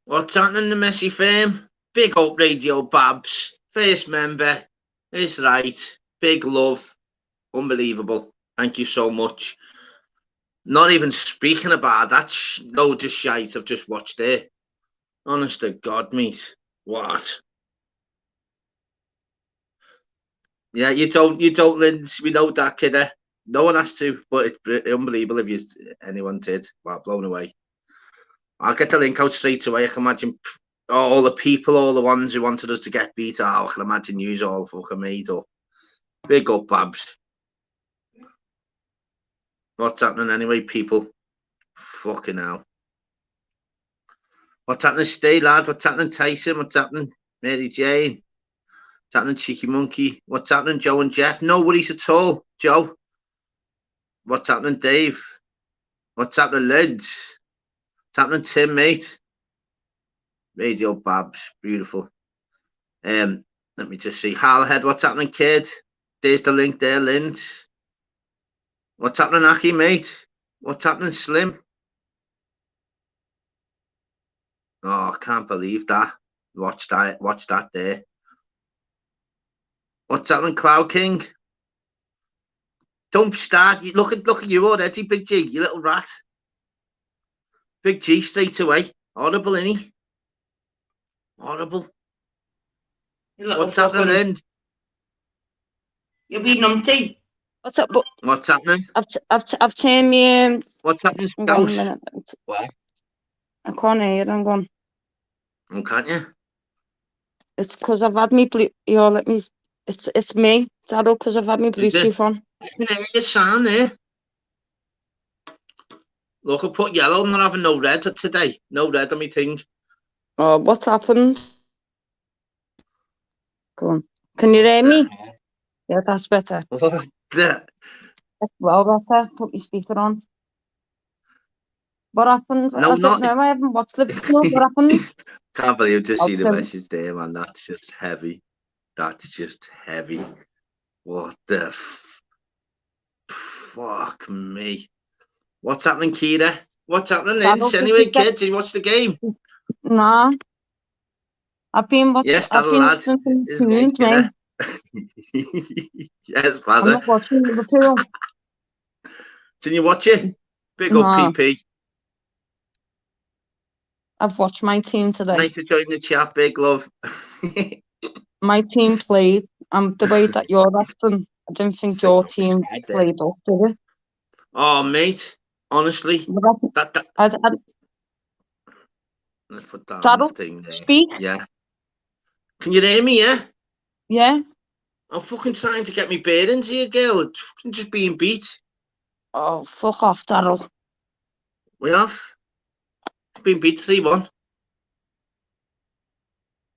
What's happening in the Messi fame? Big up Radio Babs. First member. Is right. Big love. Unbelievable. Thank you so much. Not even speaking about that load of shite I've just watched there. Honest to God, mate. What? Yeah, you don't, Linz. We know that, kidder. No one has to, but it's unbelievable if anyone did. Wow, blown away. I'll get the link out straight away. I can imagine all the people, all the ones who wanted us to get beat out. I can imagine you all fucking made up. Big up, Babs. What's happening anyway, people? Fucking hell. What's happening, Stay, lad? What's happening, Tyson? What's happening, Mary Jane? What's happening, Cheeky Monkey? What's happening, Joe and Jeff? No worries at all, Joe. What's happening, Dave? What's happening, Lids? What's happening, Tim, mate? Radio Babs, beautiful. Let me just see. Harlowhead, what's happening, kid? There's the link there, Lind. What's happening, Aki, mate? What's happening, Slim? Oh, I can't believe that. Watch that there. What's happening, Cloud King? Don't start. Look at you already, Big G, you little rat. Big G straight away. Horrible, innit? Horrible. What's happening, Lind? You're being numpty. What's up? What's happening? I've turned me. What's happening, Scouse? What? I can't hear it. I'm gone. Oh, can't you? It's because I've had me blue. Let me. It's me, Daryl, because I've had me Bluetooth on. I can hear your sound there. Look, I put yellow. I'm not having no red today. No red on me thing. Oh, what's happened? Go on. Can you hear me? Yeah, that's better. That's well better. Put your speaker on. What happened? No, I don't know. I haven't watched the video. What happened? Can't believe you just see the message there, man. That's just heavy. That's just heavy. What the fuck me? What's happening, Kira? What's happening, Ince? Anyway, kids, did you watch the game? Nah. I've been watching. Yes, that lad. Tunes, man. Yes, Father. I'm not watching Liverpool. Didn't you watch it? Big up PP. I've watched my team today. Nice to join the chat, big love. My team played, and the way that you're acting, I didn't think your team played up, did it? Oh, mate, honestly, let's put that on the thing there. Speak. Yeah. Can you hear me? Yeah. Yeah. I'm fucking trying to get me bearings here, girl. It's fucking just being beat. Oh, fuck off, Daryl. We have. It's been beat 3-1.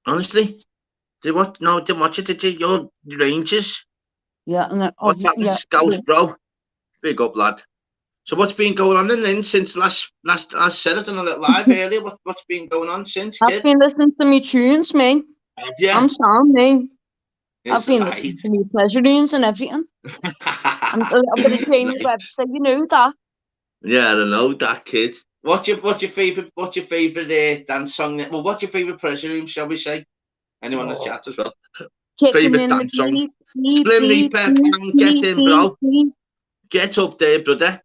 Honestly. No, didn't watch it, did you? Your Rangers. Yeah. No, what's happening, Scouse, bro? Big up, lad. So what's been going on then since last I said it on a little live earlier? What's been going on since, kid? I've been listening to me tunes, me. Have you? I'm sound, me. I've been listening to me pleasure tunes and everything. I'm a bit of Jamie Webb, so you know that. Yeah, I know that, kid. What's your favorite dance song? Well, what's your favorite pleasure room, shall we say? Anyone in the chat as well? Favorite dance song? Slim Reaper, get in, bro. Get up there, brother.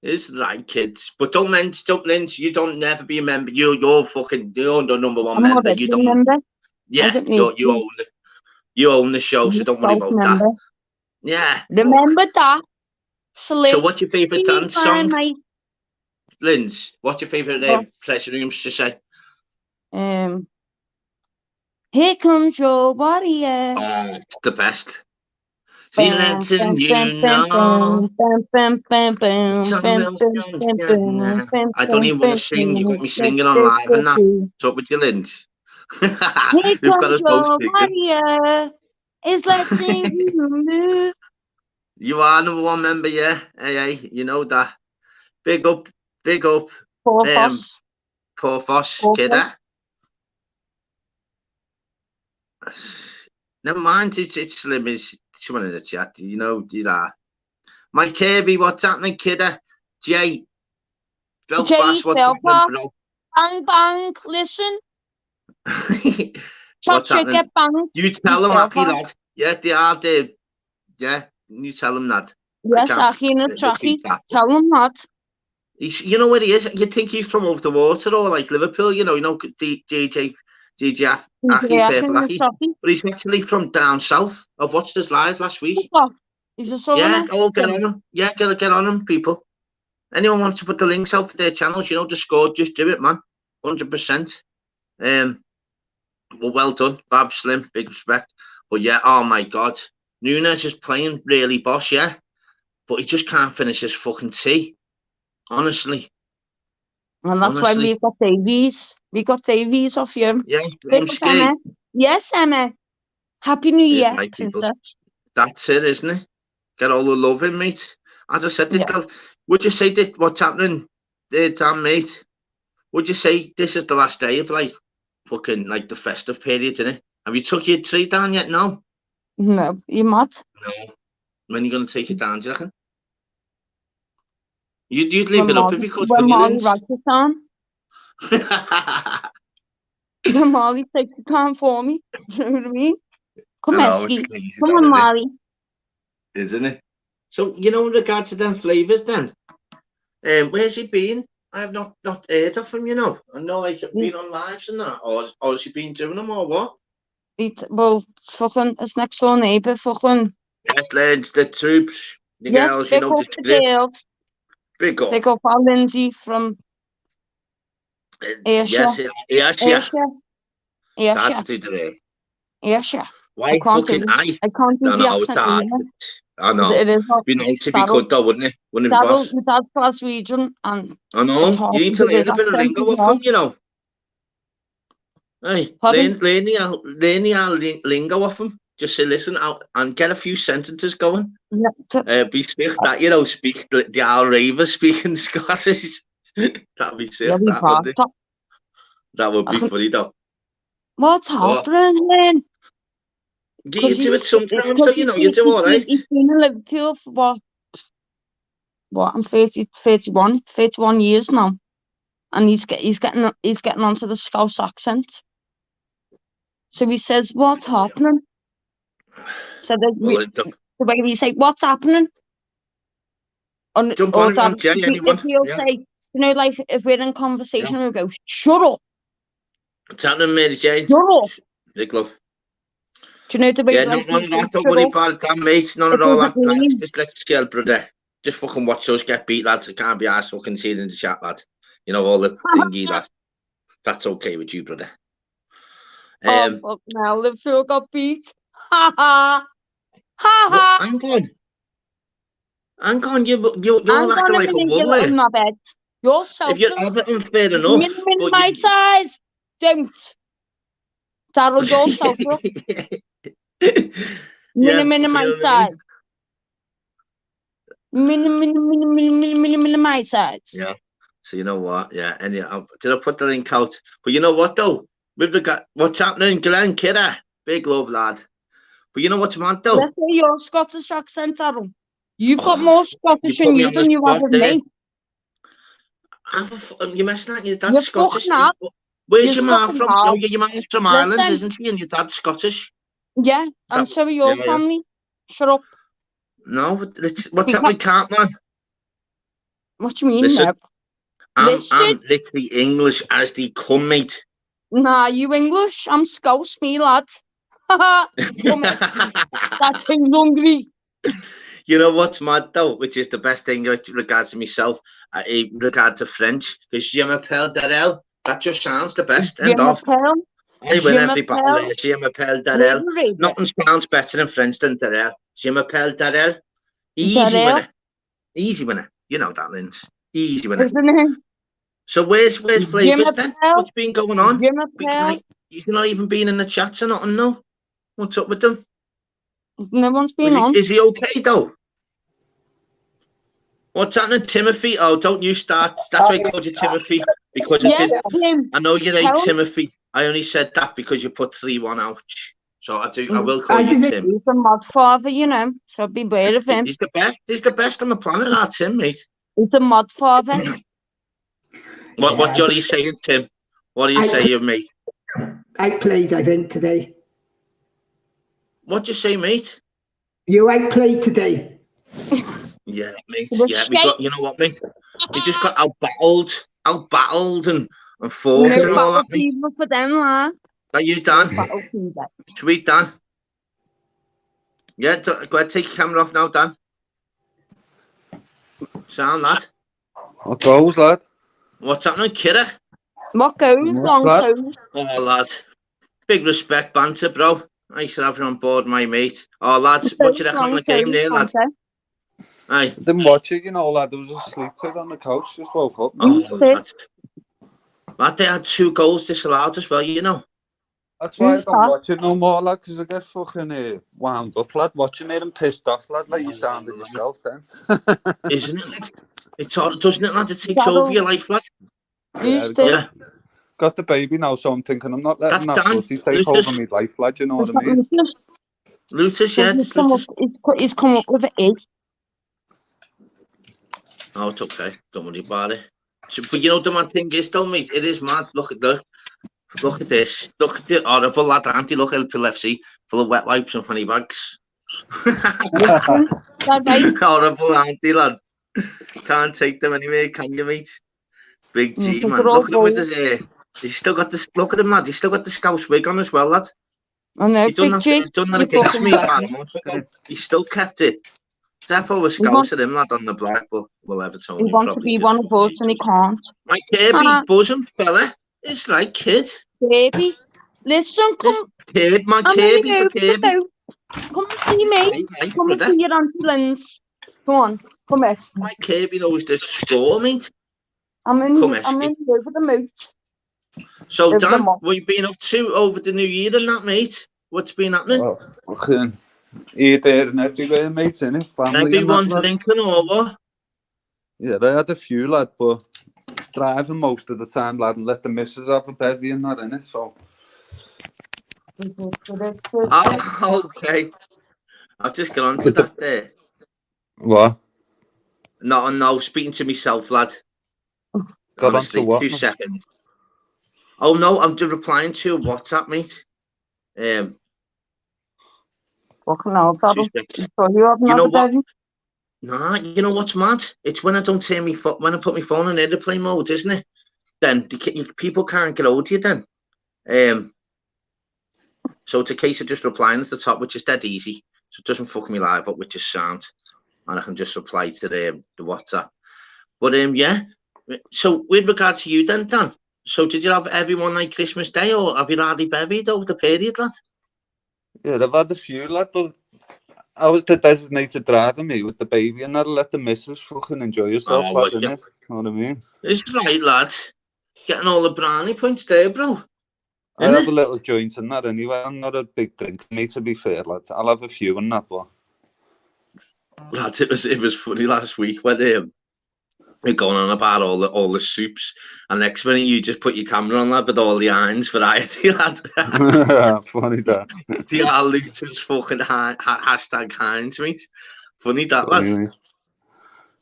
It's right, kids. But don't Lynch. You don't never be a member. You're the number one member. You don't. Member. Yeah, you own the show, so don't worry about that. Yeah. Remember that. So what's your favorite dance song? Lynch, what's your favorite pleasure rooms to say? Here comes your warrior. Oh, it's the best. Letting you know. I don't even want to sing. You got me singing on live and that. What's up with you, Lynch? Here comes your warrior. Is letting you move. You are number one member, yeah. Hey, you know that. Big up. Poor Foss, kidder. Never mind, it's Slim. It's someone in the chat. You know that. Mike Kirby, what's happening, kidder? Jay. Belfast, what's happening, bro? Bang, bang. Listen. What's Chacha happening? get banged. You tell him, Aki, lad. Yeah, they are there. Yeah, you tell him that. Yes, Aki in a trackie. That. Tell him that. You know where he is? You think he's from over the water or like Liverpool, you know DJ Aki, Purple Aki. But he's actually from down south. I've watched his live last week. He's a Yeah, southerner. get on him. Yeah, get on him, people. Anyone wants to put the links out for their channels, you know, just do it, man. 100%. Well done, Bab Slim, big respect. But yeah, oh my God. Nunes is playing really boss, yeah. But he just can't finish his fucking tea. Honestly. And that's why we've got Davies. We got Davies off you. Yeah, I'm scared. Yes, Emma. Happy New Year, princess. That's it, isn't it? Get all the love in, mate. As I said, would you say that what's happening there, Dan, mate? Would you say this is the last day of like fucking like the festive period, isn't it? Have you took your tree down yet? No. No, you mad? No. When are you going to take it down, do you reckon? You'd leave it up if you could. When Molly writes it down. When Molly takes it down for me. Do you know what I mean? Come on, come on, Molly. Isn't it? So, you know, in regards to them flavours then, where's he been? I have not heard of him, you know. I know, like, been on lives and that. Or has he been doing them or what? Well, fucking, his next door neighbour, fucking. Yes, lads, the troops, the girls, you know, the script. Girls. Big up. Big up our Lindsay from Ayrshire. Yes, Ayrshire. That's today. Ayrshire. Why fucking I can't do the accent. I know. It'd be nice if you could, though, wouldn't it? Wouldn't it be boss? My dad's Glaswegian, and I know. You need to learn a bit of lingo off him, you know. Hey, learn our lingo off him. Just say, listen out and get a few sentences going. Yeah. Be sick that, you know, speak the old ravers speaking Scottish. That'd be sick, that would be funny, though. What's happening, then? You do it sometimes, so you know, you do all right. He's been in Liverpool for what? I'm 31 years now, and he's getting onto the Scouse accent. So he says, "What's happening?" So the way we say, "What's happening?" Jump on it, Jay, anyone. He'll say, you know, like if we're in conversation, we'll go, "Shut up." What's happening, Mary Jane? Shut up. Big love. Do you know the way? Yeah, not don't worry about it, mate. None of all that. Just let's chill, brother. Just fucking watch us get beat, lads. I can't be arsed fucking seeing in the chat, lad. You know, all the thingy that. That's okay with you, brother. Oh, fuck now. Liverpool got beat. Ha ha. Ha ha. Hang on. You're acting like a woman. You're selfish. If you're Everton, fair enough. My size. Don't. Darryl, you're selfish. My size. My size. Yeah. So you know what? Yeah. And did I put the link out? But you know what though? With regard, what's happening, Glenn Kidder? Big love, lad. But you know what's mad though? Let's say your Scottish accent, Darryl. You've got more Scottish in you than you have with me. You're messing at your dad's Scottish. Where's your mum from? No, your mum's from Ireland, isn't she? And your dad's Scottish. Yeah, and so are your family. Shut up. No, what's up with Cartman? What do you mean? Listen, I'm literally English as they come, mate. Nah, you English. I'm Scouse, me lad. That's hungry. You know what's mad though, which is the best thing with regards to myself, in regard to French, is Je m'appelle Darrell. That just sounds the best. End of. I win every battle there. Je m'appelle Darrell. Nothing sounds better in French than Darrell. Je m'appelle Darrell. Easy winner. Easy winner. You know that, Linz. Easy winner. So where's Flavours then? What's been going on? You've not even been in the chats or nothing, no? What's up with them? No one's been on. Is he okay though? What's happening, Timothy? Oh, don't you start. That's why I called you Timothy. Because I know you ain't Timothy. I only said that because you put 3-1 out. So I will call you Tim. He's a mod father, you know. So be aware of him. He's the best. He's the best on the planet, our Tim, mate. He's a mod father. What are you saying, Tim? What are you saying, mate? I played, I think, today. What'd you say, mate? You outplayed today. Yeah, mate. The Yeah, we got. You know what, mate? We just got out battled, and fought No and all battle that, mate. fever for them, lad. Are you No done? battle fever. Sweet, Dan. Yeah, go ahead, take your camera off now, Dan. Sound, lad. What goes, lad? What's happening, kidder? What goes? Yes, Long lad. toes. Oh, lad. Big respect, banter, bro. Nice to have you on board, my mate. Oh, lads, what you reckon on the game there, lad? Aye. I didn't watch it, you know, lad. I was asleep on the couch, just woke up. Oh, lad, they had 2 goals disallowed as well, you know. That's why I Who's don't that? watch it no more, lad, because I get fucking wound up, lad, watching it and pissed off, lad, like you sounded yourself then. Isn't it, lad? It's all, doesn't it, lad? It takes Shadow. over your life, lad. Who's Yeah. Got the baby now, so I'm thinking I'm not letting That's that Dan. footy take Lucas. over my life, lad, you know what I mean? Lutus, yeah. He's come up with an egg. Oh, it's okay. Don't worry about it. So, but you know, the mad thing is, though, mate, it is mad. Look at this. Look at the horrible lad, auntie. Look at LFC full of wet wipes and funny bags. Horrible auntie, lad. Can't take them anywhere, can you, mate? Big G, man. Look at him with his hair. He's still got this. Look at him, lad. He's still got the Scouse wig on as well, lad. I know, He's done Big G. that against me, man. He's still kept it. Defo was Scouse at him, lad, on the black, but well, Everton. He wants to be one of us and he can't. My Kirby bosom fella. It's right, kid. Baby, listen, come. Kid, my I'm Kirby gonna for go to the Kirby. boat. Come and see me. Hey, Come and brother. see your Auntie Lynn's. Come on, come here. My Kirby knows the score, mate. I'm in Come over the moat. So, Over the Dan, mop. what you been up to over the new year and that, mate? What's been happening? Oh, fucking here, there and everywhere, mate, innit? Family Everyone's and that, lad. linking over. Yeah, I had a few, lad, but driving most of the time, lad, and let the missus have a bevy and that, innit? So, Oh, okay. I've just got onto that there. what? No, speaking to myself, lad. Got Honestly, onto what? 2 seconds. Oh, no, I'm just replying to a WhatsApp, mate. Fucking hell, 2 Saddle. seconds. So you have You know another what? baby? Nah, you know what's mad? It's when I don't turn me when I put my phone in airplane mode, isn't it? Then people can't get hold of you then. So it's a case of just replying at the top, which is dead easy. So it doesn't fuck me live up, which is sound. And I can just reply to the WhatsApp. But yeah. So with regard to you then, Dan, so did you have everyone like Christmas Day or have you already bevied over the period, lad? Yeah, I've had a few, lad, but I was the designated driver, me, with the baby, and I'd let the missus fucking enjoy yourself, Oh, lad, was innit? You know what I mean? It's right, lad. Getting all the brownie points there, bro. I have a little joint in that anyway. I'm not a big drinker, me, to be fair, lad. I'll have a few in that, but... Lad, it was funny last week when we're going on about all the soups, and next minute you just put your camera on, lad, with all the irons variety, lad. Funny that. The Luton's fucking hashtag Heinz, mate. Funny that, lad. Funny,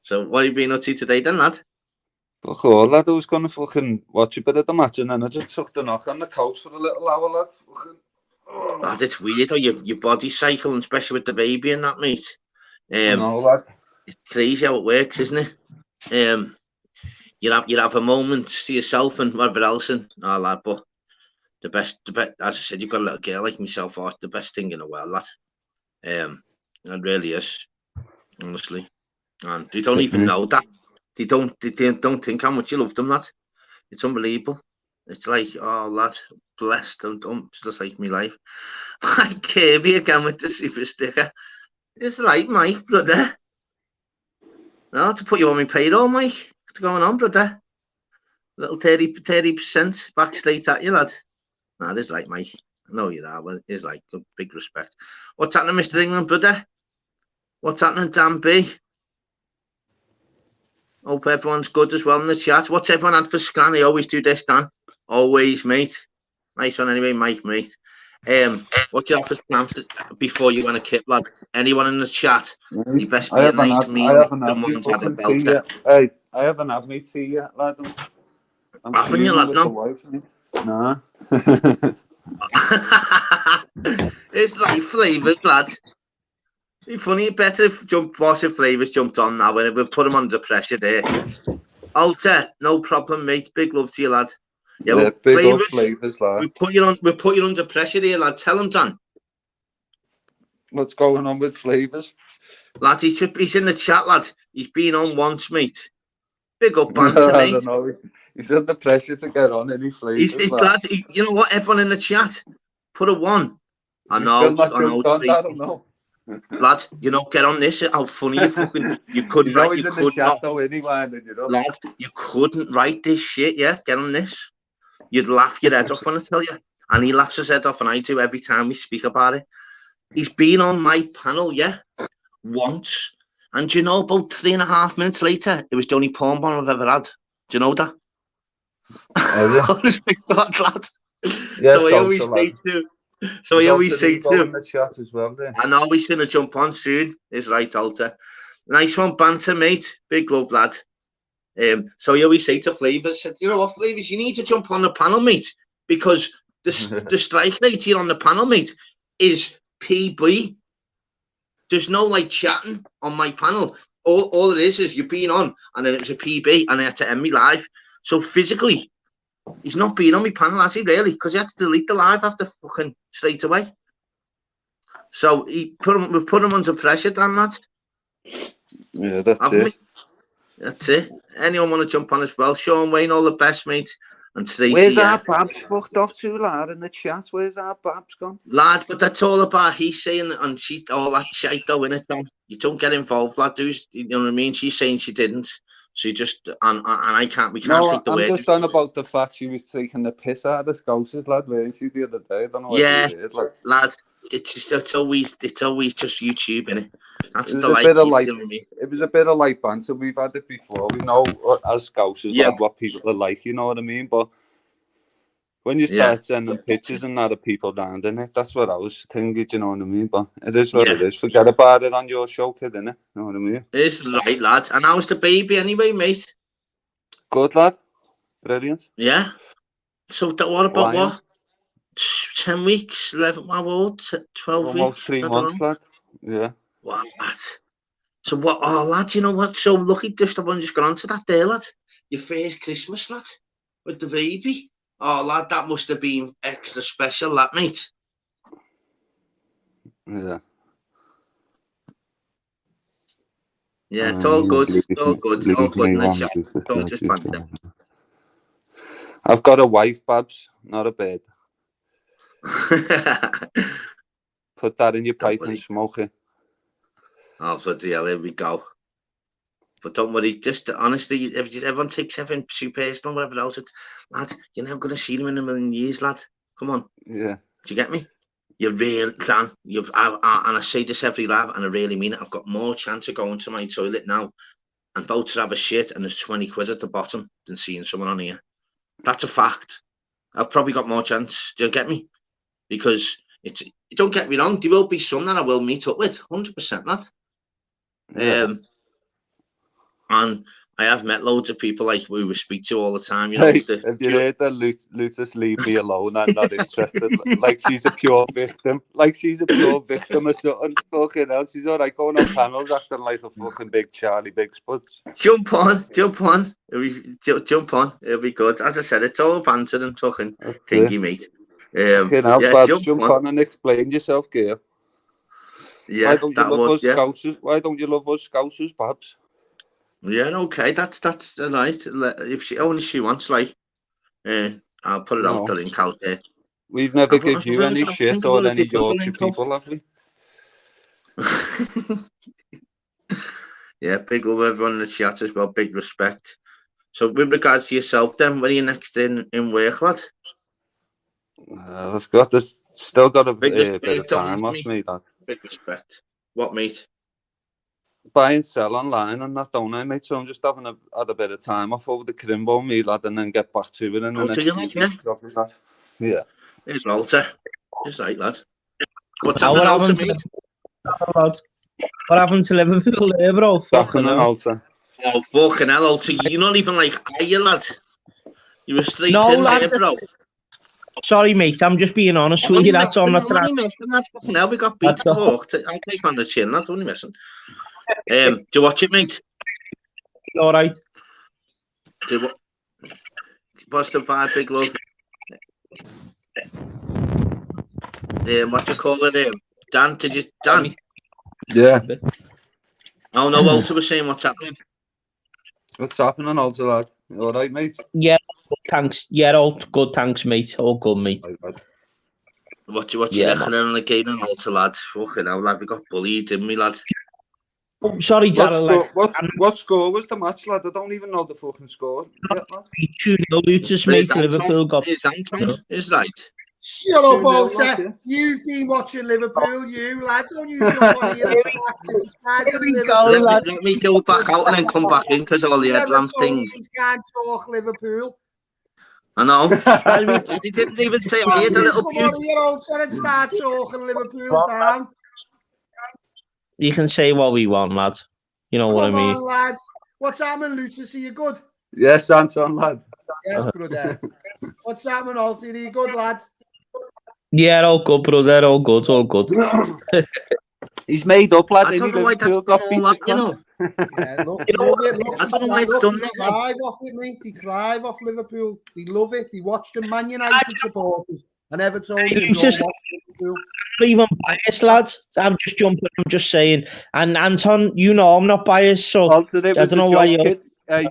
So what have you been up to today then, lad? Fuck all, lad. I was going to fucking watch a bit of the match, and then I just took the knock on the couch for a little hour, lad. Fucking... Lad, it's weird how your body cycle, and especially with the baby and that, mate. I know, lad. It's crazy how it works, isn't it? You have a moment to yourself and whatever else, and all that. But the best, as I said, you've got a little girl like myself. Oh, the best thing in the world, lad. It really is, honestly. And they don't even know that. They don't think how much you love them, lad. It's unbelievable. It's like, oh, lad, blessed. It's just like me life. I Kirby again with the super sticker. It's right, Mike, brother. No, to put you on my payroll, Mike. What's going on, brother? Little 30% back straight at you, lad. Nah, that's right, Mike. I know you are. Well, it is right. Good, big respect. What's happening, Mr. England, brother? What's happening, Dan B? Hope everyone's good as well in the chat. What's everyone had for scan? I always do this, Dan. Always, mate. Nice one anyway, Mike, mate. What do you have for plans before you want to kip, lad? Anyone in the chat? You best be a nice meal. The ones had a belter. Hey, I haven't had me tea yet, lad. I'm Haven't you, fuming lad, with no? the wife, mate. Nah. It's like flavours, lad. It's funny, better if Boss of Flavours jumped on now and we've put him under pressure there. Alter, no problem, mate. Big love to you, lad. Yeah, Yeah, well, big old Flavours, flavours, lad. we put you under pressure here, lad. Tell him, Dan. What's going on with flavours? Lad, he's in the chat, lad. He's been on once, mate. Big up I banter, mate. don't know. He's under pressure to get on any flavours, He's lad. lad. You know what? Everyone in the chat, put a 1. I He's still know. not jumped on, I don't know. Lad, you know, get on this. How funny you fucking. You couldn't He's write. always You in the could chat not, though, anyway, and you know. lad. You couldn't write this shit. Yeah, get on this. You'd laugh your head off when I tell you, and he laughs his head off, and I do every time we speak about it. He's been on my panel, yeah, once, and you know, about 3.5 minutes later, it was the only porn bomb I've ever had. Do you know that? Honestly, God, lad. Yeah, So I always say to. So I always say to in the chat as well there. I know he's going to jump on soon. Is right, Alter. Nice one, banter, mate. Big love, lad. So I always say to Flavours, you know what, Flavours, you need to jump on the panel, mate, because the strike rate here on the panel, mate, is PB. There's no like chatting on my panel. All it is you've been on, and then it was a PB, and I had to end me live. So physically, he's not been on my panel, has he, really? Because he had to delete the live after fucking straight away. So we put him under pressure, damn that. Yeah, that's Haven't it. we? That's it. Anyone want to jump on as well? Sean Wayne, all the best, mate. And Tracy, Where's our Babs fucked off to, lad, in the chat? Where's our Babs gone? lad, but that's all about he's saying and she all that shit though, innit, Tom? You don't get involved, lad. You know what I mean? She's saying she didn't. So you just and we can't take the I'm word. just on about the fact she was taking the piss out of the Scousers, lad, weren't she, the other day? I don't know what Yeah, you did, like. lad. It's always just YouTube, innit? That's It the was a like, bit of you like, know what I mean? it was a bit of like banter. We've had it before. We know as Scousers, Yeah. lad, what people are like, you know what I mean? But when you start sending pictures and other people down, innit? That's what I was thinking, you know what I mean? But it is what it is. Forget about it on your show, kid, innit? You know what I mean? It's right, lad. And how's the baby anyway, mate? Good, lad. Brilliant. Yeah. So what about Flying. what? 10 weeks, 11, how old? 12 Almost weeks? 3 months, lad. Yeah. What? So what? Oh, lad, you know what? So lucky just everyone just got onto that there, lad. Your first Christmas, lad, with the baby. Oh, lad, that must have been extra special, that, mate. Yeah. Yeah, it's all good. It's all good. All good. Nice. It's all just banter. I've got a wife, Babs, not a bed. Put that in your pipe and smoke it. Oh, bloody hell, here we go. But don't worry, just honestly, if everyone takes everything too personal, whatever else, it's, lad, you're never going to see them in a million years, lad. Come on. Yeah. Do you get me? You're real, Dan. And I say this every live, and I really mean it. I've got more chance of going to my toilet now and about to have a shit, and there's 20 quid at the bottom than seeing someone on here. That's a fact. I've probably got more chance. Do you get me? Because don't get me wrong, there will be some that I will meet up with, 100%, lad. Yeah. And I have met loads of people like we speak to all the time. You know, hey, if you heard that, Lutus, leave me alone. I'm not interested. Like she's a pure victim. Like she's a pure victim or something. Fucking hell, she's all right going on panels acting like a fucking big Charlie Big Spuds. Jump on. Jump on. It'll be good. As I said, it's all banter and talking thingy, mate. Jump on and explain yourself, girl. Yeah, why don't you love us Scousers? Why don't you love us Scousers, Babs? Yeah, okay, that's nice. If she wants, like, I'll put it out the link out there. We've never give you any shit or any Yorkshire people, have we? Yeah, big love everyone in the chat as well. Big respect. So, with regards to yourself, then, when are you next in work, lad? I've still got a bit of time off me, lad. Big respect. What, mate? Buy and sell online and that, don't I, mate? So I'm just having had a bit of time off over the Crimbo, me, lad, and then get back to it in the next few weeks. Yeah. Here's Walter. It's right, lad. What's happening, Walter, mate? What happened to Liverpool there, bro? Fucking hell, Walter. Oh, fucking hell, Walter. You're not even like, are you, lad? You were straight No, in lad, there, bro. Sorry, mate. I'm just being honest I'm with only you. That's all I'm not messing, I'm trying. only messing. That's fucking hell. We got beat That's to all. walk. I'll take on the chin. That's only messing. Do you watch it, mate? All right. What's the vibe, big love? What you call it? Dan, did you? Dan? Yeah. Oh no, Walter was saying what's happening. What's happening, also, lad? You all right, mate? Yeah, thanks. Yeah, all good, thanks, mate. All good, mate. What you Yeah, reckon on the game and Walter, lad? Fucking hell, lad, we got bullied, didn't we, lad? Oh, sorry, Darrell. What score was the match, lad? I don't even know the fucking score. Yeah, lad. 2-0 Lutus, mate. Liverpool got. Is right. Shut up, 2-0, Walter. lad, yeah. You've been watching Liverpool, you lad. Don't you jump on here and start criticising we Liverpool. go, lad. Let me go back out and then come back in because all the headlamp things. Evertonians can't talk Liverpool. I know. He didn't even say I had a little Come puke. on here, Walter, and start talking Liverpool down. You can say what we want, lad. You know what I Come mean? on, lads. What's happening, Lutus? Are you good? Yes, Anton, lad. Yes, brother. What's happening, Walter? Are you good, lad? Yeah, all good, brother. All good, all good. He's made up, lad. I don't know why that's all that, you know. Yeah, look, You know love it. Look, I don't know why it's done that. They thrive off it, mate. They thrive off Liverpool. They love it. They watch the Man United supporters and Evertonians all just- watch Liverpool. Not even biased, lads. I'm just jumping. I'm just saying. And Anton, you know I'm not biased, so Alton, it I was don't a know joke, why you're. kid.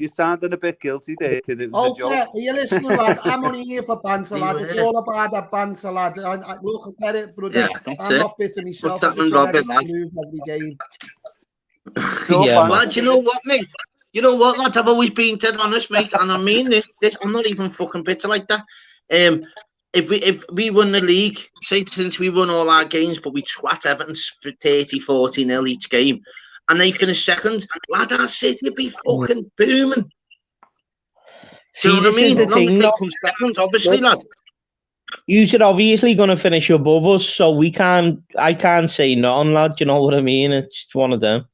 You're sounding a bit guilty there, kid. It was a Alter, joke. are you listening, lad? I'm only here for banter, lad. It's Yeah. all about that banter, lad. Look, I get it, brother. Yeah, that's I'm it. not bitter myself. Put I that just in want Robin, Everton lad. to lose every game. Yeah, man. Lad, you know what, mate? You know what, lads? I've always been dead honest, mate, and I mean this. I'm not even fucking bitter like that. If we won the league, say since we won all our games, but we twat Everton for 30-40-0 each game, and they finish second, lad, our City would be fucking booming. Do you know what I this is mean? the As long as thing, they though. come second, obviously, lad. You're obviously going to finish above us, so we can't. I can't say nothing, lad. You know what I mean? It's one of them.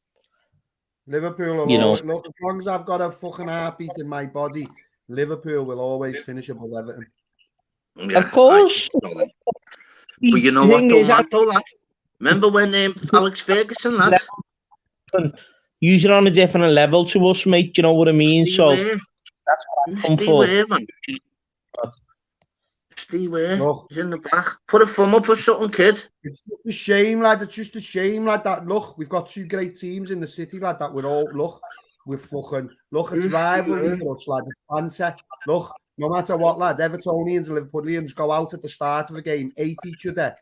Liverpool will You know. always, look, as long as I've got a fucking heartbeat in my body, Liverpool will always finish above Everton. Yeah, Of course. But you know what, though, lad, lad? Remember when Alex Ferguson, lad? Using on a different level to us, mate. You know what I mean? Stay So where? that's what I'm Stay for. where, man? Stay where? Look. He's in the back. Put a thumb up or something, kid. It's just a shame, lad. It's just a shame, lad. That look, we've got two great teams in the city, lad. That we're all we're fucking it's rivalry for us, lad. It's banter. Look, no matter what, lad. Evertonians and Liverpoolians go out at the start of a game, hate each other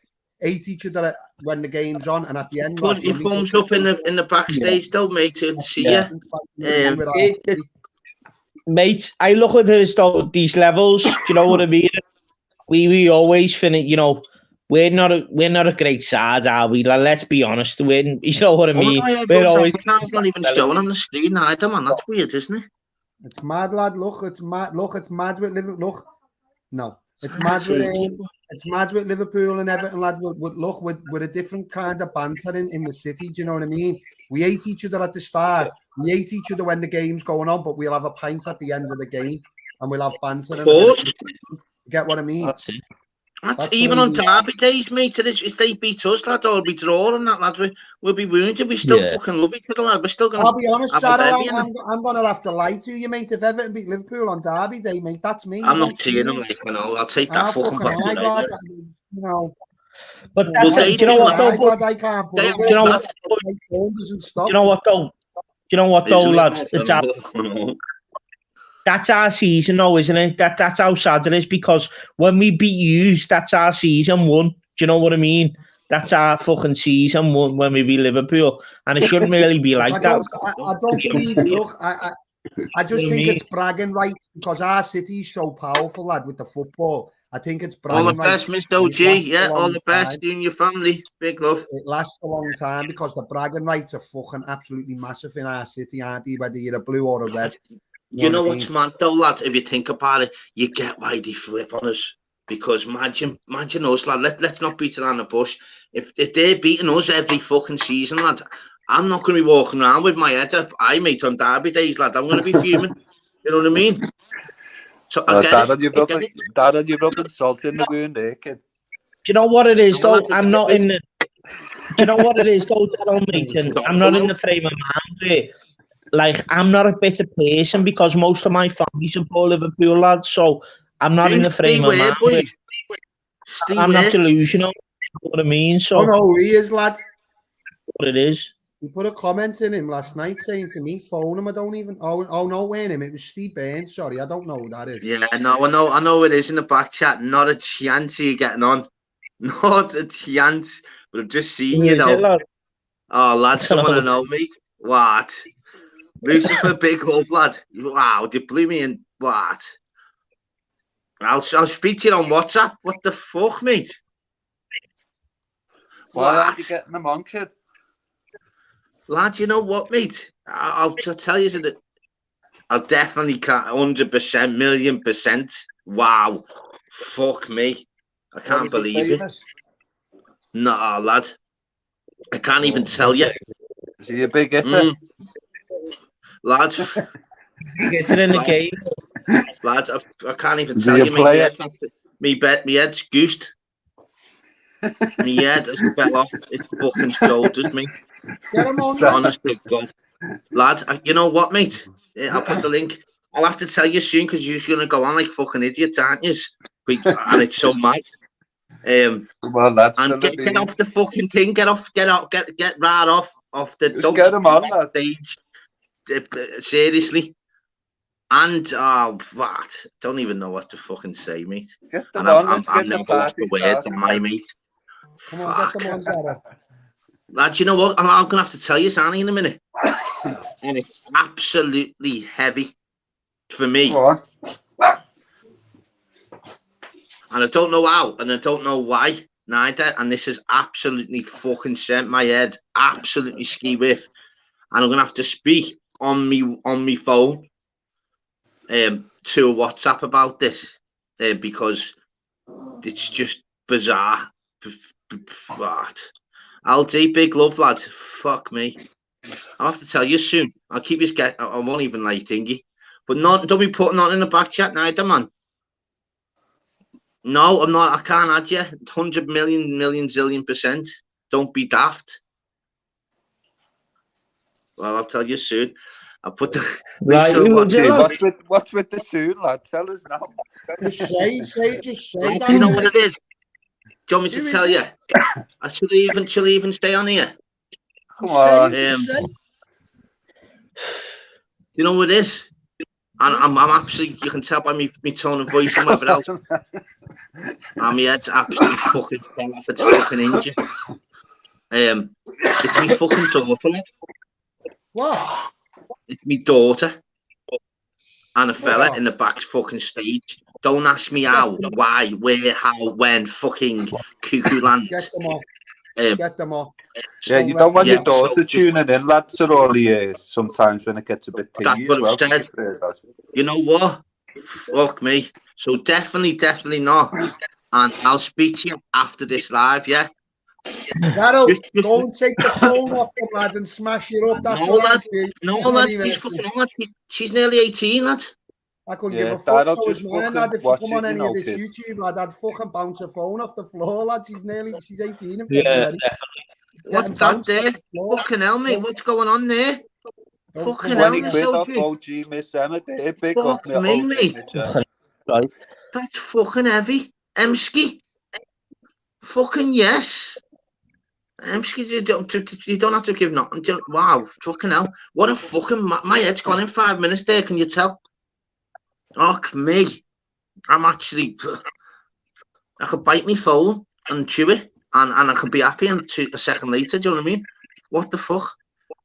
when the game's on, and at the end, Put your thumbs up in the backstage, though, mate, to see you. Mate, I look at it as though these levels. Do you know what I mean? We always finish. You know, we're not a great side, are we? Like, let's be honest. You know what I mean? We're always not even showing on the screen either, man. That's weird, isn't it? It's mad, lad. Look, it's mad. Look, it's mad with Liverpool. Look, no, it's mad with Liverpool and Everton, lad. Look, we're a different kind of banter in the city. Do you know what I mean? We hate each other at the start. We hate each other when the game's going on, but we'll have a pint at the end of the game and we'll have banter. Of course. You get what I mean? That's it. That's even on derby days, mate. If they beat us, lad, or we draw and that, lad, we'll be wounded. We still fucking love each other, lad. We're still going to. I'll be honest, Darrell, I'm going to have to lie to you, mate. If Everton beat Liverpool on derby day, mate, that's me. I'm not seeing them, like, you know. I'll take that fucking back. You know. But that's it. Do you know what, though? I can't. Do you know what? Do you know what, though? Do you know what, though, lads? That's our season, though, isn't it? That's how sad it is, because when we beat you, that's our season one. Do you know what I mean? That's our fucking season one when we beat Liverpool, and it shouldn't really be like that. I don't believe. Look, I just think it's bragging rights because our city's so powerful, lad, with the football. I think it's bragging all the best, rights. Mr. OG. Yeah, all the best. You and your family. Big love. It lasts a long time because the bragging rights are fucking absolutely massive in our city, aren't they? Whether you're a blue or a red. You know what's mad though, lads? If you think about it, you get why they flip on us. Because imagine us, lad. Let's not beat around the bush. If they're beating us every fucking season, lad, I'm not going to be walking around with my head up. Mate, on derby days, lad. I'm going to be fuming. You know what I mean? So I get Darren, it. you're rubbing salt in the wound there, kid. Do you know what it is, Well, though? I'm not in the... Do you know what it is, though, Daryl, mate? And I'm not in the frame of mind where, like, I'm not a bitter person because most of my family's support Liverpool lads, so I'm not in the frame of mind where I'm not delusional. You know what I mean? So, Oh no, he is, lad. what it is. He put a comment in him last night saying to me, phone him, I don't even... Oh no, wait him. It was Steve Burns. Sorry, I don't know who that is. Yeah, no, I know it is in the back chat. Not a chance of you getting on. Not a chance. But I've just seen you, Who is though. it, lad? Oh, lad, someone know. to know me. What? Lucifer, big love, lad. Wow, you blew me in. What? I'll speak to you on WhatsApp. What the fuck, mate? Why aren't you getting them on, kid? Lad, you know what, mate? I'll tell you that I'll definitely can't 100%, 1,000,000%. Wow. Fuck me. I can't believe it. Nah, lad. I can't even tell you. Is he a big hitter? Lad. Gets it in the game. Lad, I can't even Is tell he a you, player? mate. Me head's goosed. Me head has fell off. It's fucking shoulders, mate. Get him on, Honest to God. Lads, you know what, mate? I'll put the link. I'll have to tell you soon because you're going to go on like fucking idiots, aren't you? And it's so mad. Well, that's and get off the fucking thing. Get right off the. Just get him on, lad. Stage. Seriously. And what? Don't even know what to fucking say, mate. Get them and on. I'm never lost the words on my mate. Come on, get them on, Dara. Lad, you know what? I'm gonna have to tell you something in a minute. And it's absolutely heavy for me. What? And I don't know how, and I don't know why neither. And this is absolutely fucking sent my head absolutely ski whiff. And I'm gonna have to speak on me phone to a WhatsApp about this because it's just bizarre. What? LD, big love, lad. Fuck me. I'll have to tell you soon. I'll keep you scared. I won't even like thingy. But don't be putting on in the back chat neither, man. No, I'm not. I can't add you. 100 million, zillion %. Don't be daft. Well, I'll tell you soon. I'll put the... Right, what's with the suit, lad? Tell us now. Just say. Lad, you know what it is? Do you want me to tell you? I should even stay on here. Come on. You know what it is? And I'm absolutely, you can tell by me tone of voice and whatever else. My head's absolutely fucking fell off. It's fucking injured. It's me fucking daughter. What? It's me daughter. And a fella in the back fucking stage. Don't ask me how, why, where, how, when, fucking cuckoo land. Get them off. Get them off. Yeah, you don't want your daughter tuning in, lads, are all here sometimes when it gets a bit That's what I've said. You know what? Fuck me. So definitely not. And I'll speak to you after this live, yeah? That'll go and take the phone off the lad and smash it up. That's no, lad, she's fucking on. She's nearly 18, lad. I couldn't give a fuck. So is mine, lad. If you come on any of this YouTube, lad, I'd fucking bounce her phone off the floor, lad. She's 18 in February. Yeah, definitely. What's that there? Fucking hell, mate. What's going on there? Fucking hell, Miss OG Miss Emma there. Big up, me, mate. Right. That's fucking heavy. Emski. Fucking yes. Emski, you don't have to give nothing. Wow, fucking hell. What a fucking... My head's gone in 5 minutes there, can you tell? Fuck me. I'm actually... I could bite my phone and chew it. And I could be happy and a second later, do you know what I mean? What the fuck?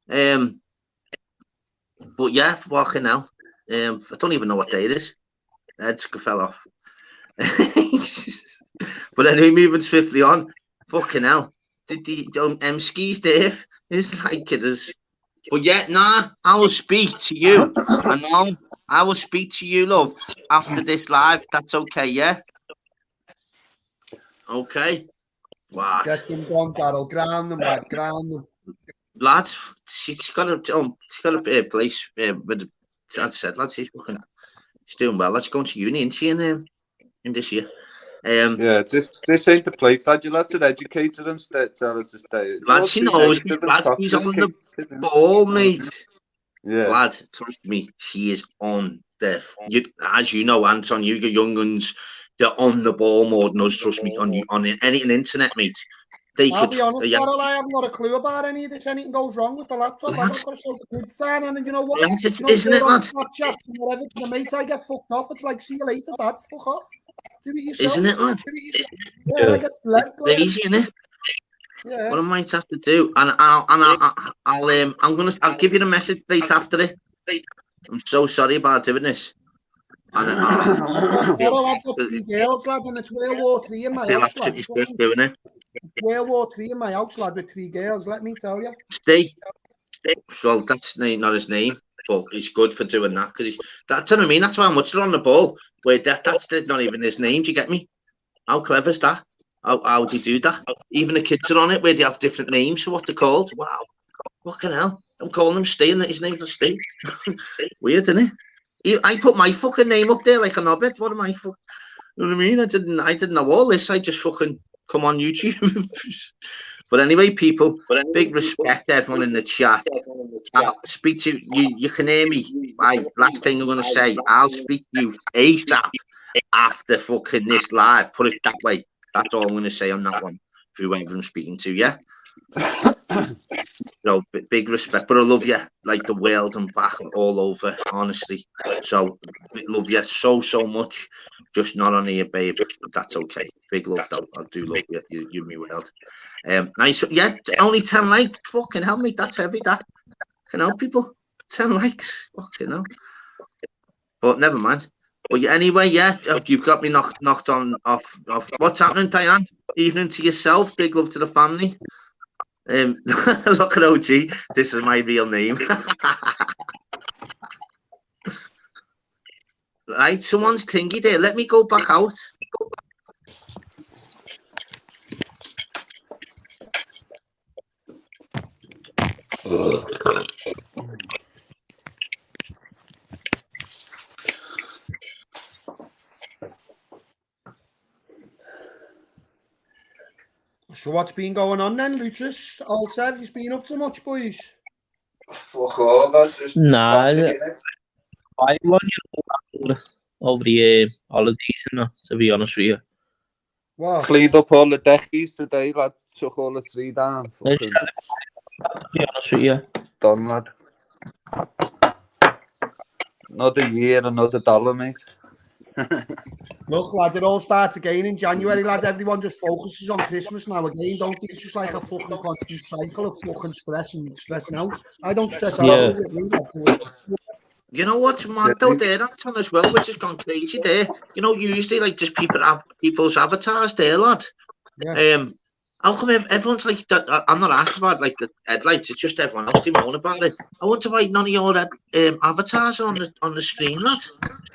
But yeah, fucking hell. I don't even know what day it is. Heads fell off. But anyway, moving swiftly on. Fucking hell. Did the skis Dave? It's like it is. But yeah, nah, I will speak to you. I will speak to you, love, after this live. That's okay, yeah? Okay. What? Get them gone, Daryl. Ground them, lad. Ground them. Lads, she's got a place with, as I said, lads, she's fucking She's doing well. Let's go to uni, isn't she, in this year? Yeah, this ain't the place, lad. You'll have to educate her instead. Tell her to stay. It's all Lad, she too knows. negative and Lad, she's toxic, on the isn't it? ball, mate. Yeah. Lad, trust me, she is on the. As you know, Anton, you young uns, they're on the ball more than us. Trust me, on anything internet, mate. I'll be honest, Carol, I haven't got a clue about any of this. Anything goes wrong with the laptop, I've got to show the kids down, and you know what? Isn't it, lad? Snapchats and whatever, to the mates, I get fucked off. It's like, see you later, Dad. Fuck off. Do it yourself. Isn't it, lad? Yeah, I get lazy, innit? Yeah. What I might have to do, and I'll give you the message later after it. I'm so sorry about doing this. And Carol, I've got 3 girls, lad, and it's World War III in my house, lad. Doing it. World War III in my house, lad, with 3 girls. Let me tell you. Stay. Well, that's not his name, but he's good for doing that because that's what I mean. That's how much they're on the ball. Where that's not even his name. Do you get me? How clever is that? How do you do that? Even the kids are on it where they have different names for what they're called. Wow. Fucking hell. I'm calling him Steve and his name's not Steve. Weird, isn't it? I put my fucking name up there like a knobbit. What am I fucking... You know what I mean? I didn't know all this. I just fucking come on YouTube. But anyway, people, big respect to everyone in the chat. I'll speak to you. You can hear me. Last thing I'm going to say, I'll speak to you ASAP after fucking this live. Put it that way. That's all I'm going to say on that one. For whoever I'm speaking to, yeah? So, big respect. But I love you like the world and back all over, honestly. So, love you so much. Just not on here, babe. But that's okay. Big love, though. I do love you. You're my world. Nice. Yeah, only 10 likes. Fucking hell, mate. That's heavy, that. You know, people. 10 likes. Fucking hell. But never mind. But anyway, yeah, you've got me knocked on off. What's happening, Diane? Evening to yourself. Big love to the family. Look at OG. This is my real name. Right, someone's thingy there. Let me go back out. So what's been going on then, Lutus? Also, have you been up to much, boys? Fuck all, I just... Nah, I won over the holidays and that, to be honest with you. Wow. Cleaned up all the deckies today, lad. Took all the 3 down. To be honest with you. Done, lad. Another year, another dollar, mate. Look, lad, it all starts again in January, lad. Everyone just focuses on Christmas now again, don't they? It's just like a fucking constant cycle of fucking stressing out. I don't stress out. You know what's mad though there, Anton, as well, which has gone crazy there. You know, usually like just people have people's avatars there, lad. Yeah. How come everyone's like that? I'm not asking about like the headlights. It's just everyone else moan about it. I wonder why none of your avatars are on the screen, lad.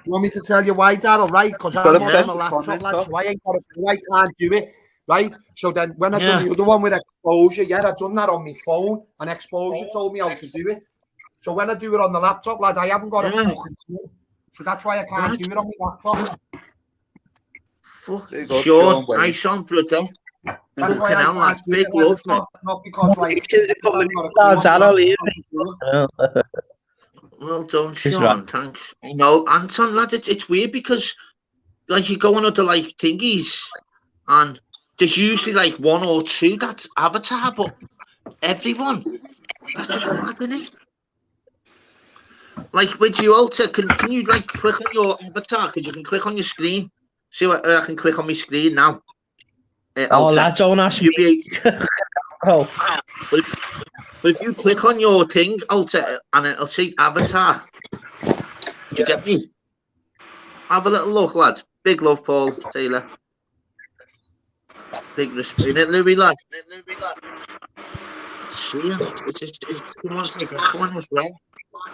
You want me to tell you why, Darryl? Right? Because I'm not on the laptop, lad. So I ain't got it. I can't do it. Right? So then when I done the other one with exposure, yeah, I done that on my phone, and exposure told me how to do it. So when I do it on the laptop, lad, I haven't got a fucking tool. So that's why I can't do it on my laptop. Fuck, Sean, nice on, brother. That's why I can't big love, man. Not because like well done, Sean. Thanks. You know, Anton, lad, it's weird because like you go on other like thingies, and there's usually like 1 or 2 that's avatar, but everyone, that's just mad, isn't it? Like with you, Alter, can you like click on your avatar? Because you can click on your screen. See what I can click on my screen now. Lads, don't ask me. But if you click on your thing, Alter, and it'll say avatar. Do you get me? Have a little look, lad. Big love, Paul Taylor. Big respect. Isn't it, Louis, lad? See, it's one as well.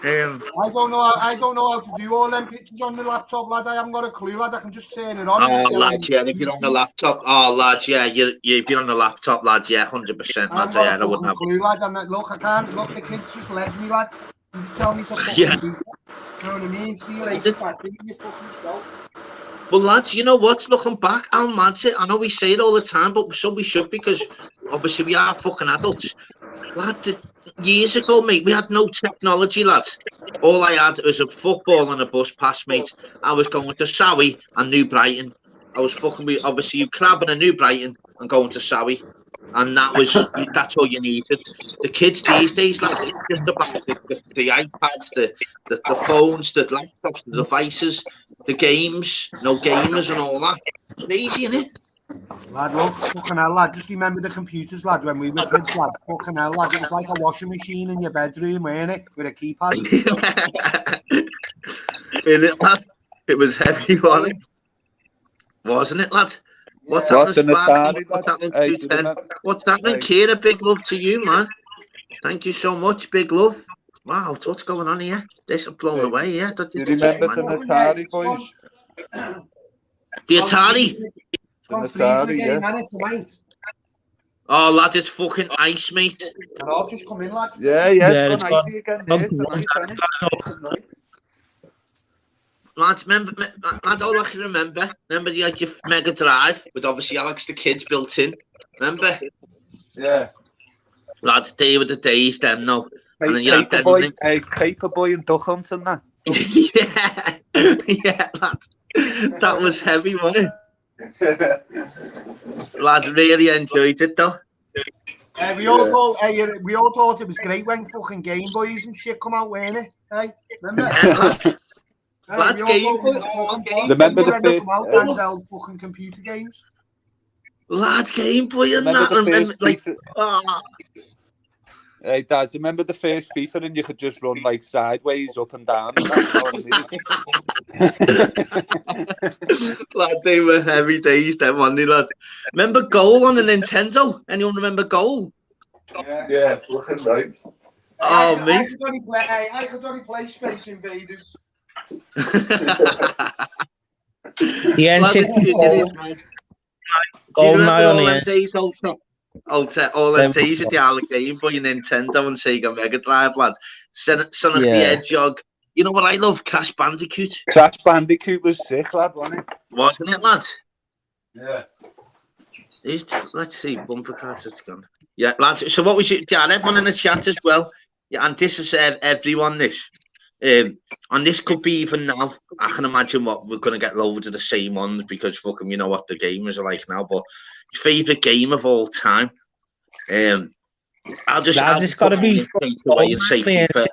I don't know how to do all them pictures on the laptop, lad. I haven't got a clue, lad. I can just turn it on. Oh, lad, yeah. And if you're on the laptop, lad, yeah. If you're on the laptop, lad, yeah, 100%, lad. Yeah, I wouldn't have a clue, lad. And look, I can't. Look, the kids just led me, lad. And just tell me to fucking do that. You know what I mean? See you later, Dad. You fucking self. Well, lads, you know what? Looking back, how mad's it? I know we say it all the time, but so we should, because obviously we are fucking adults. Lad, years ago, mate, we had no technology, lad. All I had was a football and a bus pass, mate. I was going to Sowie and New Brighton. I was fucking with, obviously, you crabbing a New Brighton and going to Sowie. And that's all you needed. The kids these days, like, it's just about the iPads, the phones, the laptops, the devices, the games, no gamers and all that. Crazy, innit? Lad, look, fucking hell, lad. Just remember the computers, lad, when we were kids, lad. Fucking hell, lad. It was like a washing machine in your bedroom, weren't it? With a keypad. Innit, lad? It was heavy, wasn't it, lad? What's What's happening, in the Sparky? tarry, What's lad? happening, Hey, 210? What's happening, Kira? Big love to you, man. Thank you so much. Big love. Wow, what's going on here? This is blown away, yeah. Do you remember the Atari, boys? The Atari? It's gone The freezing Atari, again, yeah. man, tonight. Oh, lad, it's fucking ice, mate. And I've just come in, lad. Yeah, Yeah, it's it's gone icy again there tonight, hasn't it? Lads, lad, all I can remember you had your Mega Drive with obviously Alex the Kids built in. Remember? Yeah. Lads, they were the days then, no. And then you had Paperboy, Paperboy and Duck Hunt and that. yeah, lad. That was heavy, wasn't it? Lad, really enjoyed it though. We all thought it was great when fucking Game Boys and shit come out, weren't it? Hey, remember? Lads, Game Boy. Remember the first handheld fucking computer games? Lads, Game Boy and that. Remember, like, Hey, Dad, remember the first FIFA and you could just run like sideways, up and down? And that, lad, they were heavy days, them, weren't they, lad? Remember Goal on the Nintendo? Anyone remember Goal? Yeah, looking right. Oh, mate. I could only play Space Invaders. The N64. Do you remember all them days, all them days with the Alec Game Boy, Nintendo and Sega Mega Drive, lad? Sonic the Hedgehog. You know what I love? Crash Bandicoot. Crash Bandicoot was sick, lad, wasn't it? Wasn't it, lad? Yeah. Let's see, bumper cards, it's gone. Yeah, lads. So what we should, yeah, everyone in the chat as well. Yeah, and this is everyone, this. And this could be even now. I can imagine what we're going to get loads of the same ones because fucking, you know what the gamers are like now. But your favourite game of all time? I'll just got to be away and say FIFA.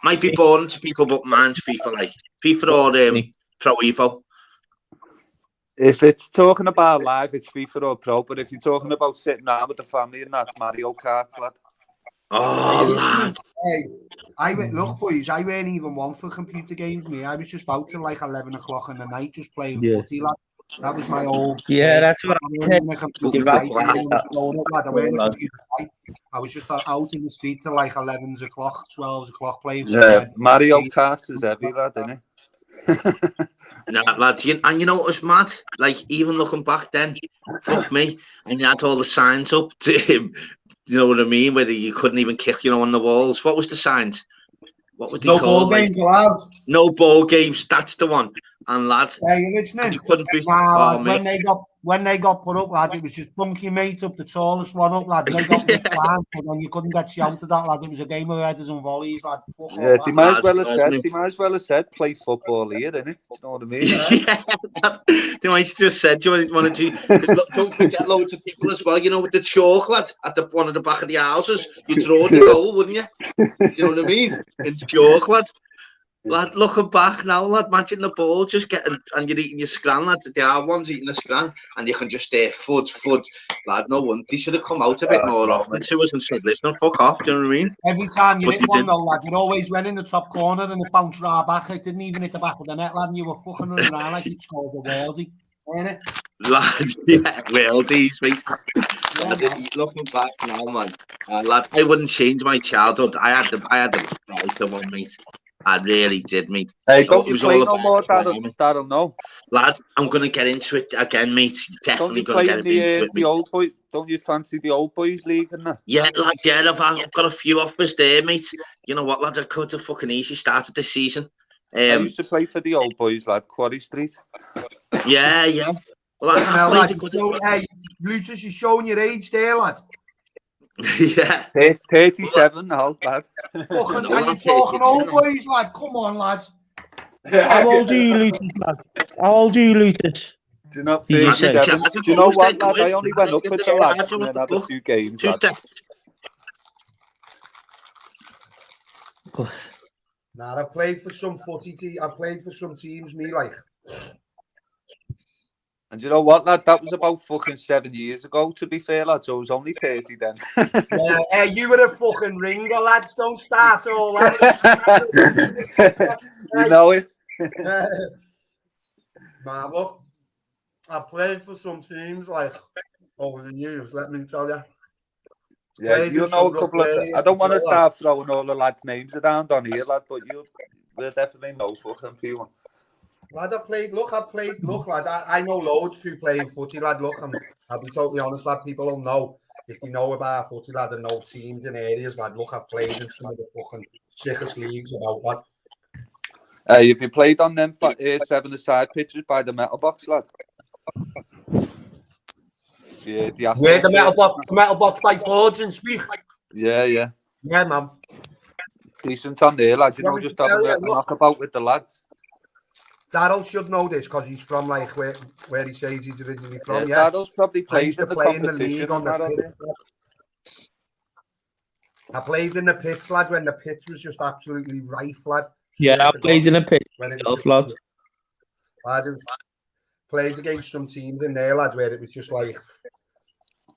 Might be boring to people, but mine's FIFA, like FIFA or Pro Evo. If it's talking about live, it's FIFA or Pro. But if you're talking about sitting down with the family and that's Mario Kart, lad. Oh, lad. Hey, look, boys, I weren't even one for computer games, me. I was just out till like 11 o'clock in the night just playing footy, lad. That was my old... Yeah, that's what I was just out in the street till like 11 o'clock, 12 o'clock playing footy. Yeah, Mario Kart is heavy, lad, isn't it? Nah, lads, and you know what was mad? Like, even looking back then, fuck me, and you had all the signs up to him. You know what I mean? Whether you couldn't even kick, on the walls. What was the signs? What would they call? No ball games allowed. No ball games. That's the one. And lads, you listening? You couldn't be. When they got put up, lad, it was just bunky mate up, the tallest one up, lad. They got down, and then you couldn't get shouted at, lad. It was a game of headers and volleys, lad. Fuck yeah, they might as well have said play football here, didn't it? You know what I mean? Yeah, they might have just said, do you want to don't forget loads of people as well, with the chalk, lad, at one of the back of the houses. You draw the goal, wouldn't you? Do you know what I mean? It's chalk, lad. Lad, looking back now, lad, imagine the ball just getting, and you're eating your scran, lad. The hard one's eating the scran, and you can just stay foot. Lad, no one. They should have come out a bit more often to us and said, listen, fuck off, do you know what I mean? Every time you hit one, though, lad, it always went in the top corner and it bounced right back. It didn't even hit the back of the net, lad, and you were fucking running around like you'd scored a worldie, weren't it? Lad, yeah, worldies, mate. Lad, looking back now, man, lad, I wouldn't change my childhood. I had the brighter one, mate. I really did, mate. Hey, don't you play no more, Daryl, no? Lad, I'm going to get into it again, mate. Definitely going to get into it, the old boy, don't you fancy the old boys league and that? Yeah, lad, yeah, I've got a few offers there, mate. You know what, lad, I could have fucking easy started this season. I used to play for the old boys, lad, Quarry Street. Yeah. Well, I played a good. Hey, Lucius, you're showing your age there, lad. Yeah. 37 now, lad. Fucking, No, and you're I'm talking 30, old yeah. boys, lad. Come on, lad. How old are you, Lutus, lad? How old are you, Lutus? Do you know, You said- 37? Do you know what, lad? I only went up with the lads and then had a few games, lad. Nah, I've played for some I've played for some teams, me, like. And you know what, lad? That was about fucking 7 years ago, to be fair, lad. So I was only 30 then. Yeah, hey, you were a fucking ringer, lad. Don't start all that. You know it. Man, look, I've played for some teams, like, over the years, let me tell you. Yeah, Played you in know some a couple of... rough I don't want to areas, start throwing all the lads' names around on here, lad, but we'll definitely know fucking people. Lad, I've played, lad, I know loads who play in footy, lad, look, I'll be totally honest, lad, people don't know, if they know about footy, lad, and know teams in areas, lad, look, I've played in some of the fucking sickest leagues about, lad. Have you played on them 7-a-side pitches by the metal box, lad? Yeah, Where the metal box by Forge and Speak. Yeah. Yeah, man. Decent on there, lad. You know, Well, just yeah, having a look. knockabout with the lads. Daryl should know this because he's from like where he says he's originally from. Yeah, Daryl's probably I played used to in the play in the competition league on the and that, pitch. I played in the pitch, lad, when the pitch was just absolutely rife, lad. Yeah, I played in a pitch, when it lad. lad, it was, played against some teams in there, lad, where it was just like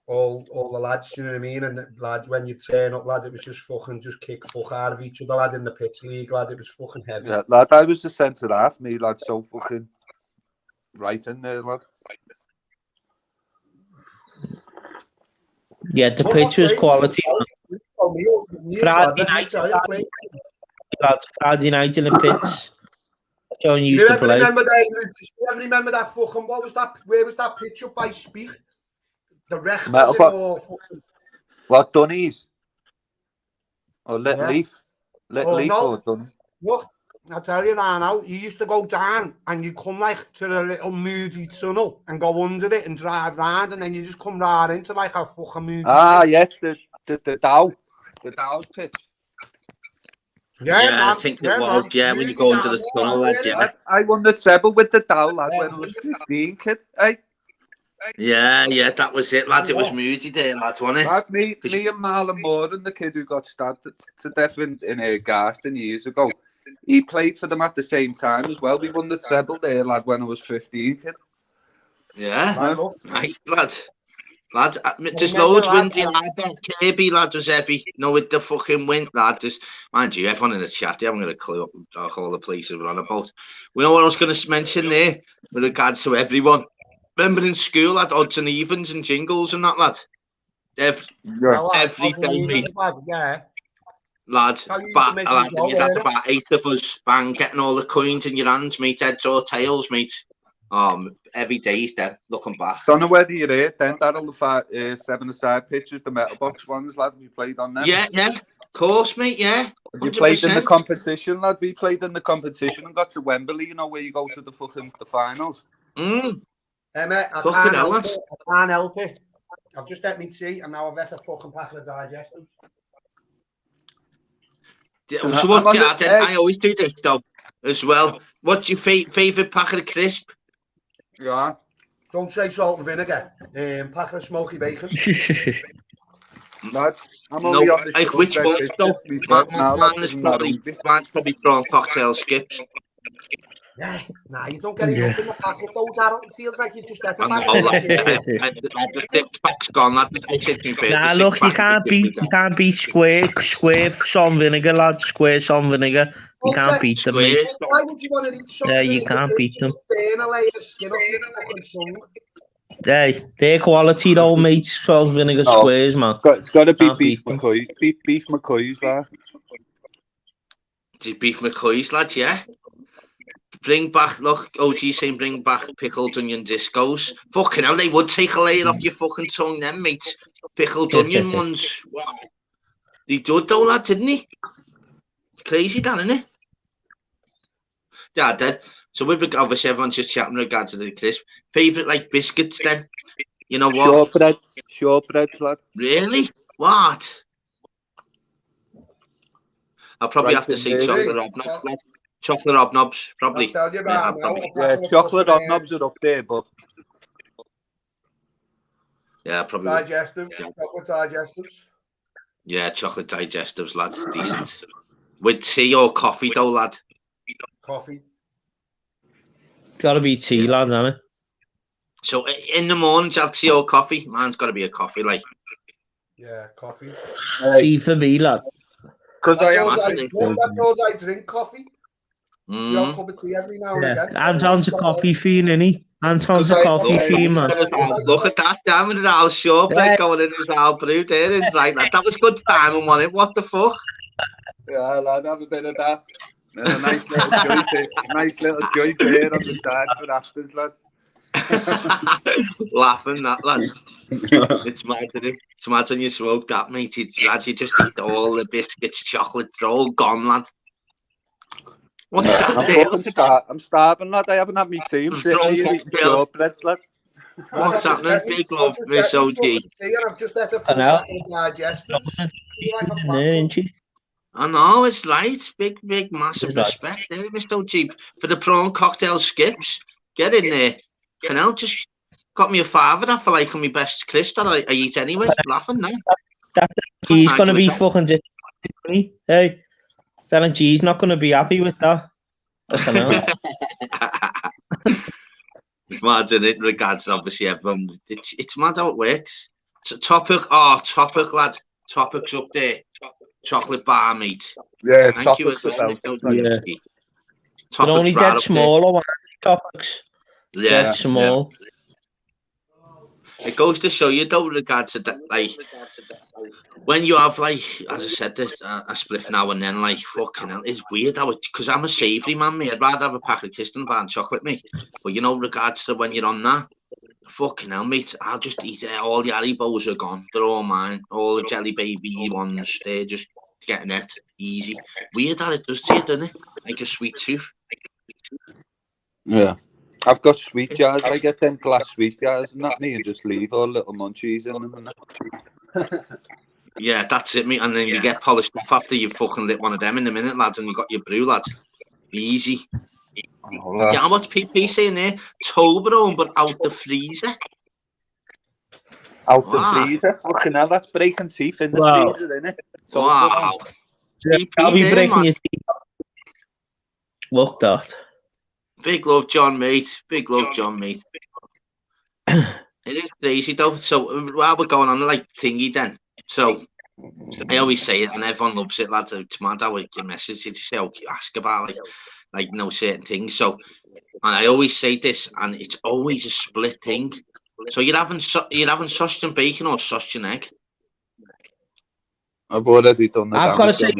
all the lads, you know what I mean? And lad, when you turn up, lad, it was just fucking just kick fuck out of each other, lad, in the pitch league, lad. It was fucking heavy. Yeah, lad, I was the centre half, me, lad, so fucking right in there, lad. Yeah, the pitch was quality. Friday night, lads, Friday night in the pitch. John Do you used to ever play. remember that? Do you ever remember that fucking? What was that? Where was that pitch up by Speak? The wreck was it? What, Dunnies? Or Yeah. Leaf? Leaf no. or Dunny? Look, I tell you now, you used to go down and you come like to the little moody tunnel and go under it and drive round, and then you just come right into like a fucking moody. Yeah, the Dow. The Dow's pitch. Yeah, I think it was. Yeah, when you go into the tunnel, lad, yeah. I won the treble with the Dow, lad, when I was 15, kid. Hey. Yeah, that was it, lad. It was moody there, lad, wasn't it? Lad, me and Marlon Moore and the kid who got stabbed to death in Garston years ago, he played for them at the same time as well. We won the treble there, lad, when I was 15, kid. Yeah, nice, lad. Lad, there's loads windy, lad. Kirby, lad, was heavy. No, with the fucking wind, lad. Just, mind you, everyone in the chat, they haven't got a clue what all the places we're on about. We know what I was going to mention there with regards to everyone. Remember in school, lad, odds and evens and jingles and that, lad? Every day, mate. Yeah. Lad, you'd have about 8 of us, bang, getting all the coins in your hands, mate, heads or tails, mate. Every day he's there, looking back. Don't know whether you're here, then, Daryl, the 7-a-side pitches, the metal box ones, lad, we played on them. Yeah, of course, mate, yeah. 100%. You played in the competition, lad. We played in the competition and got to Wembley, you know, where you go to the finals. Mate, I can't help it. I've just let me see, and now I've had a fucking pack of digestions. So what, I always do this, though, as well. What's your favourite packet of crisp? Yeah. Don't say salt and vinegar. Packet of smoky bacon. Lad, I'm only on like which one? Mine's probably prawn cocktail skips. Yeah, nah, you don't get enough in the packet, though, Daryl. It feels like you've just had a the 6-pack's gone, lad. Nah, look, you can't beat square salt and vinegar, lad. Square salt and vinegar. You can't beat them, mate. Why would you want to eat salt? Yeah, you can't beat them. Burn a layer of skin off your fucking tongue. Hey, their quality though, mate. Salt and vinegar squares, man. It's got to be beef McCoy. Beef McCoy's, lad. Beef McCoy's, lads, yeah. Bring back, look, OG saying bring back pickled onion discos. Fucking hell, they would take a layer off your fucking tongue then, mate. Pickled onion ones. Wow. They did though, lad, didn't he? It's crazy, that, isn't it? Yeah, I did. So with regard, obviously everyone's just chatting in regards to the crisp. Favourite like biscuits then? You know what? Shortbreads, lad. Really? What? I'll probably Right have to in say there. chocolate hobnobs. Lad. Chocolate hobnobs, probably. I'll tell you Yeah, right I'll now. probably. Yeah, chocolate hobnobs are up there, but Yeah, probably. Would. Digestives, chocolate digestives. Yeah, chocolate digestives, lad. Decent. With tea or coffee, though, lad. Coffee. Gotta be tea, lads, hasn't it? So in the morning, do you have tea or coffee? Mine's got to be a coffee, like. Yeah, coffee. Tea for me, lad. because I am. That's all I drink, coffee. The odd Mm. cup of tea every now and Yeah, again. Anton's a coffee fiend, isn't he? Anton's a coffee fiend, man. Look at that, damn it, that shortbread going in as well, brew. There is right, lad. That was good timing, wasn't it? What the fuck? Yeah, lad, have a bit of that. And a nice little joint there on the side for afters, lad. Laughing that, lad. It's mad, isn't it? It's mad when you smoke that, mate. You just eat all the biscuits, chocolates, they're all gone, lad. What's that? I'm starving, lad. I haven't had my tea. I'm sitting here eating shortbreads, lad. What's happening? Big love, Miss OG. And I've just had a full bottle of digestives. Like a fat one. I know, it's right. Big, massive respect there, Mr. OG. For the prawn cocktail skips, get in there. Canal just got me a fiver that for like on my best crisp that I eat anyway. Laughing now. He's going to be fucking disappointed. Hey, telling G's not going to be happy with that. I know. It's mad in regards to obviously everyone. It's mad how it works. So topic, lad. Topic's up there. Chocolate bar, mate. Yeah, thank you. Yeah. But only dead smaller one. Topics. Yeah. Dead small. Yeah. It goes to show you though, with regards to that, like when you have like, as I said, this a spliff now and then, like fucking hell, it's weird how it, because I'm a savoury man, mate. I'd rather have a pack of Kiston bar and chocolate, mate. But you know, regards to when you're on that, fucking hell, mate, I'll just eat it. All the Haribos are gone. They're all mine. All the Jelly Baby ones, they're just getting it easy. Weird how it does to you, doesn't it? Like a sweet tooth. Yeah. I've got sweet jars. I get them glass sweet jars and that, me, and just leave all little munchies in them and that. Yeah, that's it, mate. And then you get polished off after you've fucking lit one of them in a minute, lads, and you got your brew, lads. Easy. Oh, yeah, what's PP saying there? Toblerone, but out the freezer. Out the freezer? Fucking hell, that's breaking teeth in the freezer, isn't it? Wow. I'll be breaking your teeth. Look that. Big love, John, mate. Big love, John, mate. It is crazy, though. So, while we're going on, like, thingy then. So, I always say it, and everyone loves it, lads. It's mad how we get messages. You say, oh, you ask about, like, no certain things. So, and I always say this, and it's always a split thing. So, you're having sausage and bacon or sausage and egg? I've already done that. I've got to say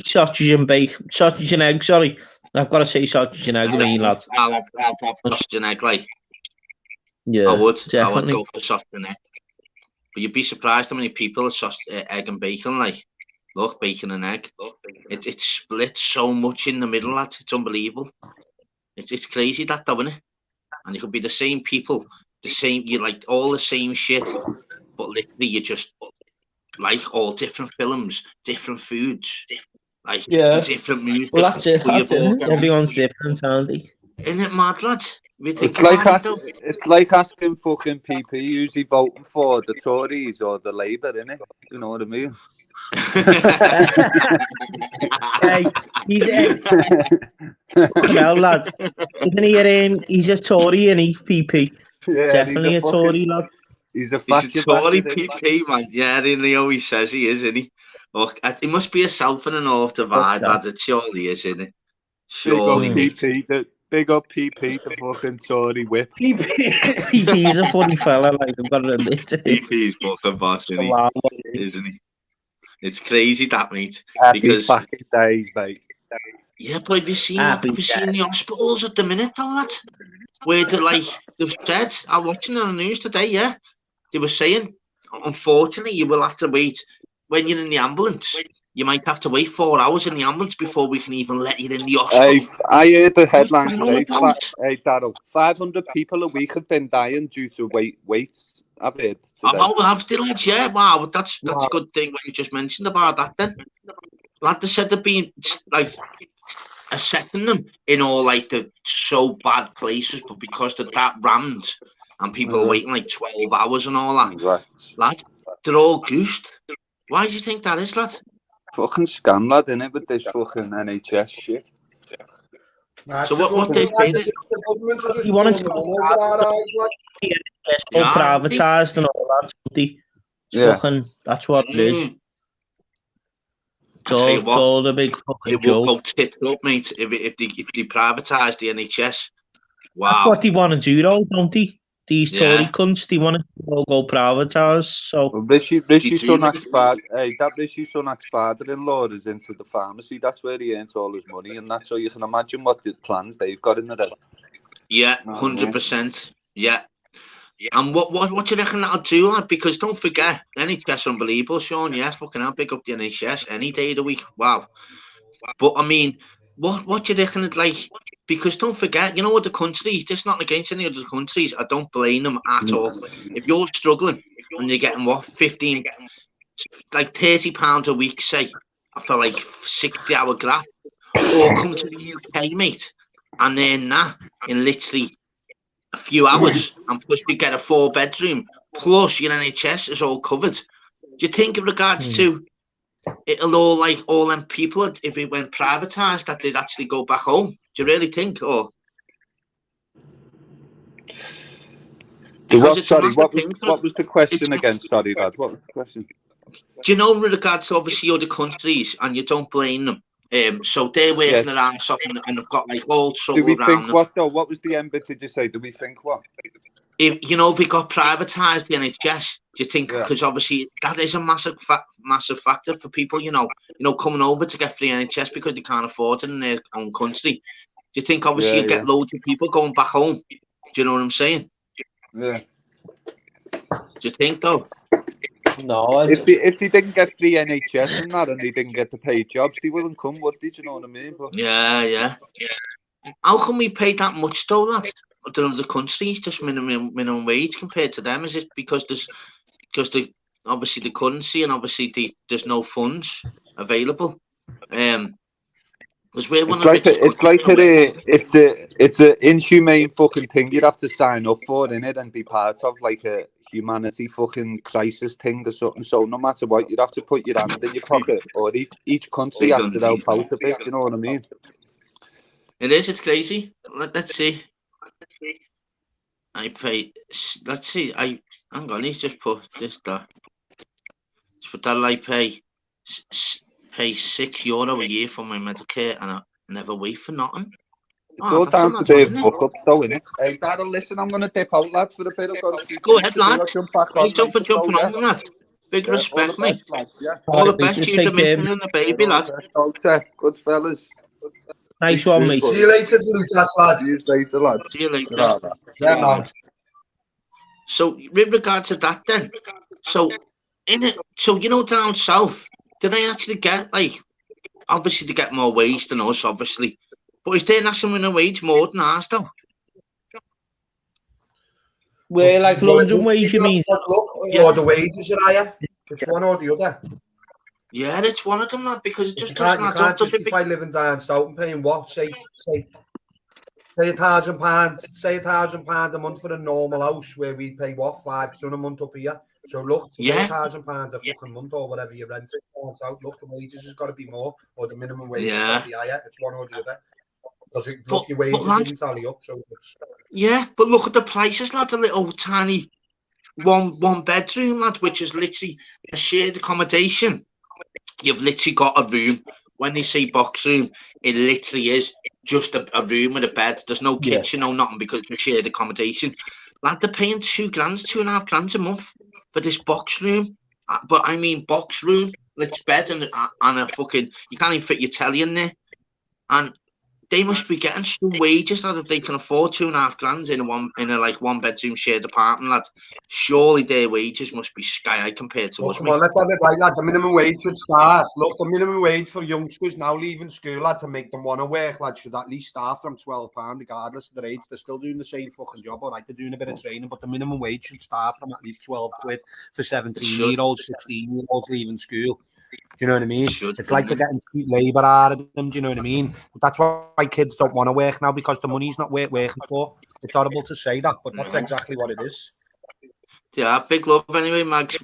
sausage and bacon, sausage and egg. Sorry, I've got to say sausage and egg. Lad. I'll have sausage and egg, like. Yeah, I would definitely. go for sausage and egg. But you'd be surprised how many people are sausage, egg and bacon, like. Look, bacon and egg. It splits so much in the middle, lads. It's unbelievable. It's crazy that, though, isn't it? And it could be the same people, you like all the same shit, but literally you just like all different films, different foods, like different music. Well, that's it. Everyone's different, aren't they? Isn't it mad, lad? It's like asking fucking PP who's he voting for, the Tories or the Labour, innit? You know what I mean? Hey, well, lad. Isn't he? He's a Tory, and he's PP. Yeah, definitely a Tory, lad. He's a Tory PP, man. Yeah, and he always says he is, isn't he? Look, it must be a south and a north divide, lads. It surely is, isn't it? Surely. Big up PP, the fucking Tory whip. PP's a funny fella, like I've got to admit. PP's fucking boss, isn't he? It's crazy, that, mate. Because fucking days, mate. Yeah, but have you seen the hospitals at the minute, though, lad? Where they've said, I'm watching on the news today, yeah? They were saying, unfortunately, you will have to wait when you're in the ambulance. you might have to wait 4 hours in the ambulance before we can even let you in the hospital. I heard the headline What's that all today. about? Hey, Daryl, 500 people a week have been dying due to weights. I've heard today. Oh, have they, lads? Yeah, wow, that's a good thing what you just mentioned about that. Then, like they said, they've been like assessing them in all like the so bad places, but because they're that rammed and people are waiting like 12 hours and all that, Right. lad, they're all goosed. Why do you think that is, lad? Fucking scam, lad, innit, with this fucking NHS shit. So what they say is, You want to privatised and all that, fucking, that's what it is. It's all the big fucking they will go tits up, mate, if they privatise the NHS. Wow. That's what they want to do, though, don't they? These Tory cunts, they want to go privatise. So Rishi Sunak's father, that Rishi Sunak's father-in-law is into the pharmacy. That's where he earns all his money, and that's so you can imagine what the plans they've got in there. Yeah, 100%. Yeah. And what do you reckon that'll do, lad? Because don't forget, NHS unbelievable, Sean. Yeah, fucking I'll pick up the NHS any day of the week. Wow. But I mean, what do you reckon it like? Because don't forget, you know what, the countries, just not against any other countries, I don't blame them at all. If you're struggling and you're getting what, 15, like £30 a week, say, after like 60-hour graft, or come to the UK, mate, and then that in literally a few hours, and plus you get a 4-bedroom, plus your NHS is all covered. Do you think in regards to it'll all them people, if it went privatised, that they'd actually go back home? Do you really think? Or what was the question again? Sorry, lad. What was the question? Do you know in regards to obviously other countries, and you don't blame them? So they're working around something, and they've got like all trouble around them. Do we think what though? What was the end bit? Did you say? Do we think what? If we got privatised the NHS, do you think? Because obviously that is a massive factor for people. Coming over to get free NHS because they can't afford it in their own country. Do you think obviously you get loads of people going back home? Do you know what I'm saying? Yeah. Do you think though? No. If they didn't get free NHS and that, and they didn't get to pay jobs, they wouldn't come, would they? Do you know what I mean? But... Yeah. How can we pay that much though, lad? The countries just minimum wage compared to them? Is it because the obviously the currency and obviously there's no funds available? Because we're one of it's a inhumane fucking thing you'd have to sign up for, innit, and be part of, like a humanity fucking crisis thing or something. So no matter what, you'd have to put your hand in your pocket, or each country has to help out a bit. You know what I mean? It is. It's crazy. Let's see. I pay. Let's see. Hang on. He's just put this there. But that I pay €6 a year for my Medicare, and I never wait for nothing. It's all down to their fuck up, though, innit? Hey, Daryl, listen, I'm gonna dip out, lads, for a bit. Go ahead, lad. Thanks for jumping on, lad. Big respect, mate. All the best to you, the missus and the baby, lad. Good fellas. Nice one, mate. See you later, lad. See you later, lad. See you later. Yeah, man. So, with regards to that, then, so down south, did they actually get obviously they get more wage than us, obviously, but is their national minimum wage more than ours, though? We're like London wage, you mean? Or the wages are higher. It's one or the other. Yeah, it's one of them, lad, because it just doesn't add up. Justify living down south and paying what? Say £1,000 a month for a normal house where we pay what, £500 a month up here. So look, to pay £1,000 a fucking month or whatever you rent it out. Look, the wages has got to be more, or the minimum wage has got to be higher. It's one or the other. Because your wages didn't tally up. So but look at the prices, lad. A little tiny one bedroom, lad, which is literally a shared accommodation. You've literally got a room. When they say box room, it literally is just a room with a bed. There's no kitchen, no nothing, because it's a shared accommodation. Lad, they're paying £2,500 a month for this box room. But I mean box room, it's bed and a fucking, you can't even fit your telly in there. And they must be getting some wages that if they can afford £2.5 grand in a like 1-bedroom shared apartment, lad. Surely their wages must be sky high compared to us, Come on, mate. let's have it right, lad. The minimum wage should start. Look, the minimum wage for youngsters now leaving school, lad, to make them want to work, lad, should at least start from £12, regardless of their age. They're still doing the same fucking job, all right? They're doing a bit of training, but the minimum wage should start from at least 12 quid for 17-year-olds, 16-year-olds leaving school. Do you know what I mean? It's like they're getting cheap labour out of them. Do you know what I mean? But that's why kids don't want to work now, because the money's not worth working for. It's horrible to say that, but that's exactly what it is. Yeah, big love anyway, Mags,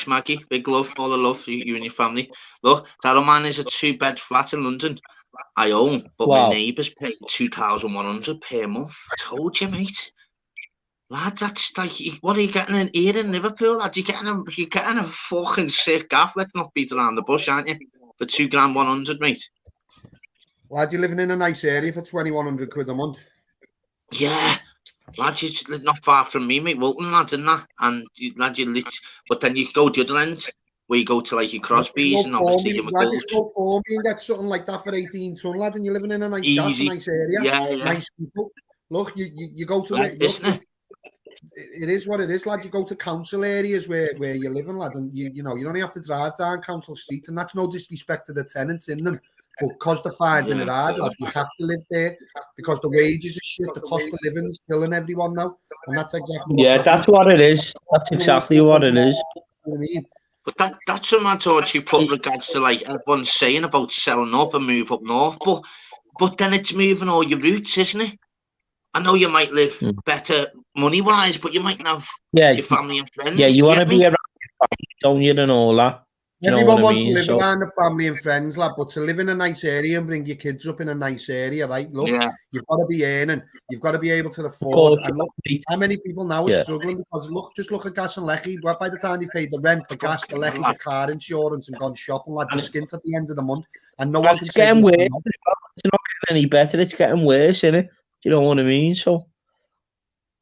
Maggie. Big love, all the love for you and your family. Look, that old man is a 2-bed flat in London. I own, but my neighbours pay 2,100 per month. Told you, mate. Lad, that's like, what are you getting in here in Liverpool? Lad, you're getting a fucking sick gaff. Let's not beat around the bush, aren't you? For 2,100, mate. Lad, you're living in a nice area for 2,100 quid a month. Yeah. Lad, you're not far from me, mate. Wilton, lad, and that. And, lad, but then you go the other end, where you go to, like, your Crosby's and obviously your McGills. Just go for me and get something like that for 18 ton, lad, and you're living in a nice gas, a nice area. Yeah. Nice people. Look, you go to... Lad, isn't it? It is what it is, lad. You go to council areas where you're living, lad, and you know, you only have to drive down Council Street, and that's no disrespect to the tenants in them. But because they're finding it hard, lad, you have to live there because the wages are shit, the cost of living is killing everyone now. And that's exactly that's what it is. That's exactly what it is. You know what I mean? But that's what I thought you put in regards to like everyone's saying about selling up and move up north, but then it's moving all your roots, isn't it? I know you might live better money-wise, but you might have your family and friends. Yeah, you want to be around your family, don't you, and all that. Everyone wants to live around the family and friends, lad, but to live in a nice area and bring your kids up in a nice area, right? Look, you've got to be earning. You've got to be able to afford. And look, how many people now are struggling because just look at gas and lecky. By the time they've paid the rent, the gas, the lecky, the car insurance, and gone shopping, lad, they're skint at the end of the month, and no one can say. It's getting worse. It's not getting any better. It's getting worse, isn't it? You know what I mean? So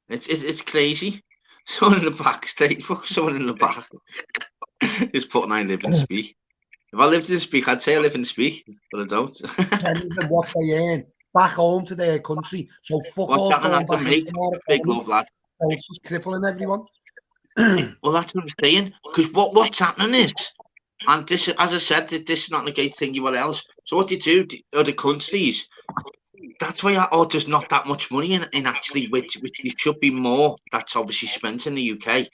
it's crazy. Someone in the backstage, someone in the back is putting I live in Speak. If I lived in Speak, I'd say I live in Speak, but I don't. Telling them what they earn back home to their country. So fuck off going back into big love, lad. So it's just crippling everyone. Well, that's what I'm saying. Because what's happening is, and this, as I said, this is not a great thing anywhere else. So what you do, other countries, that's why there's not that much money in actually, which there should be more that's obviously spent in the UK.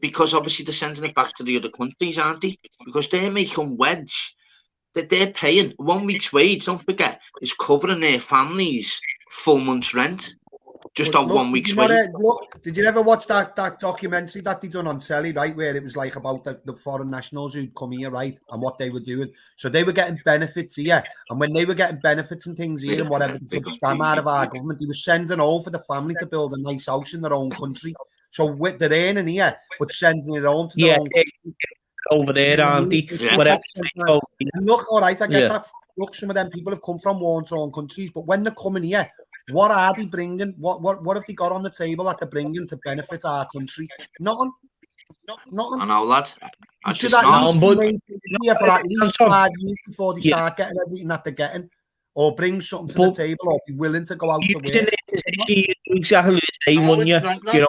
Because obviously they're sending it back to the other countries, aren't they? Because they're making wedge. They're paying 1 week's wage, don't forget, is covering their families' full month's rent. Just on 1 week's wage. Did you ever watch that documentary that they done on telly, right? Where it was like about the foreign nationals who'd come here, right? And what they were doing. So they were getting benefits here. And when they were getting benefits and things here and whatever, they could scam out of our government, they were sending home for the family to build a nice house in their own country. So they're earning here, but sending it home to their own country. Over there, auntie. And look, all right, I get that. Look, some of them people have come from war-torn countries, but when they're coming here, what are they bringing? What have they got on the table that they're bringing to benefit our country? Nothing. I know, lad. I should at least wait here for at least 5 years before they start getting everything that they're getting, or bring something to the table, or be willing to go out to work. Exactly the same, wouldn't you? You know,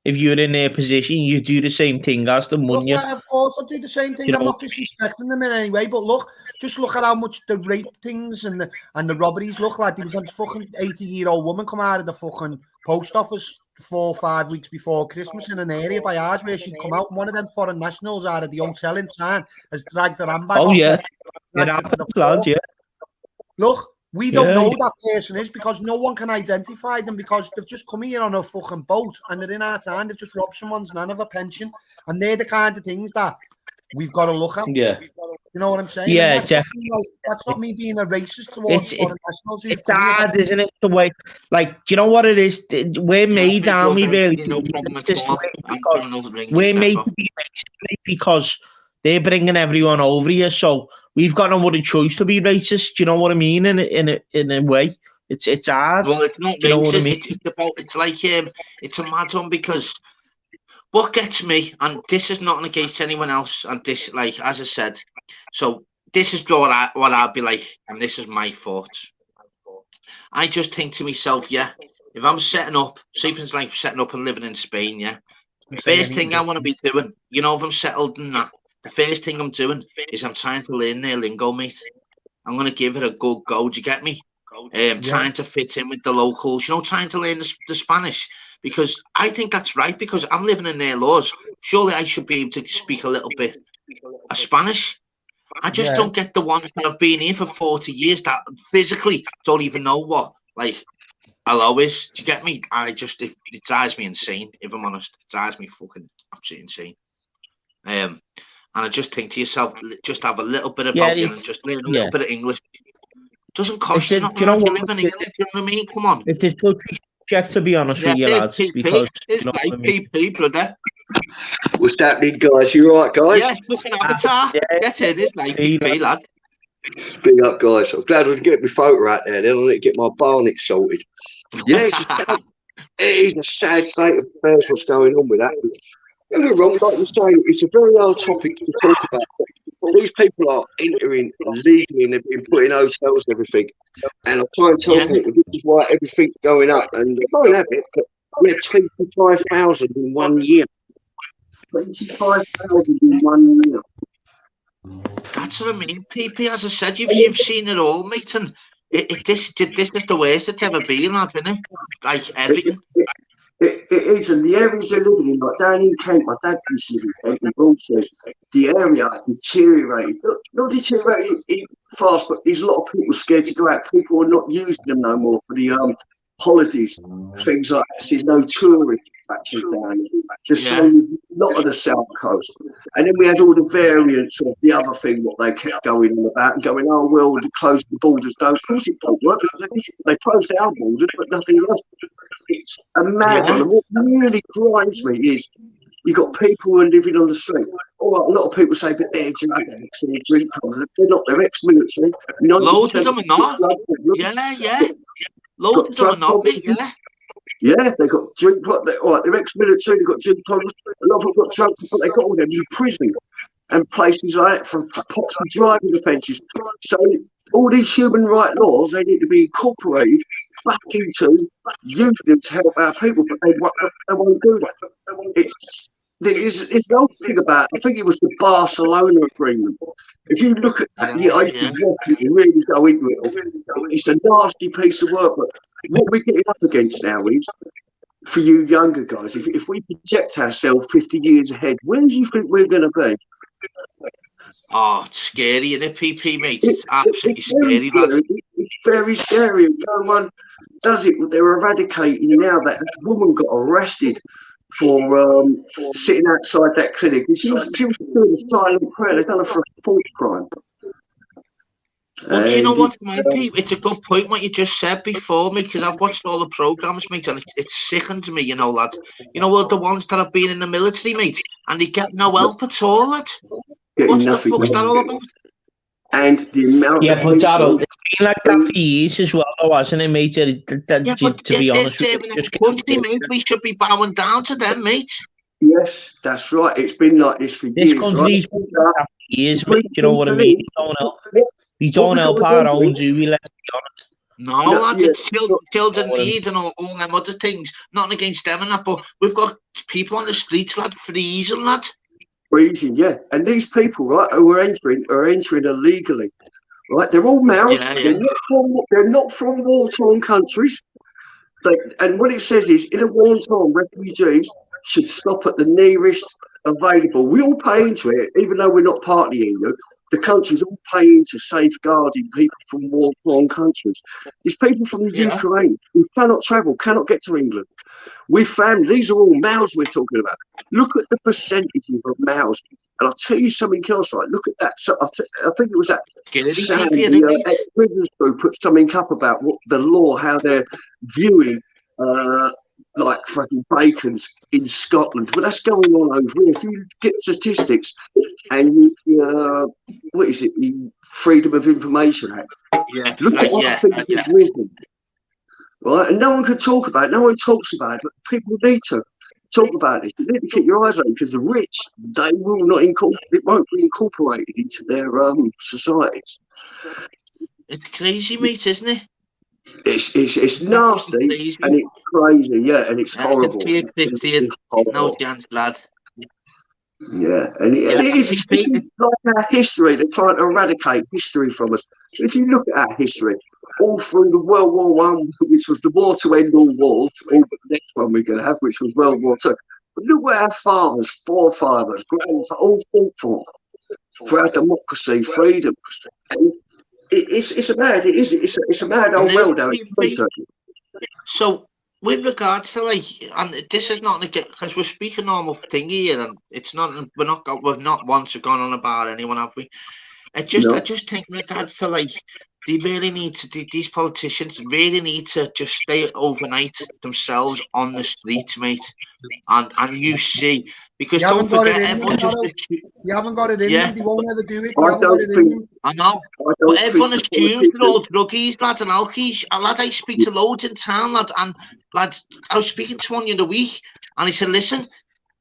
if you're in their position, you do the same thing as them, wouldn't you? Of course, I do the same thing. I'm not disrespecting them in any way, but look, just look at how much the rape things and the robberies look like. There was a fucking 80-year-old woman come out of the fucking post office 4 or 5 weeks before Christmas in an area by ours where she'd come out, and one of them foreign nationals out of the hotel in town has dragged her handbag off. Look, we don't know who that person is because no one can identify them because they've just come here on a fucking boat and they're in our town. They've just robbed someone's nan of a pension, and they're the kind of things that we've got to look at. Yeah. You know what I'm saying? Yeah, definitely. That's not me being a racist towards foreign nationals. It's hard, isn't it? The way, like, do you know what it is? We're made, aren't we, really? We're made to be racist because they're bringing everyone over here, so we've got no other choice to be racist. Do you know what I mean? In a way, it's hard. Well, it's not racist. I mean? It's like it's a mad one because what gets me, and this is not against anyone else, and this, like as I said, so this is what I'd be like, and this is my thoughts. I just think to myself, yeah, if I'm setting up, say things like setting up and living in Spain, yeah, the first thing I want to be doing, you know, if I'm settled in that, the first thing I'm doing is I'm trying to learn their lingo, mate. I'm going to give it a good go. Do you get me? Trying to fit in with the locals, you know, trying to learn the Spanish, because I think that's right, because I'm living in their laws. Surely I should be able to speak a little bit of Spanish. I just don't get the ones that have been here for 40 years that physically don't even know what, like, hello is. Do you get me? It drives me insane, if I'm honest. It drives me fucking absolutely insane. And I just think to yourself, just have a little bit about you and just learn a little bit of English. Doesn't cost you nothing. You live in England, you know what I mean? Come on. It's a good check, to be honest with you, lads. Because it's like PP, brother. What's happening, guys? You right, guys? Yes, looking avatar. Get in, it's like PP, lad. Big up, guys. I'm glad I get my photo out there. Then I need to get my barnet sorted. Yeah, it is a sad state of affairs what's going on with that. Don't get me wrong, like you say, it's a very hard topic to talk about. These people are entering illegally and they've been put in hotels and everything. And I try and tell people this is why everything's going up. And they won't have it, but we had 25,000 in 1 year. 25,000 in 1 year. That's what I mean, PP. As I said, you've seen it all, mate. And this is the worst it's ever been, lad, isn't it? Like everything. It is, and the areas they're living in, like down in Kent, my dad used to live in Kent, and Paul says the area deteriorated. Not deteriorated fast, but there's a lot of people scared to go out. People are not using them no more for the holidays, things like that. There's no tourists actually down here. The same with a lot of the south coast. And then we had all the variants of the other thing, what they kept going on about and going, oh, well, they closed the borders. No, of course it don't work, because they closed our borders, but nothing else. It's a mad one. And what really grinds me is you've got people who are living on the street. All right, a lot of people say, but they're drink problems. They're not, they're ex-military. Loads of them are not. Yeah. Loads of them are not, mate, Yeah, they've got drink problems. All right, they're ex-military, they've got drink problems. A lot of them got drunk, but they've got all them in prison and places like that for possible driving offences. So all these human rights laws, they need to be incorporated back into using them to help our people, but they won't do that. There's no thing about it. I think it was the Barcelona agreement. If you look at that, I really go into it. It's a nasty piece of work, but what we're getting up against now is, for you younger guys, if we project ourselves 50 years ahead, where do you think we're going to be? Oh, it's scary, isn't it, PP, mate? It's absolutely scary, lads. It's very scary. No one does it. They're eradicating now. That woman got arrested for sitting outside that clinic. And she was doing a silent prayer. They've done it for a false crime. Well, do you know what, mate? It's a good point what you just said before, mate, because I've watched all the programmes, mate, and it sickens me, you know, lads. You know, well, the ones that have been in the military, mate, and they get no help at all, lad. What the fuck's that all about? And the amount but Darryl, it's been like that for years as well, though, hasn't it, mate? To be honest with you, country, mate, we should be bowing down to them, mate. Yes, that's right. It's been like this for years. This country's been like that for years, mate. You know what I mean? We don't help our own, do we? Let's be honest. No, lads, it's children need and all them other things. Nothing against them and that, but we've got people on the streets, lad, freezing, lad. Freezing, yeah. And these people, right, who are entering illegally. Right, they're all males. They're not from war-torn countries. And what it says is, in a war-torn, refugees should stop at the nearest available. We all pay into it, even though we're not part of the EU. The countries all pay into safeguarding people from war-torn countries. There's people from the Ukraine who cannot travel, cannot get to England. We've found these are all males we're talking about. Look at the percentages of males. And I'll tell you something else, right? Look at that. So I think it was that Sam, the ex-prisoners group put something up about what the law, how they're viewing like fucking bacons in Scotland. But that's going on over here. If you get statistics and what is it, the Freedom of Information Act? Look at what things have risen. Right? And no one can talk about it. No one talks about it, but people need to talk about it. You need to keep your eyes open, because the rich, they will not it won't be incorporated into their societies. It's crazy, mate, isn't it? It's nasty and it's crazy, yeah, and it's horrible. Be a Christian, no chance, lad. Yeah, and it is. It's like our history. They're trying to eradicate history from us. If you look at our history, all through the World War One, which was the war to end all wars, all but the next one we're going to have, which was World War Two. But look what our fathers, forefathers, grandfathers all fought for our democracy, freedom. And it's a mad. It is. It's a mad old world. So, with regards to like, and this is not because we're speaking normal thing here, and it's not. We've not once gone on about anyone, have we? I just think in regards to like, they really need to. These politicians really need to just stay overnight themselves on the streets, mate. And you see, because don't forget, everyone just. You haven't got it in them. They won't ever do it. I know, but everyone assumes they're all druggies, lads, and alkies. Lad, I speak to loads in town, lad, and lads, I was speaking to one the other week, and he said, listen,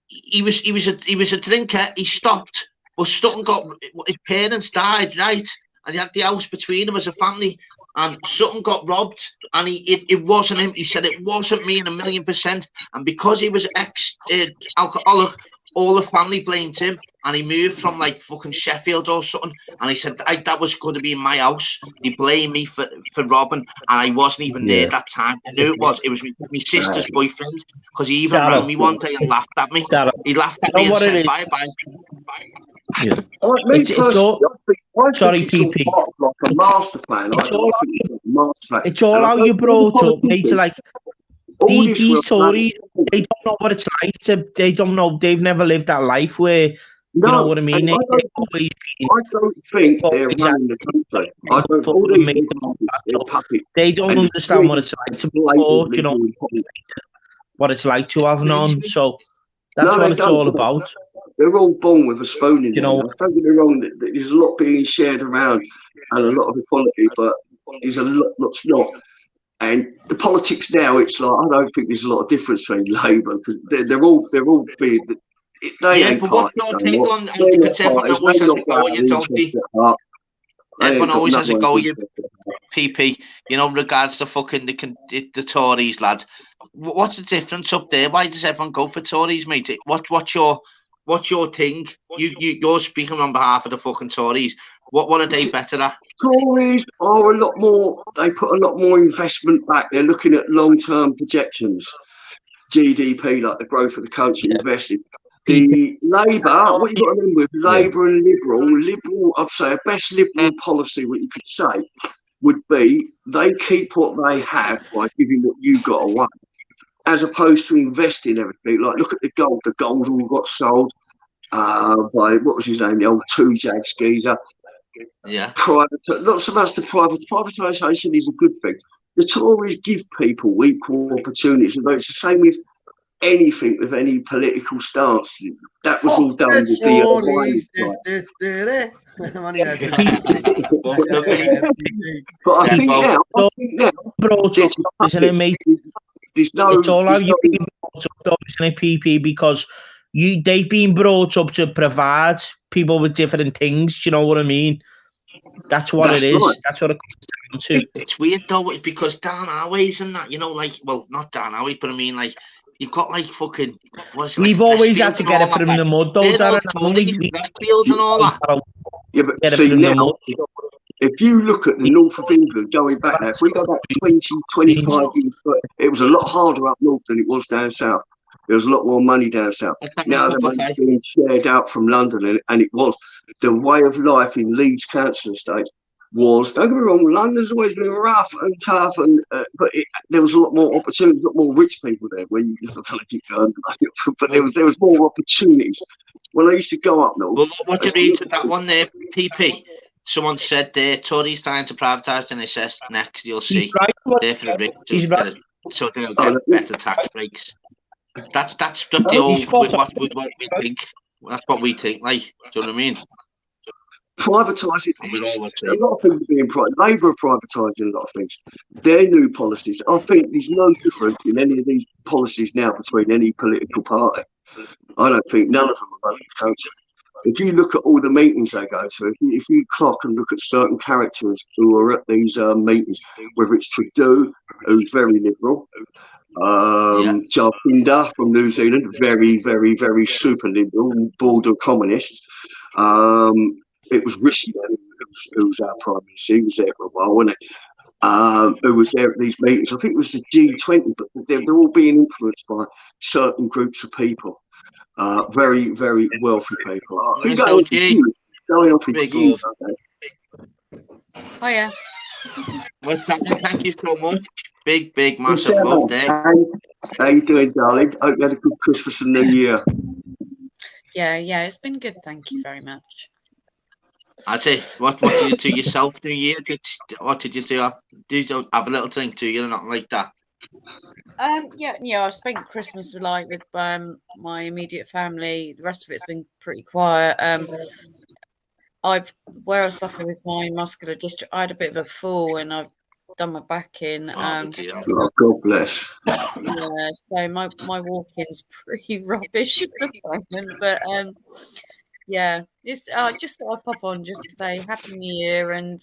he was a drinker. He stopped, but something got. His parents died, right, and he had the house between them as a family. And something got robbed, and it wasn't him. He said it wasn't me in 1,000,000%. And because he was alcoholic, all the family blamed him. And he moved from like fucking Sheffield or something. And he said that was going to be in my house. He blamed me for robbing, and I wasn't even there that time. I knew it was. It was my sister's boyfriend, because he even rang me one day and laughed at me. He laughed at me and said bye bye. Yeah. Sorry, PP. Like a master plan. It's all how you brought up, mate. Like these Tories, they don't know what it's like. They don't know. They've never lived that life where, you know what I mean. I don't think they're running the country. I don't. They don't understand what it's like to be, you know, what it's like to have none. So that's what it's all about. They're all born with a spoon in them. Don't get me wrong, there's a lot being shared around and a lot of equality, but there's a lot that's not. And the politics now, it's like, I don't think there's a lot of difference between Labour, because they're all being. They ain't but what's your take on? Because everyone always has a go at you, don't they? Everyone always has a go at you, PP. You know, in regards to fucking the Tories, lads. What's the difference up there? Why does everyone go for Tories, mate? What's your thing? You're speaking on behalf of the fucking Tories. What are they better at? Tories are a lot more. They put a lot more investment back. They're looking at long-term projections, GDP, like the growth of the country, invested. The Labour, what you've got to remember with Labour and Liberal, I'd say, a best Liberal policy, what you could say, would be they keep what they have by giving what you got away, as opposed to investing everything. Like, look at the gold. The gold all got sold by, what was his name, the old two-jag geezer. Yeah. Not so much the privatisation is a good thing. The Tories give people equal opportunities, and it's the same with anything, with any political stance. That was all done with the But I think now, there's no. It's all how you've been brought up, though, isn't it, PP? Because they've been brought up to provide people with different things. You know what I mean? That's what it is. Right. That's what it comes down to. It's weird though, because down our ways and that, you know, like, well, not down our ways, but I mean, like, you've got like fucking. We've always had to get it from the mud, though, Darren. And all that. Yeah, but see now, if you look at the north of England, going back there, if we go back 20, 25 years, it was a lot harder up north than it was down south. There was a lot more money down south. Now the money's being shared out from London, and it was the way of life in Leeds council estate was. Don't get me wrong, London's always been rough and tough, and but there was a lot more opportunities, a lot more rich people there. Where you but there was more opportunities. When I used to go up north. Well, what do you read to that one there, PP? Someone said there, Tories trying to privatise the NHS next. You'll see. They're for the rich, so they'll get better tax breaks. That's the old what we think. That's what we think. Like, do you know what I mean? Privatising. A lot of things are being privatised. Labour are privatising a lot of things. Their new policies. I think there's no difference in any of these policies now between any political party. I don't think none of them are running the country. if you look at all the meetings they go to, if you clock and look at certain characters who are at these meetings, whether it's Trudeau, who's very liberal, Jacinda from New Zealand, very, very, very super liberal, border communist. It was Rishi who was our prime minister. He was there for a while, wasn't it? Who was there at these meetings? I think it was the G20, but they're all being influenced by certain groups of people. Very, very wealthy people. There's no G. Going off Big into love. Oh yeah. Well, thank you so much. Big, massive love there. How you doing, darling? Hope you had a good Christmas and New Year. Yeah, it's been good. Thank you very much. That's it. What did you do yourself New Year? What did you do? Did you have a little drink too? You're not like that. I spent Christmas with my immediate family. The rest of it's been pretty quiet. Where I suffer with my muscular dystrophy, I had a bit of a fall and I've done my back in. God bless. Yeah, so my walking's pretty rubbish at the moment, but yeah, it's just thought I'd pop on just to say Happy New Year, and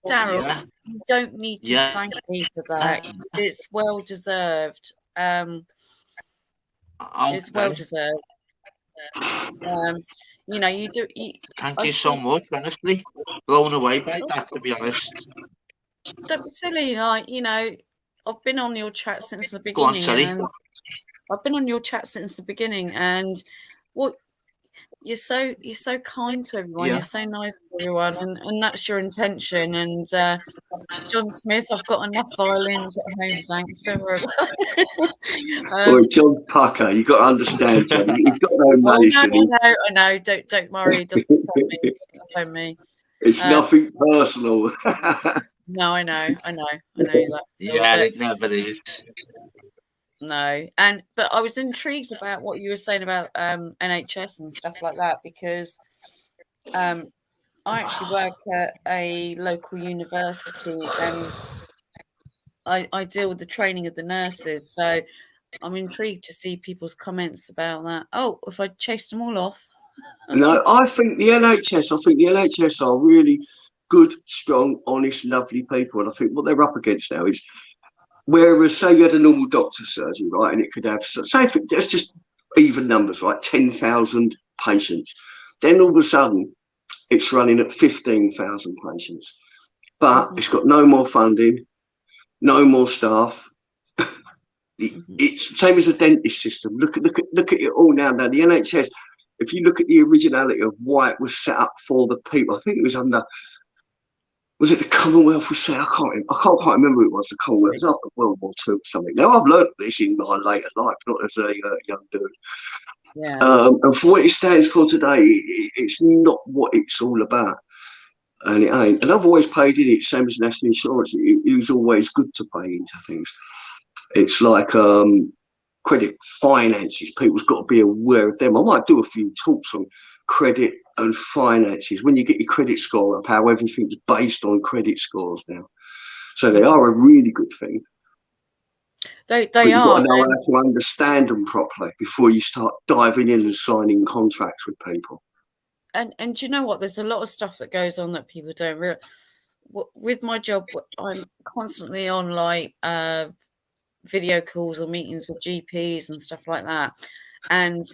Daryl, you don't need to thank me for that. It's well deserved. It's well deserved. You do. Thank you so much. Honestly, blown away by that. To be honest, don't be silly. I've been on your chat since the beginning. I've been on your chat since the beginning, and what you're so kind to everyone. You're so nice to everyone, and that's your intention. And John Smith, I've got enough violins at home, thanks. Don't worry about it. John Pucker, you've got to understand, John. He's got no nation. I know. Don't worry. It doesn't offend me. It's nothing personal. No, I know that. Yeah, it never is. No, but I was intrigued about what you were saying about NHS and stuff like that, because I actually work at a local university and I deal with the training of the nurses. So I'm intrigued to see people's comments about that. Oh, if I chased them all off. No, I think the NHS are really good, strong, honest, lovely people. And I think what they're up against now is, whereas say you had a normal doctor's surgery, right, and it could have, say, let's just even numbers, right, 10,000 patients. Then all of a sudden, it's running at 15,000 patients. But it's got no more funding, no more staff. It's the same as the dentist system. Look at it all now. Now, the NHS, if you look at the originality of why it was set up for the people, I think it was under... Was it the Commonwealth was set? I can't quite remember who it was. The Commonwealth. It was after World War II or something. Now, I've learned this in my later life, not as a young dude. Yeah. And for what it stands for today, it's not what it's all about. And it ain't. And I've always paid in it, same as national insurance. It was always good to pay into things. It's like credit, finances. People's got to be aware of them. I might do a few talks on credit and finances. When you get your credit score up, how everything's based on credit scores now. So they are a really good thing. They but you've are. got to know how to understand them properly before you start diving in and signing contracts with people. And do you know what? There's a lot of stuff that goes on that people don't realize. With my job, I'm constantly on like video calls or meetings with GPs and stuff like that. And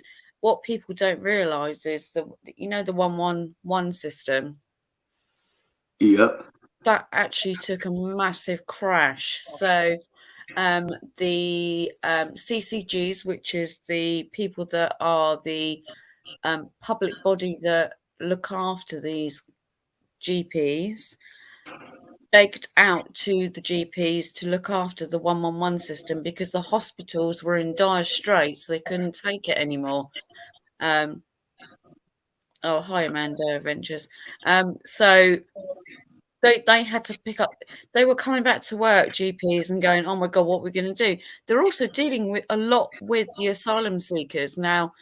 what people don't realize is the 111 system. Yep. That actually took a massive crash. So the CCGs, which is the people that are the public body that look after these GPs, baked out to the GPs to look after the 111 system because the hospitals were in dire straits. They couldn't take it anymore. Oh, hi, Amanda Ventures. So they had to pick up. They were coming back to work, GPs, and going, "Oh my God, what we're going to do?" They're also dealing with a lot with the asylum seekers now.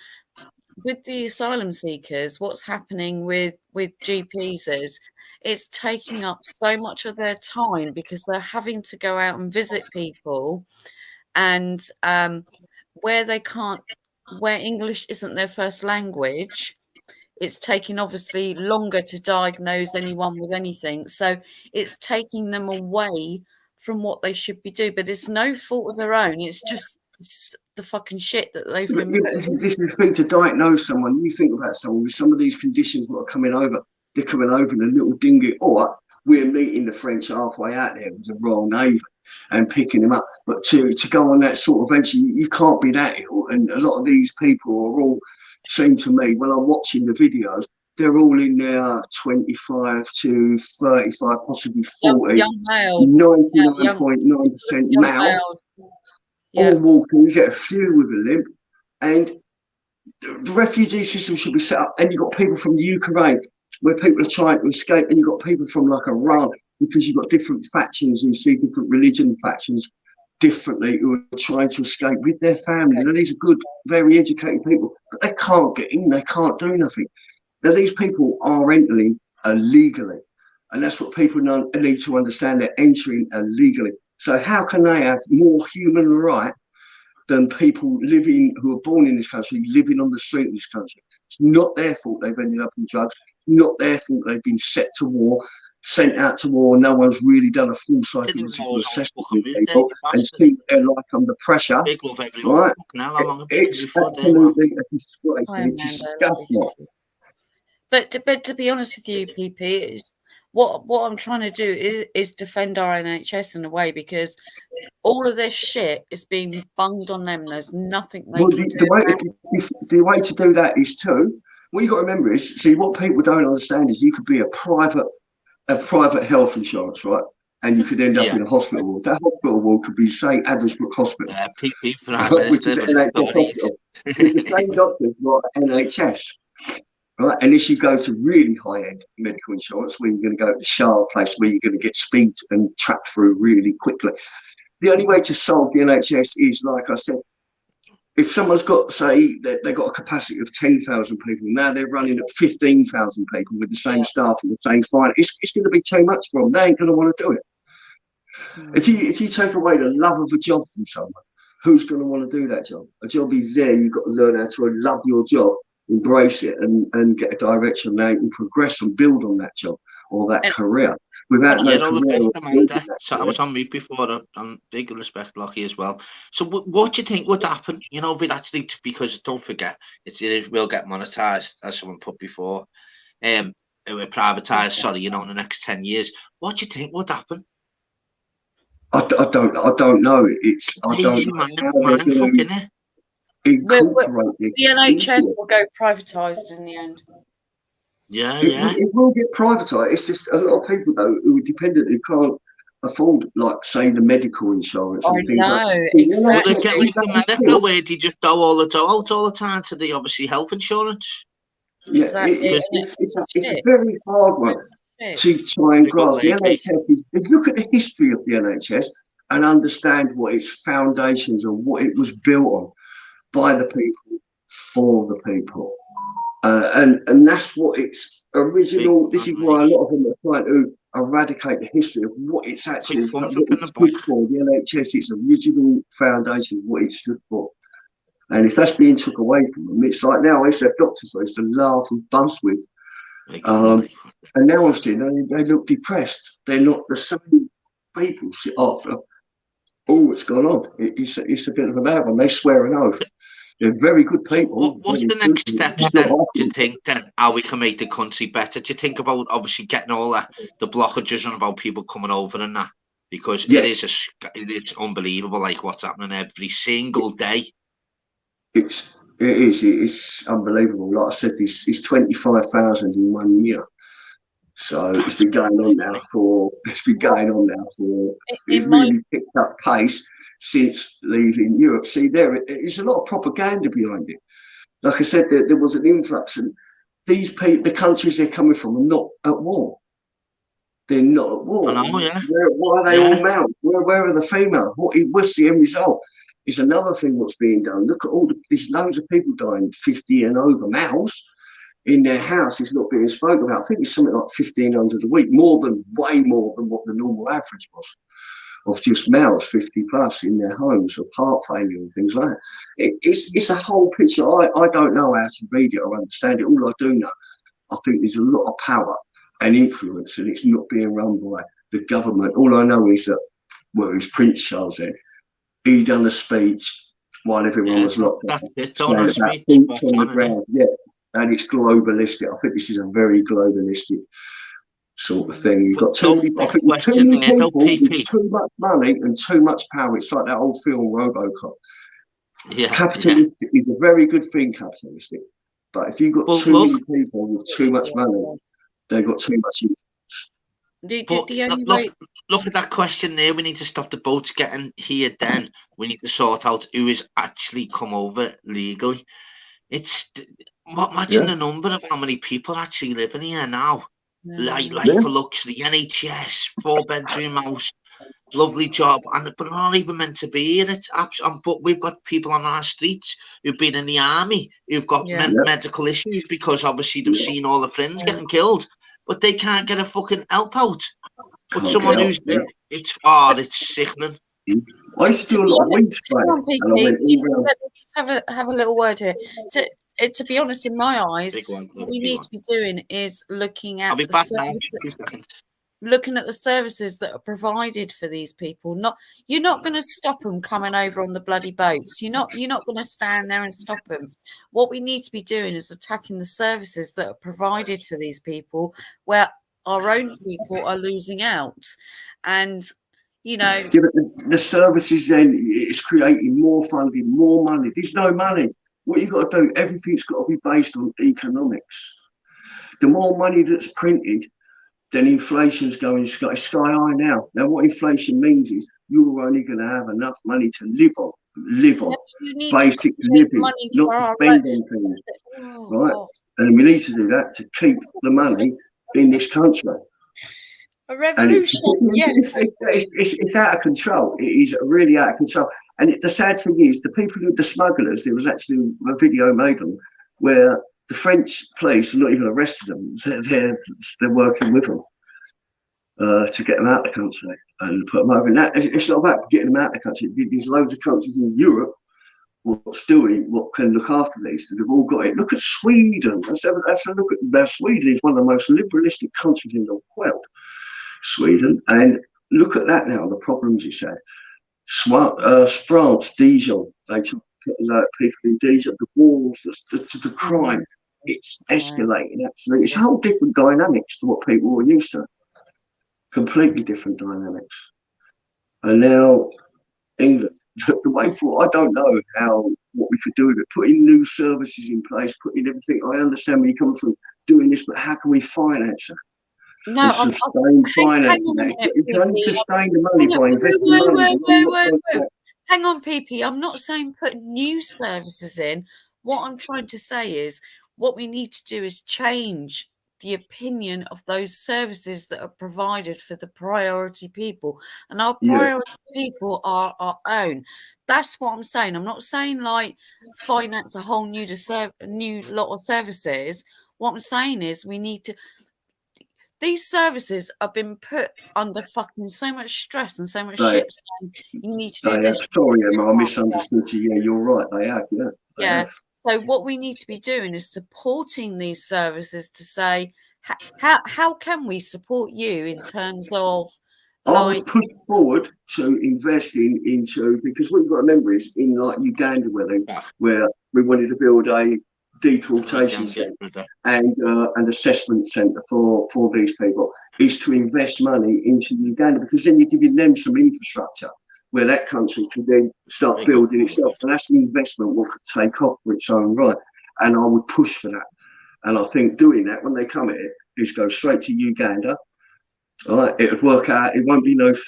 With the asylum seekers, what's happening with GPs is it's taking up so much of their time because they're having to go out and visit people, and where English isn't their first language, it's taking obviously longer to diagnose anyone with anything. So it's taking them away from what they should be doing. But it's no fault of their own. It's just the fucking shit that they've been put in. This is the thing, to diagnose someone. You think about someone with some of these conditions that are coming over. They're coming over in a little dinghy. All right, we're meeting the French halfway out there with the Royal Navy and picking them up. But to go on that sort of venture, you can't be that ill. And a lot of these people are all, seem to me, when I'm watching the videos, they're all in their 25 to 35, possibly 40. Young males. 99.9% male. Yeah. All walking. You get a few with a limp. And the refugee system should be set up. And you've got people from the Ukraine where people are trying to escape, and you've got people from like Iran, because you've got different factions, and you see different religion factions differently who are trying to escape with their family. Now, these are good, very educated people, but they can't get in, they can't do nothing. Now, these people are entering illegally, and that's what people need to understand. They're entering illegally. So how can they have more human right than people living, who are born in this country, living on the street in this country? It's not their fault they've ended up in drugs. Not their fault they've been sent out to war. No one's really done a full psychological assessment with people and keep their life under pressure. Right? It's absolutely a disgrace. It's disgusting. But to be honest with you, PP, is what I'm trying to do is defend our NHS in a way, because all of this shit is being bunged on them. There's nothing they can do. The way to do that is what you've got to remember is, see, what people don't understand is you could be a private health insurance, right? And you could end up in a hospital ward. That hospital ward could be, say, Addersbrook Hospital. Which is the hospital. It's the same doctors like NHS. Right? Unless you go to really high-end medical insurance, where you're going to go to the Shard place, where you're going to get speed and tracked through really quickly. The only way to solve the NHS is, like I said, if someone's got, say, they've got a capacity of 10,000 people, now they're running at 15,000 people with the same staff and the same fine, it's going to be too much for them. They ain't going to want to do it. If you take away the love of a job from someone, who's going to want to do that job? A job is there. You've got to learn how to love your job, embrace it, and get a direction now you can progress and build on that job or that career. Without so I was on mute before, and big respect, Lockie, as well. So what do you think would happen, if it actually, because don't forget, it will get monetized, as someone put before, it will privatized, in the next 10 years. What do you think would happen? I don't know. I don't know how they're going to incorporate the NHS will go privatised in the end. It will get privatised. It's just a lot of people, though, who are dependent, who can't afford, like, say, the medical insurance and things like that. Exactly. Well, they get like America, where they just throw all the dough out all the time to the, obviously, health insurance. Yeah, exactly. It's a very hard one to try and grasp. The NHS is, if you look at the history of the NHS and understand what its foundations and what it was built on, by the people, for the people. And that's what its original. This is why a lot of them are trying to eradicate the history of what it's actually what it stood for. The NHS, its original foundation, what it stood for. And if that's being took away from them, it's like now I used to have doctors I used to laugh and buzz with, and now I'm seeing they look depressed. They're not the same people after all that's gone on. It's a bit of a bad one. They swear an oath. They're very good people. What's the next steps then? Do you think then how we can make the country better? Do you think about obviously getting all the blockages and about people coming over and that? Because it's unbelievable, like what's happening every single day. It's unbelievable. Like I said, it's 25,000 in 1 year. So it's been going on now for. It's really picked up pace since leaving Europe. See, there's a lot of propaganda behind it. Like I said, there was an influx, and these people, the countries they're coming from, are not at war. They're not at war. I know, yeah. Why are they all male? Where are the female? What's the end result? Is another thing what's being done. Look at there's loads of people dying 50 and over, males in their house is not being spoken about. I think it's something like 1,500 a week, way more than what the normal average was. of just males 50 plus in their homes of heart failure and things like that. It's a whole picture. I don't know how to read it or understand it. All I do know, I think there's a lot of power and influence, and it's not being run by the government. All I know is that, well, it was Prince Charles then. He done a speech while everyone was locked down, saying about boots on the ground. Yeah, and it's globalistic. I think this is a very globalistic sort of thing. You've got too many people with too much money and too much power. It's like that old film RoboCop. Capitalistic is a very good thing, capitalistic. But if you've got too many people with too much money, they've got too much influence. Look at that question there. We need to stop the boats getting here. Then we need to sort out who is actually come over legally. Imagine the number of how many people actually living here now. Like for luxury, NHS, 4-bedroom house, lovely job, but they're not even meant to be in it. But we've got people on our streets who've been in the army, who've got medical issues because obviously they've seen all the friends getting killed, but they can't get a fucking help out. But someone who's it's sickening. I used to do a lot of weed spraying. Let me just have a little word here. To be honest, in my eyes, what we need to be doing is looking at the services that are provided for these people. You're not going to stop them coming over on the bloody boats. You're not going to stand there and stop them. What we need to be doing is attacking the services that are provided for these people, where our own people are losing out. And the services then is creating more funding, more money. There's no money. What you've got to do, everything's got to be based on economics. The more money that's printed, then inflation's going sky high now. Now, what inflation means is you're only going to have enough money to live on, basic living, not to spend on things, right? And we need to do that to keep the money in this country. A revolution, it's out of control. It is really out of control. And the sad thing is, the smugglers, there was actually a video made on them where the French police are not even arrested them. They're working with them to get them out of the country and put them over. And it's not about getting them out of the country. There's loads of countries in Europe what can look after these. They've all got it. Look at Sweden. Let's have a look at Sweden. Is one of the most liberalistic countries in the world. Sweden, and look at that now. The problems it's had. France, diesel. They took people in diesel. The wars, the crime. It's escalating. Absolutely, it's a whole different dynamics to what people were used to. Completely different dynamics. And now England. The way forward, I don't know what we could do with it. Putting new services in place, putting everything. I understand where you're coming from doing this, but how can we finance it? No, sustain financing. You can sustain the money by investing money. Hang on, PP. I'm not saying put new services in. What I'm trying to say is what we need to do is change the opinion of those services that are provided for the priority people, and our priority people are our own. That's what I'm saying. I'm not saying like finance a whole new lot of services. What I'm saying is we need to. These services have been put under fucking so much stress and so much shit. So you need to do this. Sorry, Emma, I misunderstood you. Yeah, you're right. They have. Yeah. So what we need to be doing is supporting these services to say, how can we support you in terms of I would push forward to investing into, because what you've got to remember is in like Uganda where we wanted to build a deportation centre and an assessment centre for these people, is to invest money into Uganda, because then you're giving them some infrastructure where that country can then start building itself. And that's an investment what could take off for its own right. And I would push for that. And I think doing that when they come at it is go straight to Uganda. All right, it would work out. It won't be it'd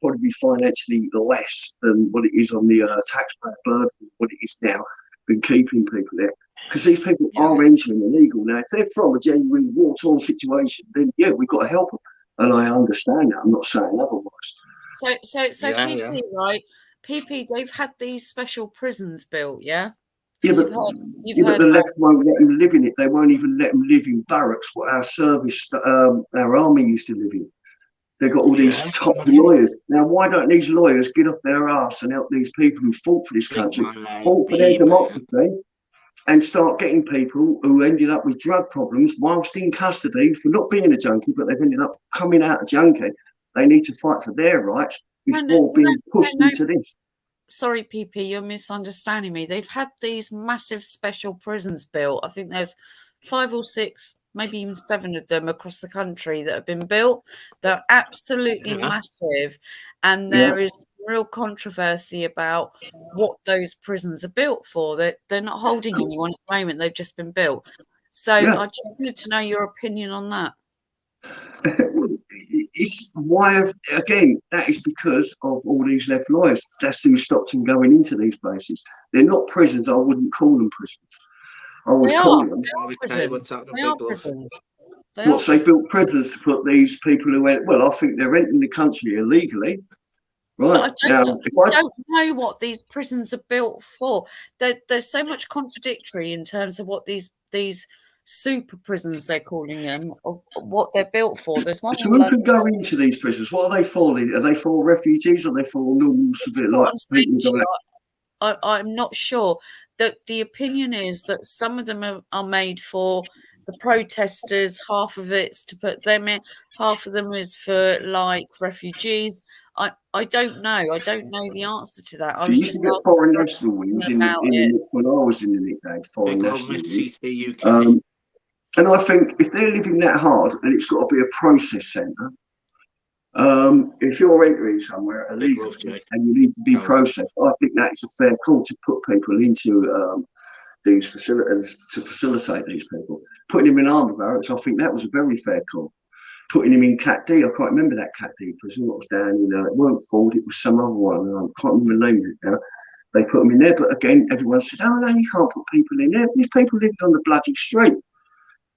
probably be financially less than what it is on the taxpayer burden, what it is now, than keeping people there. Because these people are entering illegal now. If they're from a genuine war-torn situation, then we've got to help them. And I understand that. I'm not saying otherwise. So PP, right? PP, they've had these special prisons built, yeah? But the left won't let them live in it. They won't even let them live in barracks, what our service, our army used to live in. They've got all these top lawyers. Now, why don't these lawyers get off their arse and help these people who fought for this country, fought for their democracy, and start getting people who ended up with drug problems whilst in custody for not being a junkie, but they've ended up coming out a junkie. They need to fight for their rights before being pushed into this. Sorry, PP, you're misunderstanding me. They've had these massive special prisons built. I think there's 5 or 6, maybe even 7 of them across the country that have been built. They're absolutely massive. And there is real controversy about what those prisons are built for. They're not holding anyone at the moment. They've just been built. So I just wanted to know your opinion on that. It's why, again, that is because of all these left lawyers. That's who stopped them going into these places. They're not prisons. I wouldn't call them prisons. I would call them. They are prisons. They built prisons to put these people who went, well, I think they're entering the country illegally. Right. I don't know what these prisons are built for. There's so much contradictory in terms of what these super prisons, they're calling them, of what they're built for. There's one. So who can go into these prisons? What are they for? Are they for refugees? Or are they for normal civilians? I'm not sure. That the opinion is that some of them are made for the protesters. Half of it's to put them in. Half of them is for like refugees. I don't know. I don't know the answer to that. I was just get foreign national wings when I was in the nickname foreign national wings. And I think if they're living that hard, and it's got to be a process centre. If you're entering somewhere illegally and you need to be processed, I think that is a fair call to put people into these facilities to facilitate these people. Putting them in armour barracks, I think that was a very fair call. Putting him in Cat D, I can't remember that Cat D prison. What was down in it weren't Ford, it was some other one. I can't remember the name of it now. They put them in there, but again, everyone said, "Oh no, you can't put people in there." These people living on the bloody street.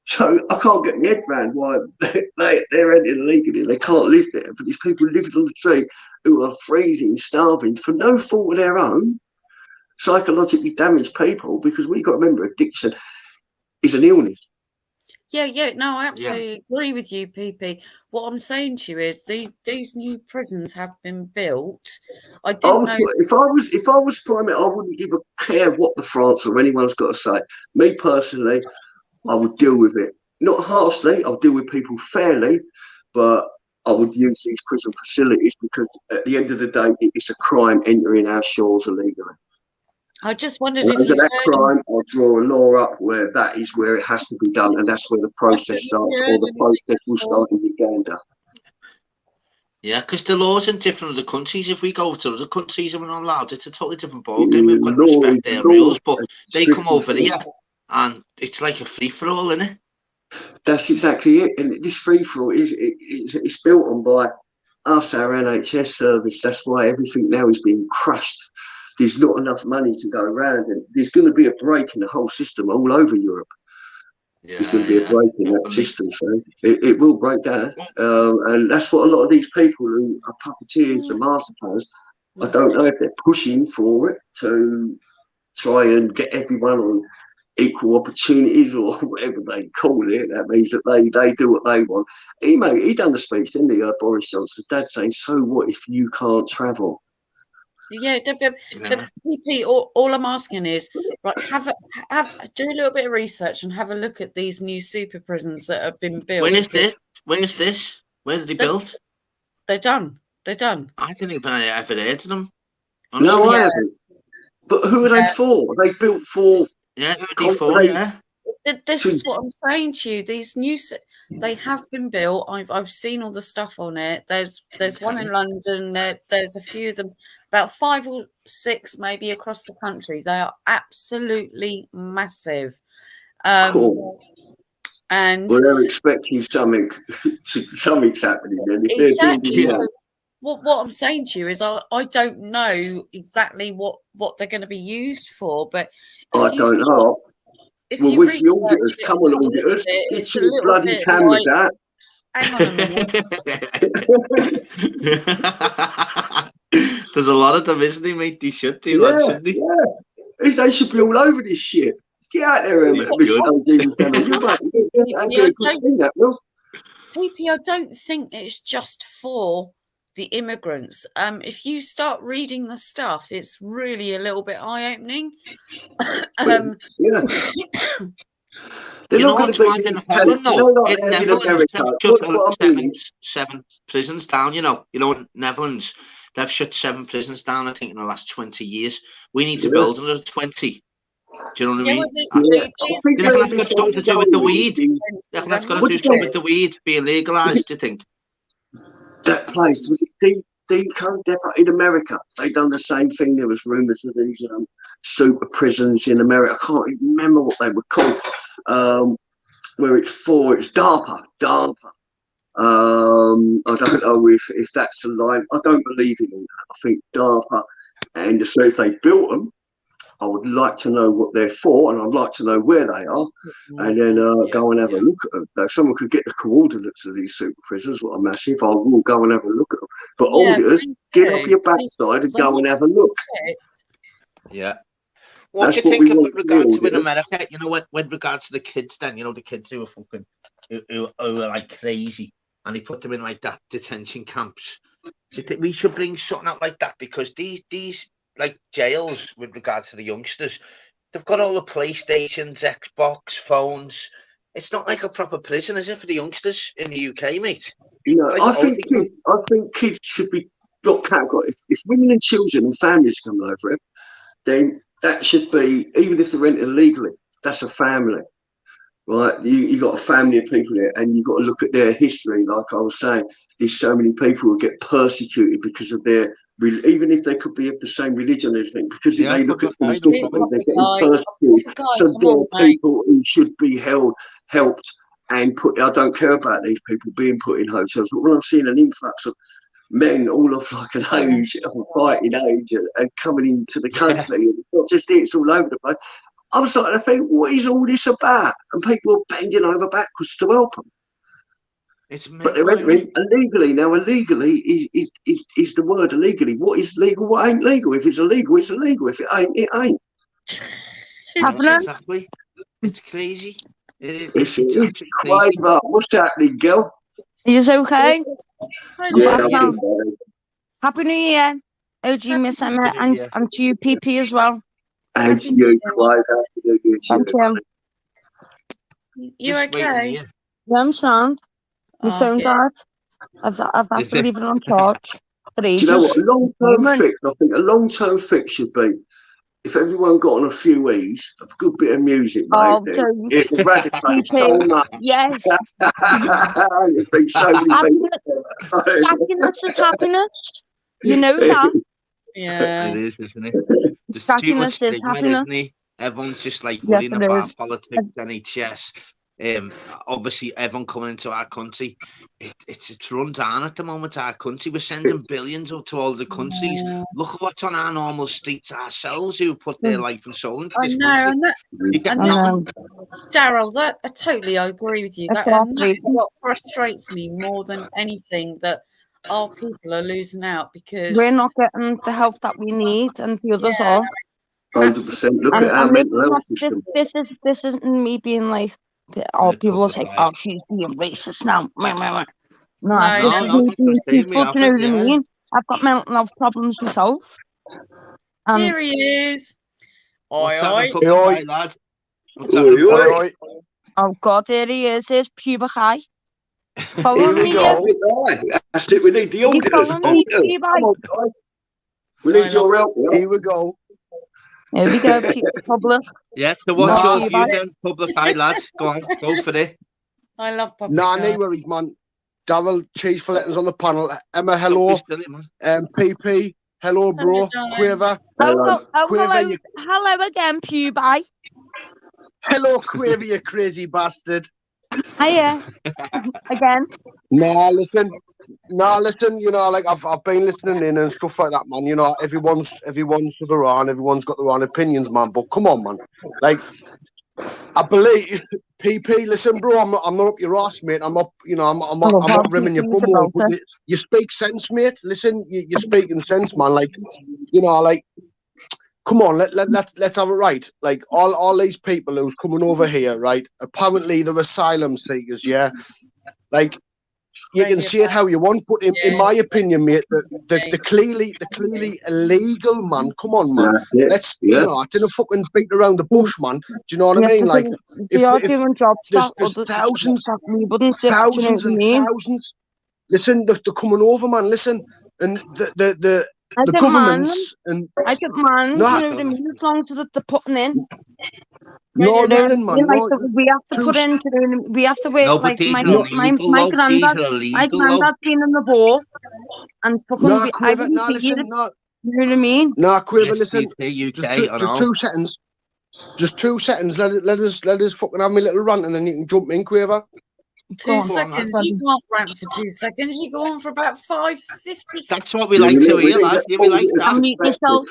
So I can't get my head around why they're entering illegally. They can't live there, but these people living on the street who are freezing, starving for no fault of their own, psychologically damaged people. Because we've got to remember, addiction is an illness. Yeah, no, I absolutely agree with you, PP. What I'm saying to you is these new prisons have been built. I didn't know if I was prime, I wouldn't give a care what the France or anyone's got to say. Me personally, I would deal with it not harshly. I'll deal with people fairly, but I would use these prison facilities because at the end of the day, it's a crime entering our shores illegally. I just wondered if you that crime, I'll draw a law up where that is where it has to be done, and that's where the process starts, or the process will start in Uganda. Yeah, because the laws in different other countries. If we go to other countries and we're not allowed, it's a totally different ballgame. We've got to respect their rules, but they come over here and it's like a free for all, isn't it? That's exactly it. And this free for all it's built on by us, our NHS service. That's why everything now is being crushed. There's not enough money to go around, and there's going to be a break in the whole system all over Europe. There's going to be a break in that system, so it will break down. And that's what a lot of these people who are puppeteers and master planners, I don't know if they're pushing for it to try and get everyone on equal opportunities or whatever they call it. That means that they do what they want. He done the speech, didn't he, Boris Johnson's dad, saying, "So what if you can't travel?" Yeah, PP, all I'm asking is, right, do a little bit of research and have a look at these new super prisons that have been built. Where's this? Where are they built? They're done. I didn't even ever heard of them. Honestly. No, I haven't. But who are they for? Are they built for? Yeah, who are they for? Yeah. This is what I'm saying to you. These new, they have been built. I've seen all the stuff on it. There's one in London. There's a few of them, about 5 or 6 maybe across the country. They are absolutely massive. Cool. And they're expecting something's happening. Then exactly. So what I'm saying to you is, I don't know exactly what they're going to be used for, but I don't know. Well, with the auditors, come on, auditors, get your bloody cameras out. Hang on a minute. There's a lot of them, isn't there, mate? They should do that, shouldn't they? Yeah. They should be all over this shit. Get out there, PP, I don't think it's just for the immigrants. If you start reading the stuff, it's really a little bit eye-opening. Yeah. They're You know not what's going mad to in be Holland, you though? know, like In they have in Netherlands, America. they've shut What I mean, seven prisons down, you know, in Netherlands, they've shut 7 prisons down, I think, in the last 20 years. We need to build another 20. Do you know what I Yeah, mean? well, I Do think you where reckon that's this got something to do with the weed? Do you reckon that's got to do something with the weed being legalised, do you think? that place was it Deco Depot in America. They done the same thing. There was rumours of these super prisons in America. I can't even remember what they were called. Where it's DARPA. I don't know if that's a line. I don't believe in all that. I think DARPA, and so if they built them, I would like to know what they're for, and I'd like to know where they are, and then go and have a look at them. Now, if someone could get the coordinates of these super prisons, what a massive, I will go and have a look at them. But auditors, get off your backside and go and have a look. Yeah. What do you think with regard to in America? You know, with regards to the kids, then, you know, the kids who were like crazy, and they put them in like that detention camps. Do you think we should bring something out like that? Because these like jails with regards to the youngsters, they've got all the PlayStations, Xbox, phones. It's not like a proper prison, is it, for the youngsters in the UK, mate? Like I think kids should be got categorized. If women and children and families come over it, then that should be, even if they're rented illegally, that's a family. Right, you got a family of people there, and you've got to look at their history. Like I was saying, there's so many people who get persecuted because of their, even if they could be of the same religion and everything, because if they look at things differently, they're getting persecuted. So they're people who should be helped, and put. I don't care about these people being put in hotels, but when I'm seeing an influx of men all of like an age, of a fighting age, and coming into the country, and it's not just it, it's all over the place. I was starting to think, what is all this about? And people are bending over backwards to help them. But they're entering illegally. Now, illegally is the word illegally. What is legal? What ain't legal? If it's illegal, it's illegal. If it ain't, it ain't. Exactly. It's crazy. It's absolutely crazy. What's happening, girl? Are you okay? Yeah. Happy New Year, OG Miss Emma, and to you, PP, as well. And you, Clive, happy New Year to you. You okay? Yeah, I'm sound. My phone's out. I've had to leave it on charge for ages. Do you know what? A long-term fix, I think a long-term fix should be, if everyone got on a few E's, a good bit of music, mate, it eradicates so much. Yes. You've been so many people. Happiness is happiness. You know that. Yeah. It is, isn't it? There's too much stigma, isn't it? Everyone's just like worrying about politics, NHS. Obviously, everyone coming into our country, it's run down at the moment. Our country, we're sending billions to all the countries. Look at what's on our normal streets ourselves, who put their life and soul into this country. Daryl, I totally agree with you. That's what frustrates me more than anything, that our people are losing out because we're not getting the help that we need, and the others are. 100%. Look at our mental health system. This isn't me being like, people will say, "Oh, she's being racist now." No, this is me being peaceful. Do you know what I mean? I've got mental health problems myself. Here he is. What's happening, lad? What's happening? Oh God, here he is. Here's Puber High. Follow me. That's it. We need the auditors. We need your help. Here we go. Here we go, public. Yeah, so what's your view then, public eye, lads? Go on, go for it. I love public no worries, man. Daryl, cheese for letters on the panel. Emma, hello. PP, hello, bro. Quaver. Hello again, Pubai. Hello, Quaver, you crazy bastard. Hiya. Again. Nah, listen, you know, like I've been listening in and stuff like that, man. You know, everyone's to their own, everyone's got their own opinions, man. But come on, man. Like, I believe PP, listen, bro, I'm not up your ass, mate. I'm not rimming your bum off, but you speak sense, mate. Listen, you're speaking sense, man. Like, you know, like, come on, let's have it right. Like, all these people who's coming over here, right? Apparently they're asylum seekers, yeah? Like, You can see it how you want, but in my opinion, mate, the clearly illegal, man. Come on, man. Let's, you know, I didn't fucking beat around the bush, man. Do you know what I mean? Like, they are doing jobs there's that thousands, that we wouldn't do. thousands Do you know what I and mean? thousands. Listen, they're coming over, man. Listen, and the I don't mind them. governments and I don't mind. no, You know what I mean? As long as they're putting in. no, You know what I nothing, man. mean? Like No, we have to put in. We have to work. No, but Like these my are no, illegal, my though. These granddad. are My illegal, though. granddad been in the war and fucking. no, I Quiver, wouldn't no, be listen, here. no, You know what I mean? no, Quiver, Yes, listen. UK, I Just know. 2 seconds. Just 2 seconds. Let us fucking have my little rant, and then you can jump in, Quiver. 2 seconds. You can't rant for 2 seconds. You go on for about 5:50. That's what we like to hear, lads. Yeah, we like that. Mute yourself.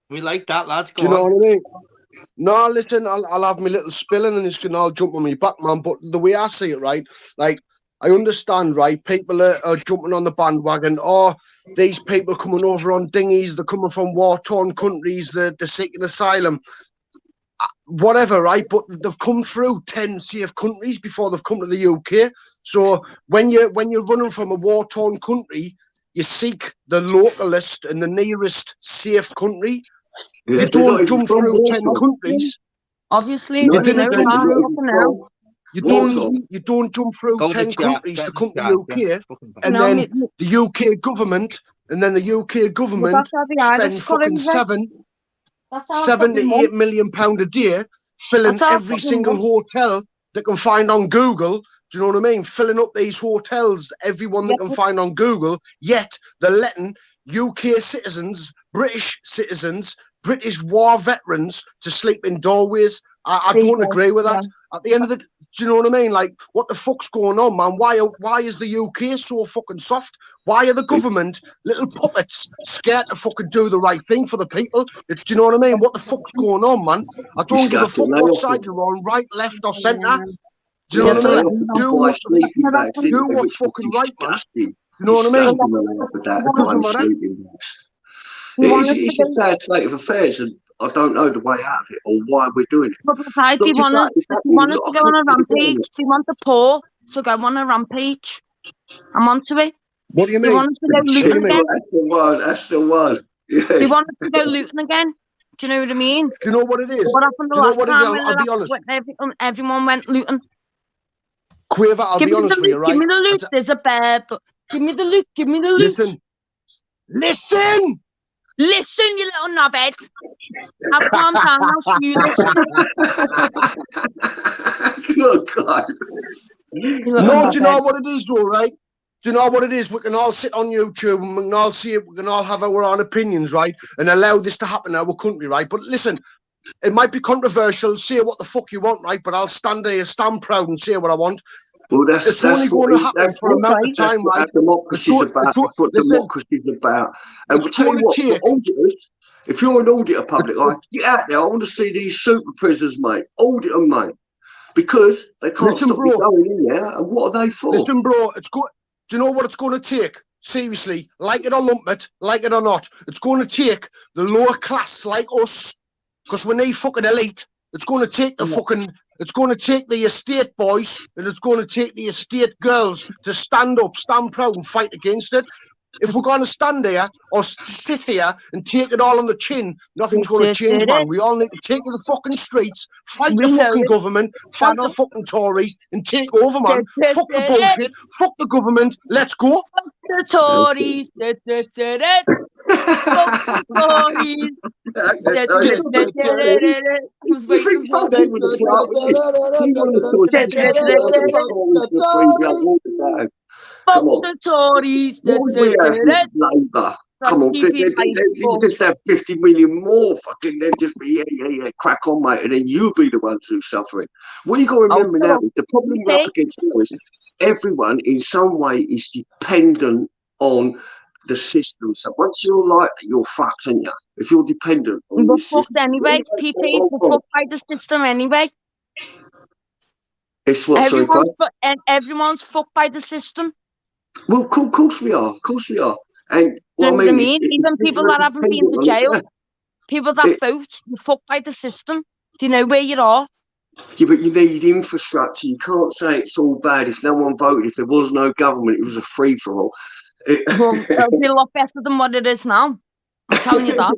We like that, lads. Do you know what I mean? No, listen, I'll have my little spill and then it's gonna all jump on me back, man. But the way I see it, right, like I understand, right, people are jumping on the bandwagon. Oh, these people coming over on dinghies, they're coming from war-torn countries, they're seeking asylum. Whatever, right? But they've come through 10 safe countries before they've come to the UK. So when you're running from a war-torn country, you seek the localist and the nearest safe country. Yeah, You don't jump through 10 countries. Obviously, You you didn't know jump that. through. Fucking hell. You don't jump through Go to 10 chat, countries get to the come to chat, the UK, yeah, it's fucking bad. and No, then the UK government, that's how the spend Irish got fucking in there. 7 to 8 million pound a day filling That's how every fucking single mum. hotel they can find on Google. Do you know what I mean? Filling up these hotels, everyone they can find on Google, yet they're letting UK citizens, British citizens, British war veterans to sleep in doorways. I don't agree with that. At the end of the, do you know what I mean? Like, what the fuck's going on, man? Why is the UK so fucking soft? Why are the government little puppets scared to fucking do the right thing for the people? Do you know what I mean? What the fuck's going on, man? I don't give a fuck what side you're on, right, left, or centre. Do you know what I mean? Do what's fucking right, man. You know what I mean? It doesn't matter. It's a sad state of affairs, and I don't know the way out of it or why we're doing it. But besides, they want us to go on a rampage. They want the poor to go on a rampage. I'm onto it. What do you mean? They want us to go looting again. That's the one. Yeah. They want us to go looting again. Do you know what I mean? Do you know what it is? What happened the last time? I'll be honest. When everyone went looting. Quiver, I'll be honest with you, right? Give me the loot. There's a bear. Give me the loot. Give me the loot. Listen, you little knobhead. I've calmed down now. You listen. Good God. No, do you know what it is, though, right? Do you know what it is? We can all sit on YouTube and we can all see it. We can all have our own opinions, right? And allow this to happen in our country, right? But listen, it might be controversial. Say what the fuck you want, right? But I'll stand there, stand proud, and say what I want. Well, it's only going to happen for a amount of time, right? Democracy's about. That's what democracy's about. And we'll tell you what, for auditors, if you're an auditor public, like, get out there. I want to see these super prisoners, mate. Audit them, mate. Because they can't stop you going in there. And what are they for? Listen, bro, it's good. Do you know what it's going to take? Seriously, like it or lump it, like it or not, it's going to take the lower class like us, because we need fucking elite. It's going to take the fucking, it's going to take the estate boys and it's going to take the estate girls to stand up, stand proud and fight against it. If we're going to stand there or sit here and take it all on the chin, nothing's going to change, man. We all need to take to the fucking streets, fight the fucking government, fight the fucking Tories and take over, man. Fuck the bullshit, fuck the government, let's go. Fuck the Tories. Fuck the Tories. Fuck the Tories. Labour. Come on, you just have 50 million more. Fucking, then just be yeah, crack on, mate, and then you be the ones who's suffering. What you got to remember now is the problem we're up against now is everyone in some way is dependent on the system. So once you're like that, you're fucked, aren't you? If you're dependent on the system. Fucked anyway. People are fucked by the system anyway. It's what, everyone's fucked by the system. Well, of course we are. Of course we are. And do you know what I mean? Even people that haven't been to jail, people that vote, you're fucked by the system. Do you know where you are? Yeah, but you need infrastructure. You can't say it's all bad if no one voted. If there was no government, it was a free for all. Well, it'll be a lot better than what it is now. I'm telling you that.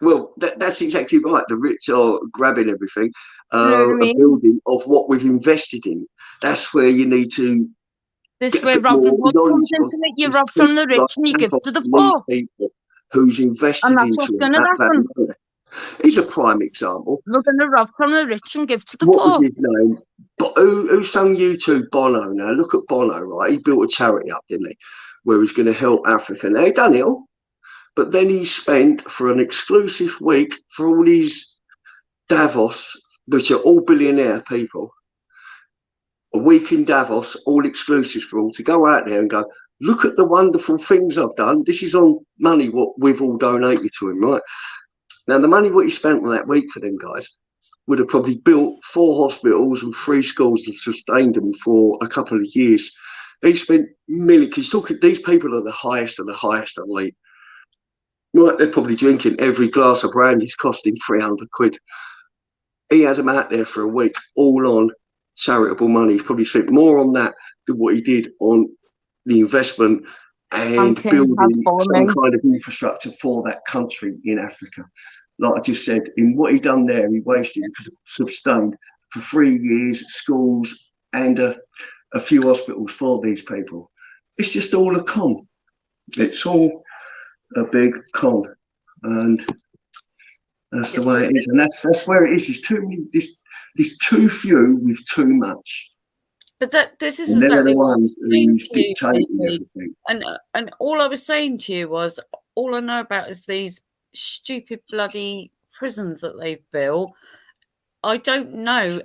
Well, that's exactly right. The rich are grabbing everything. You know what I A mean? building of what we've invested in. That's where you need to This get a way, bit Robin more Hood comes knowledge into on. it. You Is rob from the people rich and you give like to the these poor. people who's And invested that's what's into going it to at that happen. moment. He's a prime example. We're going to rob from the rich and give to the What was poor. his name? But who sung U2? Bono. Now look at Bono, right? He built a charity up, didn't he? Where he's going to help Africa. Now he done it all, but then he spent for an exclusive week for all these Davos, which are all billionaire people, a week in Davos, all exclusive for all, to go out there and go, look at the wonderful things I've done. This is on money what we've all donated to him, right? Now the money what he spent on that week for them guys would have probably built 4 hospitals and 3 schools and sustained them for a couple of years. He spent millions. He's talking, these people are the highest of the highest elite. Right, they're probably drinking every glass of brandy is costing 300 quid. He had them out there for a week, all on charitable money. He's probably spent more on that than what he did on the investment and building some kind of infrastructure for that country in Africa. Like I just said, in what he done there, he wasted, he could have sustained for 3 years schools and a few hospitals for these people. It's just all a con. It's all a big con, and that's the way it is. And that's where it is. There's too many. There's too few with too much. But this is And they're exactly the what I ones was saying who's to you, dictating Phoebe. everything. And all I was saying to you was, all I know about is these stupid bloody prisons that they've built. I don't know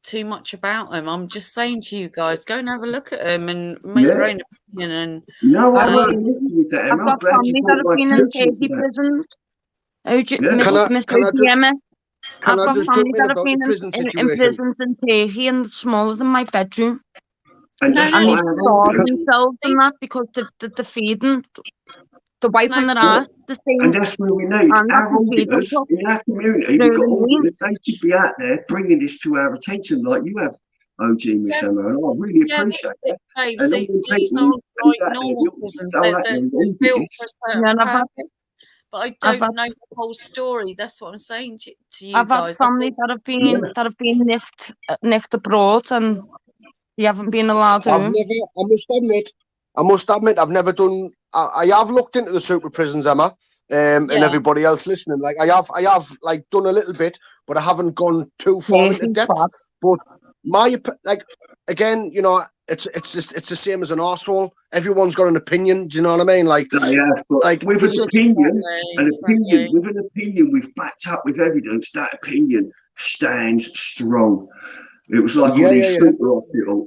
too much about them. I'm just saying to you guys, go and have a look at them and make your own opinion. And no, I won't with that, I've Emma. got family that have been in 30 prisons. Miss Emma. I've got family that have been in prisons in Turkey, and smaller than my bedroom. And they've starved themselves and that because they're feeding the wife and their ass the same. And that's where we need our auditors in our community. We've got auditors. They should be out there bringing this to our attention, like you have, OG Miss Emma, and I really appreciate that. Babe, And see, these aren't like normal prisons. They're built for a certain purpose. But I don't know the whole story. That's what I'm saying to you I've guys. had family that have been niffed abroad, and they haven't been allowed home. I must admit, I've never done. I have looked into the super prisons, Emma, and everybody else listening. Like I have like done a little bit, but I haven't gone too far into depth. But again, you know, it's the same as an arsehole. Everyone's got an opinion. Do you know what I mean? Like, with an opinion, with an opinion, we've backed up with evidence. That opinion stands strong. It was like all these super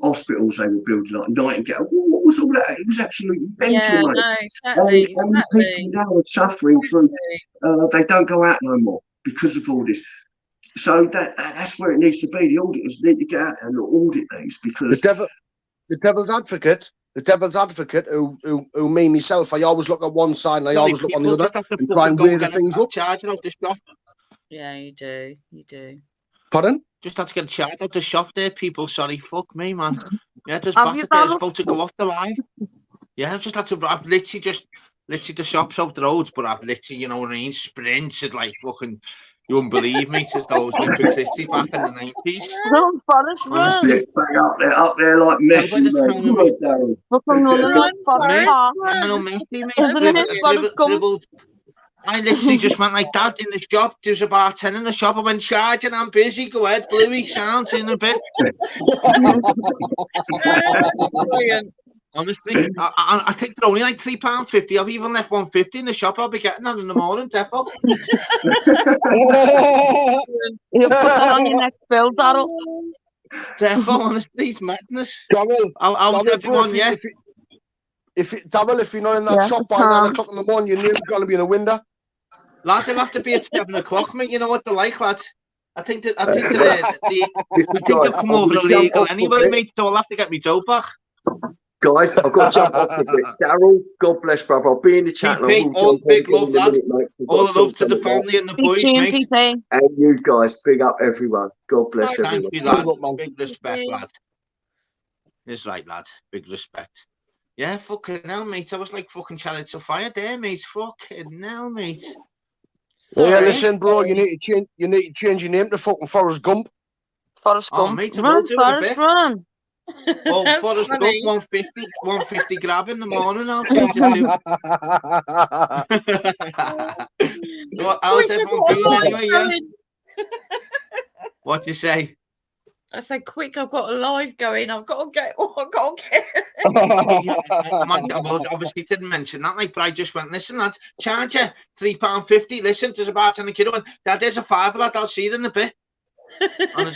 hospitals they were building, like Nightingale. What was all that? It was absolutely mental, mate. No, exactly. People now are suffering through. They don't go out no more because of all this. So that's where it needs to be. The auditors need to get out and audit these because the devil's advocate, who me myself, I always look at one side and I always look on the other and try and weigh the things up. Charging out the shop. Yeah, you do. You do. Pardon? Just had to get a charge out the shop there, people. Sorry, fuck me, man. Yeah, just battered there. It's about to go off the line. Yeah, I've just had to. I've literally the shop's out the road, but I've literally, you know what I mean, sprinted like fucking. You wouldn't believe me to those Winter Christie back in the 90s. Run, Forrest, run! Up there like Messi, mate. Fucking running like Forrest. Messi, mate. I literally just went like that in the shop. There was a bartender in the shop. I went, charging, I'm busy. Go ahead, Bluey, sounds in a bit. Honestly, I think they're only like £3.50. I've even left £1.50 in the shop. I'll be getting that in the morning, defo. You'll put that on your next bill, Daryl. Defo, honestly, it's madness. How's everyone, yeah? If you're not in that shop by 9 o'clock in the morning, your name's going to be in the window. Lads, it'll have to be at 7 o'clock, mate. You know what they're like, lads. I think they've come over illegal anyway, mate. So I'll have to get my dough back. Guys, I've got to jump off a bit. Daryl, God bless, brother. I'll be in the chat. PP, all big love, lad. All the love to the family and the boys, mate. And you guys, big up everyone. God bless everyone. Thank you, lad. Big respect, lad. Is right, lad. Big respect. Yeah, fucking hell, mate. I was like fucking Chariots of Fire there, mate. Fucking hell, mate. Sorry. Yeah, listen, bro. You need to change your name to fucking Forrest Gump. Forrest Gump. Mate, Run, Forrest, run. Well, Forrest Gump, 150 grab in the morning. I'll change it to. How's everyone feeling anyway? Yeah. What do you say? I said, quick! I've got a live going. I've got to get. I've got to get. Well, obviously didn't mention that, like, but I just went, listen, lads, charge you £3.50. Listen, there's a bartender kid on. Dad, there's a £5, lad. I'll see you in a bit. And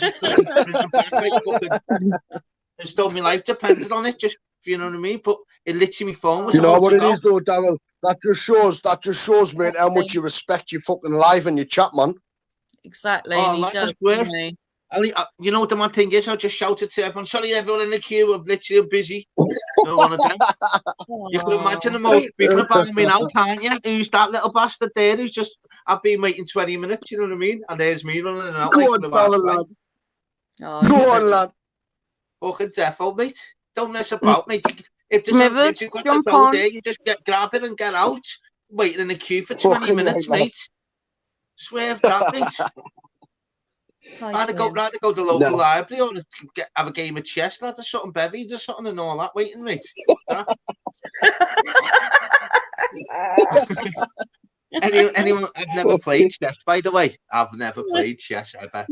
I just told my life depended on it, just, you know what I mean? But it literally, my phone was. You know what it is, though, Daryl? That just shows, mate, how much you respect your fucking life and your chat, man. Exactly. Oh, and he does, you know what the mad thing is? I just shouted to everyone, sorry, everyone in the queue, I'm literally busy. No one of them. You can imagine the most people about me now, can't you? Who's that little bastard there who's just, I've been waiting 20 minutes, you know what I mean? And there's me running and out. Go like on, the lad. Oh, Go on, lad. Fucking defo, mate. Don't mess about, mate. If you've got the go there, you just grab it and get out. Waiting in the queue for 20 minutes, mate. Swear that, mate. I'd go to the local library or have a game of chess, lad, or something, bevies or something and all that, waiting, mate. Anyone, I've never played chess, by the way. I've never played chess, ever.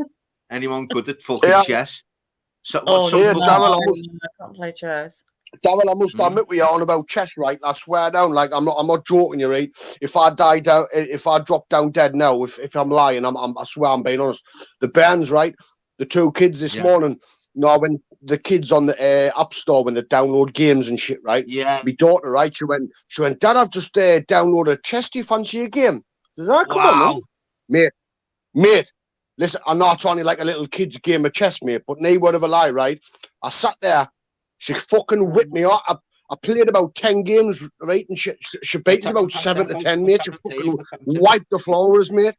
Anyone good at fucking chess? So, I can't play chess. Daryl, I must admit we are on about chess, right? I swear down, like I'm not joking you, right? If I drop down dead now, if I'm lying, I swear I'm being honest. The bands, right? The two kids this morning, when the kids on the app store when they download games and shit, right? Yeah. My daughter, right? She went, Dad, I've just downloaded chess. Do you fancy a game? I says, come on, then. Mate. Listen, I know it's only like a little kid's game of chess, mate, but no word of a lie, right? I sat there. She fucking whipped me out. I played about 10 games, right? And she beat us about 7 to 10, mate. She fucking wiped the floors, mate.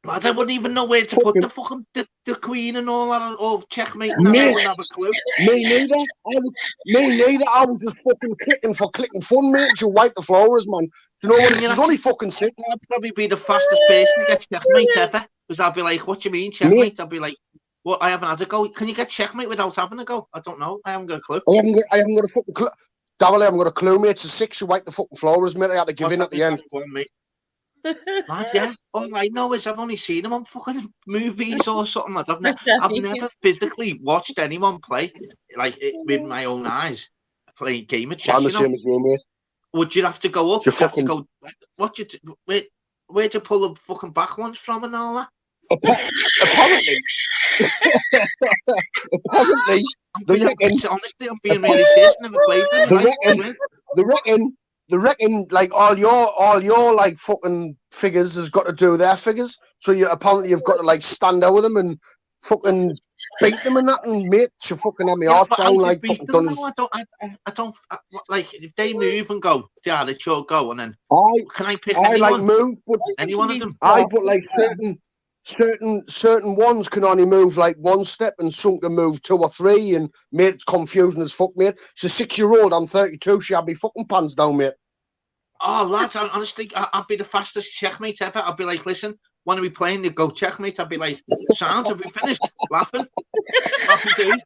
I wouldn't even know where to put the fucking the queen and all that, or checkmate. And I wouldn't have a clue. Me neither. I was just fucking clicking fun, mate. She wiped the floors, man. Do you know what? It's only fucking sick. I'd probably be the fastest person to get checkmate ever. Because I'd be like, what do you mean, checkmate? I'd be like, well, I haven't had a go. Can you get checkmate without having a go? I don't know. I haven't got a clue. I haven't got a fucking clue. Daryl, I haven't got a clue, mate. It's a 6. You wipe the fucking floors, mate. I had to give in at the end. Man, yeah. All I know is I've only seen him on fucking movies or something. I've never physically watched anyone play like it with my own eyes. Play a game of chess. I'm the same as you, mate. Would you have to go up? Have to go. Where'd you pull the fucking back ones from and all that? Apparently. Honestly, I'm being really serious. Never played them. They reckon like all your like fucking figures has got to do their figures. So you've got to like stand out with them and fucking beat them and that, and mate, you fucking have me off down like fucking guns. I don't like if they move and go, yeah, they sure go, and then can I pick anyone? Like move, but any one of them. But like certain ones can only move like one step, and some can move 2 or 3, and mate, it's confusing as fuck, mate. She's a 6-year-old, I'm 32, she had me fucking pants down, mate. Oh, lads, honestly, I'd be the fastest checkmate ever. I'd be like, listen, when are we playing? They go checkmate. I'd be like, sounds, have we finished? Laughing. Happy days.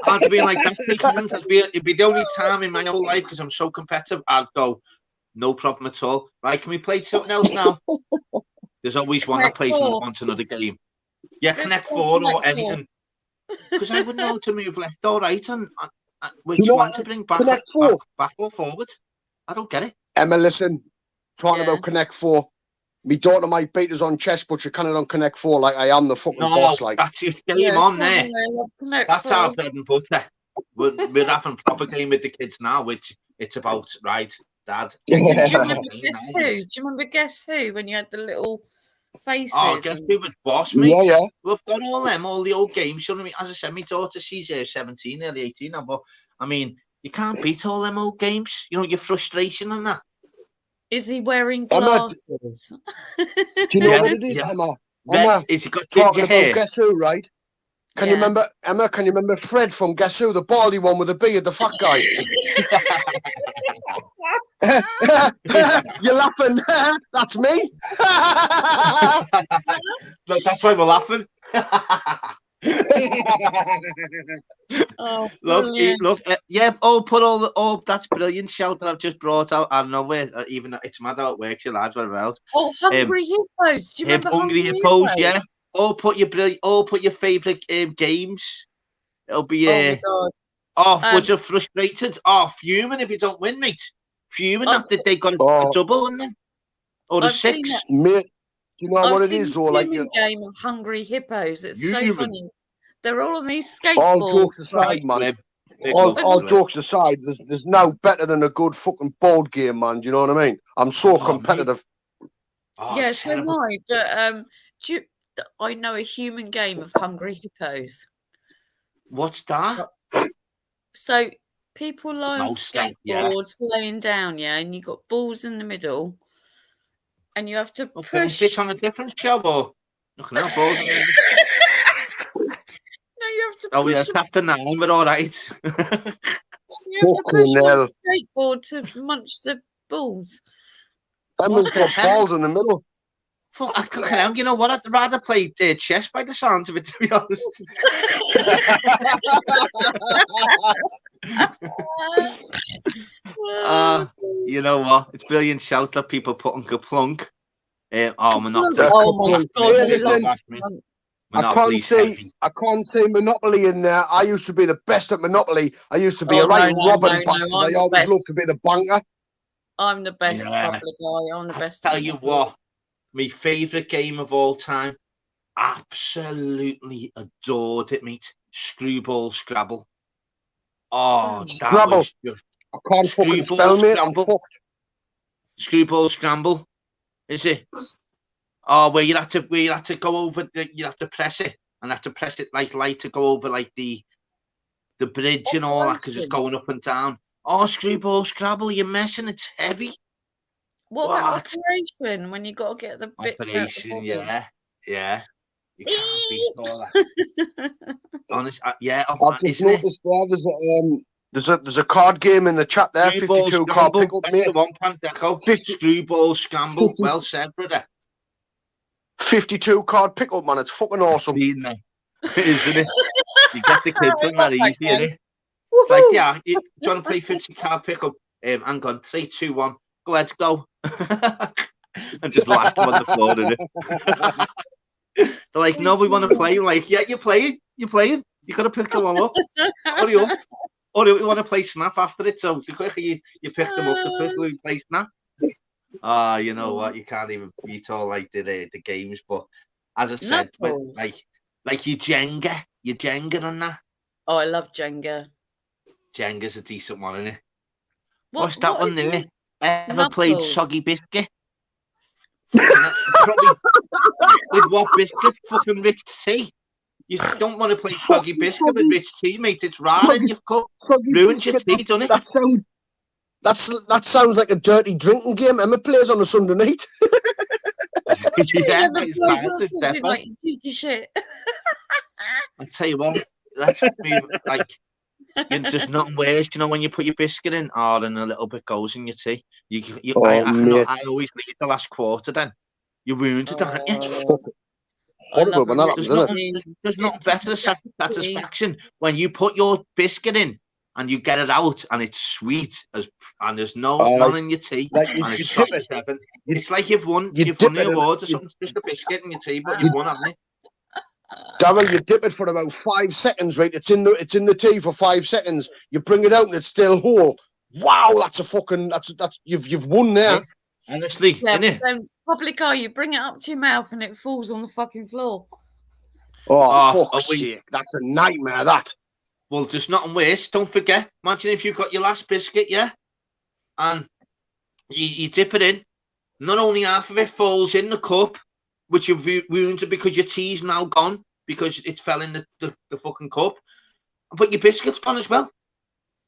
I'd be like, it'd be the only time in my whole life, because I'm so competitive, I'd go, no problem at all. Right, can we play something else now? There's always one that plays and wants another game. Yeah, Connect 4 or anything. Because I wouldn't know to move left or right and which one to bring back or forward. I don't get it. Emma, listen, talking about Connect 4. My daughter might beat us on chess, but she can't on Connect 4 like I am the fucking boss. Like that's your game on there. That's our bread and butter. We're having proper game with the kids now, which it's about, right, Dad. Do you remember Guess Who? Do you remember Guess Who when you had the little faces. Oh, guess and- who was boss, mate? Yeah, yeah. Well, I've got all the old games. You know what I mean? As I said, my daughter, she's 17, nearly 18 now. But I mean, you can't beat all them old games. You know, your frustration and that. Is he wearing Emma, glasses? do you know Yeah, what it is, yeah. Emma? Red, Emma, is he got talking ginger about hair? Guess Who, right? Can you Yeah. remember, Emma, can you remember Fred from Guess Who, the baldy one with the beard, the fat guy? You're laughing. That's me. Look, that's why we're laughing. Oh, Look, brilliant. look, yeah. Oh, put all the. Oh, that's brilliant shout that I've just brought out. I don't know where. Even it's mad how it works. Your lives, whatever else. Oh, Hungry Hippos. Do you remember Hungry Hippos? Yeah. Oh, put your brilliant. Oh, put your favourite games. It'll be. Oh my god. Oh, was you frustrated? Oh, fuming if you don't win, mate. Fuming that they got a double in them, or a I've seen 6. Mate, do you know I've what it seen is? the Or like human game of Hungry Hippos. It's so Human. funny. They're all on these all skateboards. jokes aside, right? man. Big All, love to all it. jokes aside, there's no better than a good fucking board game, man. Do you know what I mean? I'm so competitive. Oh, Yeah, so am terrible. I. But I know a human game of Hungry Hippos. What's that? So people lie on No, skateboards, laying down, yeah, and you got balls in the middle, and you have to Okay, is push. this on a different show or looking out balls? No, you have to Oh push. yeah, Captain 9, we're all right. You have to push on the skateboard to munch the balls. Emma's got balls in the middle. Fuck, you know what? I'd rather play chess by the sounds of it, to be honest. You know what? It's brilliant shout that people put on Kaplunk. Monopoly. Oh my god, I can't say Monopoly in there. I used to be the best at Monopoly. I used to be a right Robin bastard. I always loved to be the banker. I'm the best Yeah. bubbly guy. I'm the best. Tell you what, my favourite game of all time, absolutely adored it, mate. Screwball Scrabble. Oh, Scrabble. Was just I can't fucking spell, mate. I'm fucked. Screwball Scramble, is it? Oh, where you have to go over you have to press it and have to press it like light to go over like the bridge and all that because it's going up and down. Oh, Screwball Scrabble, you're messing. It's heavy. What about Operation when you got to get the bits Operation, out? yeah. You can't beat all that. Honest, yeah. I've just noticed there's a card game in the chat there. Screwball 52 card Scramble. pick up, That's mate. the one, Panteco. Screwball Scramble. Well said, brother. 52 card pick up, man. It's fucking awesome. Isn't it? You get the kids on that easy, innit? It's like, yeah, you want to play 50 card pick up? Hang on, 3, 2, 1. Go ahead, go. And just last them on the floor, innit? They're like, no, we want to play. You're like, yeah, you're playing. You got to pick them all up. Hurry up. Or you want to play Snap after it, so the quicker you pick them up, the quicker we play Snap. You know what? You can't even beat all like the games. But as I said, like your Jenga on that. Oh, I love Jenga. Jenga's a decent one, isn't it? What's that one there? Ever played Soggy Biscuit? Probably with what biscuit? Fucking rich tea. You don't want to play Soggy Biscuit with rich tea, mate. It's rare and you've cut. Ruined your tea, doesn't it? That sounds like a dirty drinking game Emma plays on a Sunday night. Yeah, it's bad, it's definitely. Like, shit. I tell you what, that's me, like, there's nothing worse, you know, when you put your biscuit in, and a little bit goes in your tea. I always leave the last quarter then. You ruined it, aren't you? Horrible when that happens, isn't it? There's nothing better satisfaction when you put your biscuit in and you get it out and it's sweet and there's none in your tea. Like and it's soft as heaven. It's like you've won the award or something. It's just a biscuit in your tea, but you've won, haven't you? Darryl, you dip it for about 5 seconds, right? It's in the tea for 5 seconds. You bring it out and it's still whole. Wow, that's you've won there. Honestly, innit? Public car, you bring it up to your mouth and it falls on the fucking floor. Fuck's sake. That's a nightmare, that. Well, there's nothing worse. Don't forget. Imagine if you've got your last biscuit, yeah? And you dip it in. Not only half of it falls in the cup, which you've ruined it because your tea's now gone because it fell in the fucking cup. But your biscuit's gone as well.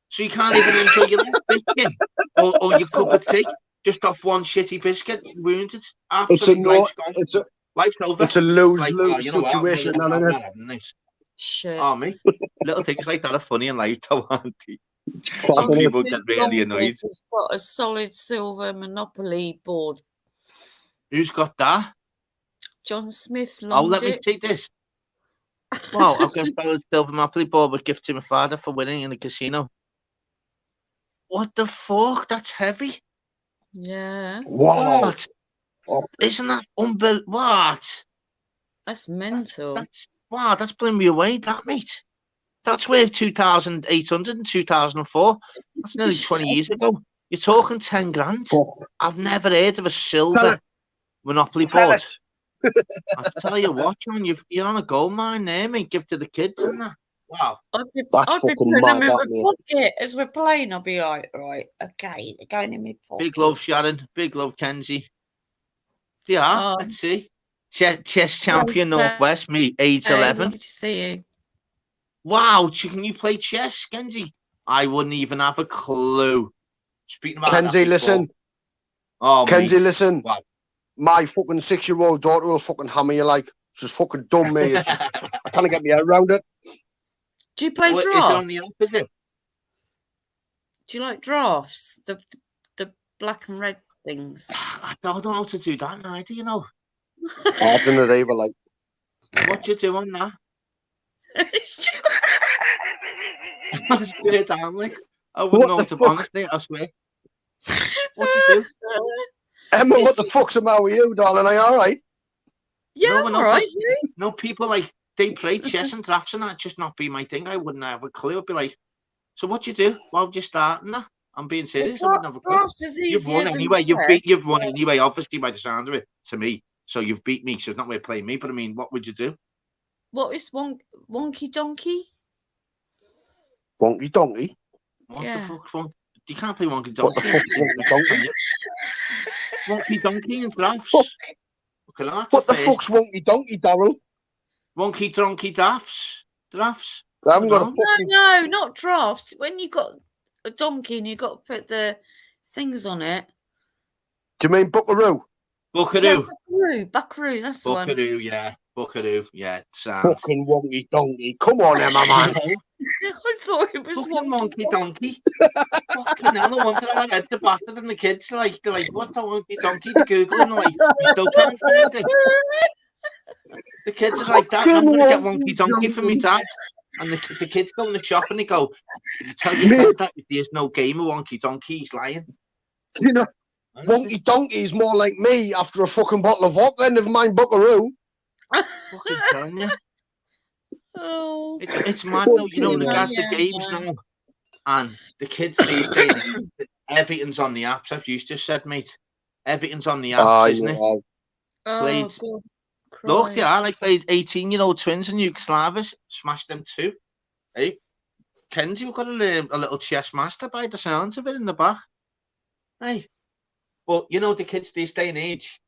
So you can't even enjoy your last biscuit or your cup of tea just off one shitty biscuit. You ruined it. Absolutely, life's gone. Life's over. It's a lose-lose you know situation. What, I'm not having this. Shit. Oh, mate. Little things like that are funny in life, though, aren't they? Some people get really annoyed. He's got a solid silver Monopoly board. Who's got that? John Smith. Oh, let me see this. Well, I've got a silver Monopoly board with gift to my father for winning in a casino. What the fuck? That's heavy. Yeah. Wow. What? Isn't that unbelievable? What? That's mental. Wow, that's blowing me away, that, mate. That's worth 2,800 in 2004. That's nearly 20 years ago. You're talking 10 grand. I've never heard of a silver Monopoly board. I'll tell you what, John, you're on a gold mine there, mate. Give to the kids and that. Wow. I'd be putting them in my pocket as we're playing. I'll be like, right, okay, they're going in my pocket. Big love, Sharon. Big love, Kenzie. Yeah, let's see. Chess champion Northwest, me, age 11. Good to see you. Wow, can you play chess, Kenzie? I wouldn't even have a clue. Speaking about Kenzie, listen. Oh, Kenzie, mate. listen. Wow. My fucking 6-year-old daughter will fucking hammer you like. She's fucking dumb, mate. I can't get my head around it. Do you play drafts? Is it on the app, is it? Do you like drafts? The black and red things? I don't know how to do that now, do you know? I don't know either, like. What do you do on that? I swear down, like. I wouldn't know what to honestly, I swear. What do you do? Emma, what the fuck's the matter with you, darling? Are you alright? Yeah, I'm alright. No, people like they play chess and drafts and that just not be my thing. I wouldn't have a clue. I'd be like, so what do you do? Why would you start? Nah, I'm being serious. I wouldn't have a clue. You've won anyway. You've won anyway, obviously, by the sound of it, to me. So you've beat me, so it's not way playing me. But I mean, what would you do? What is Wonky Donkey? Wonky Donkey? What the fuck's wrong? You can't play Wonky Donkey. What the fuck's Wonky Donkey? Wonky Donkey and drafts. What the fuck's Wonky Donkey, Darryl? Wonky Donkey drafts. Drafts. I haven't got a fucking... No, not drafts. When you got a donkey and you got to put the things on it. Do you mean Buckaroo? Buckaroo. Yeah, Buckaroo, that's the one. Buckaroo, yeah. Buckaroo, yeah. Fucking Wonky Donkey. Come on, Emma, man. I thought it was Wonky Donkey. Fucking hell, I wanted to have read the bastard and the kids they're like, what the Wonky Donkey? They Google and they're like, you still can't find it. The kids are like that. I'm going to get Wonky Donkey for me dad. And the kids go in the shop and they go, you tell your dad that there's no game of Wonky Donkey, he's lying. You know, Wonky Donkey is more like me after a fucking bottle of vodka, never mind Buckaroo. Fucking telling you. Oh. It's mad though, you know, the guys, the games now. And the kids these days, everything's on the apps. I've just said, mate, everything's on the apps, isn't it? Played. Look, they are like played 18-year-old twins in Yugoslavia, smashed them too. Hey, Kenzie, we've got a little chess master by the sounds of it in the back. Hey, but you know the kids this day and age,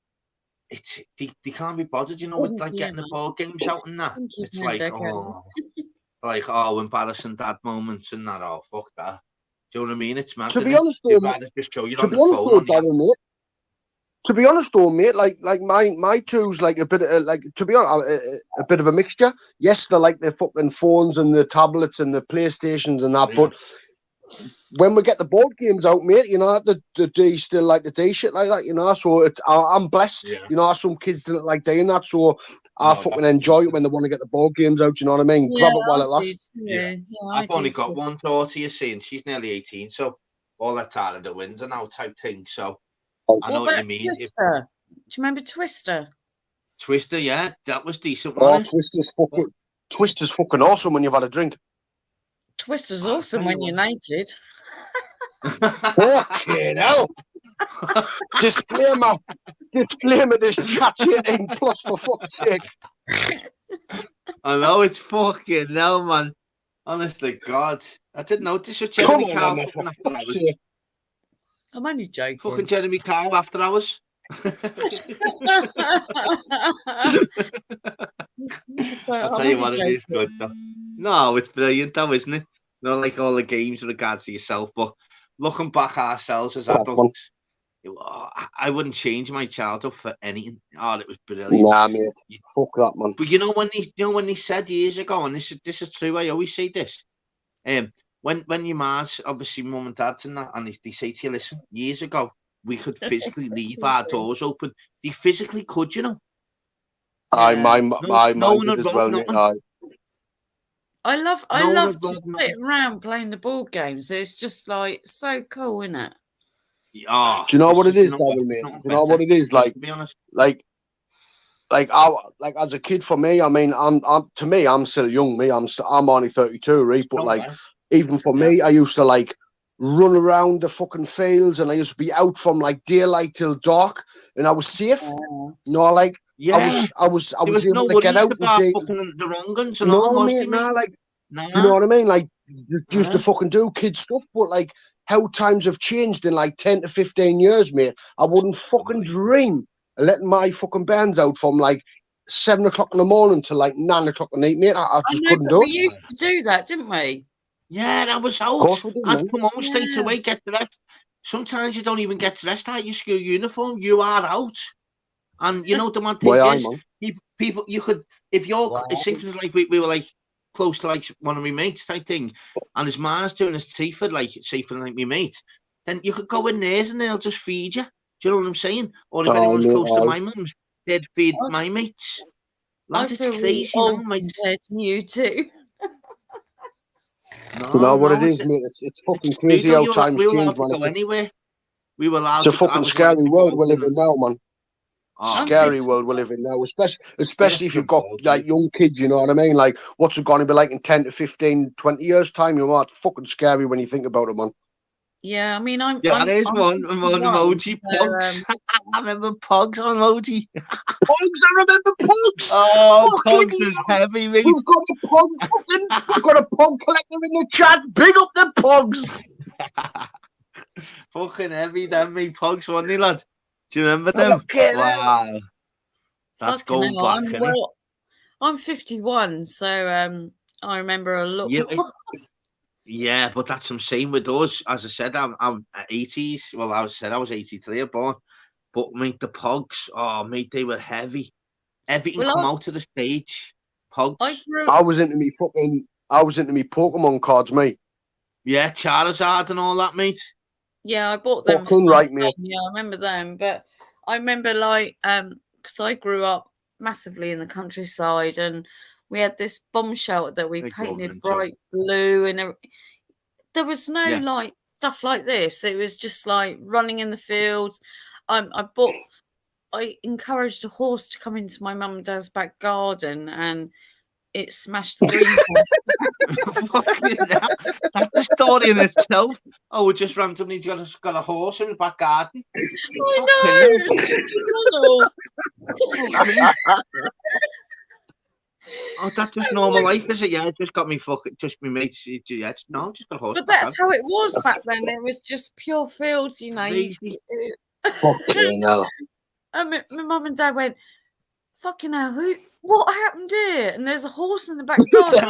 they can't be bothered, you know, with like getting the board games out and that. It's like embarrassing dad moments and that. Oh, fuck that. Do you know what I mean? It's mad. To be honest, though, mate, like my two's like a bit of to be honest, a bit of a mixture. Yes, they're like the fucking phones and the tablets and the PlayStations and that, but when we get the board games out, mate, you know, the day still like the day shit like that, you know. So it's I'm blessed, you know. Some kids didn't like doing that, so I fucking enjoy it when they want to get the board games out. You know what I mean? Grab it while it lasts. Yeah, I've only got one daughter, you see, and she's nearly 18, so all that's out of the window now, type thing. So I know what you mean. Twister? Do you remember Twister? Twister, yeah, that was decent. Twister's fucking awesome when you've had a drink. Twister's awesome when you're naked. Fucking hell. Disclaimer, this chat 18 plus for fuck's sake. I know, it's fucking hell, man. Honestly, God. I didn't notice your Jeremy Carl fucking after hours. I'm only joking. Fucking Jeremy Carl after hours. I'll tell you what, it is good though. No, it's brilliant though, isn't it? Not like all the games with regards to yourself, but looking back at ourselves as adults, I wouldn't change my childhood for anything. Oh, it was brilliant. Nah, mate. Fuck that, man. But you know when they said years ago, and this is true. I always say this. When your ma's obviously mum and dad's and that, and they say to you, listen, years ago we could physically leave our doors open. They physically could, you know. My mind did as well, mate. I love just sitting around playing the board games. It's just like so cool, isn't it? Oh, do you know what it is, Darren, mate? Do you know what it is? Like, to be honest, like as a kid, for me, I mean, I'm still young. I'm only 32, right? But like, even for me, I used to like run around the fucking fields, and I used to be out from like daylight till dark, and I was safe. You know, like. Yeah, I was able to get out about fucking the wrong guns and no, all, mate, nah, like, do you know what I mean? Like, used to fucking do kid stuff, but like, how times have changed in like 10 to 15 years, mate. I wouldn't fucking dream of letting my fucking bands out from like 7 o'clock in the morning to like 9 o'clock at night, mate. I just couldn't do it. We used to do that, didn't we? Yeah, that was out. Of course we did, I'd come home straight away, get dressed. Sometimes you don't even get dressed out your school uniform. You are out. And you know the one thing is, people you could if you're say for like we were like close to like one of my mates type thing, and his ma's doing his tea for like like my mate, then you could go in there and they'll just feed you. Do you know what I'm saying? Or if anyone's close to my mum's, they'd feed my mates. Lads, it's crazy, no, mate. Compared to you two. You know what it is, mate? It's fucking crazy how times change, man. Anywhere. We were allowed. It's a fucking scary world we live in now, man. Scary world we live in now, especially if you've got like young kids, you know what I mean? Like, what's it going to be like in 10 to 15, 20 years time? You know, it's fucking scary when you think about it, man. Yeah, I mean, there's one emoji, Pogs. I remember Pogs on emoji. Pogs, I remember Pogs. Oh, Pogs is heavy, mate. We've got a Pog collector in the chat. Big up the Pogs. Fucking heavy, them, mate. Pogs, weren't they, lad? Do you remember them? Wow. That's going back, isn't it? I'm 51, so I remember a lot. Yeah, but that's what I'm saying with us. As I said, I'm 80s. Well, I was 83 born. But, mate, the Pogs, mate, they were heavy. Everything come out to the stage. Pogs. I was into me Pokemon cards, mate. Yeah, Charizard and all that, mate. Yeah, I bought them. Right, mate. Yeah, I remember them. But I remember, like, because I grew up massively in the countryside, and we had this bomb shelter that we painted bright blue, and there was no like stuff like this. It was just like running in the fields. I encouraged a horse to come into my mum and dad's back garden, and it smashed the green. That's the story in itself. Oh, we just randomly got a horse in the back garden. I know. Oh, that's just normal life, is it? Yeah, it just got me just me mates. Yeah, just got a horse. But that's how it was back then. It was just pure fields, you know. And my mum and dad went, fucking hell, what happened here? And there's a horse in the back garden.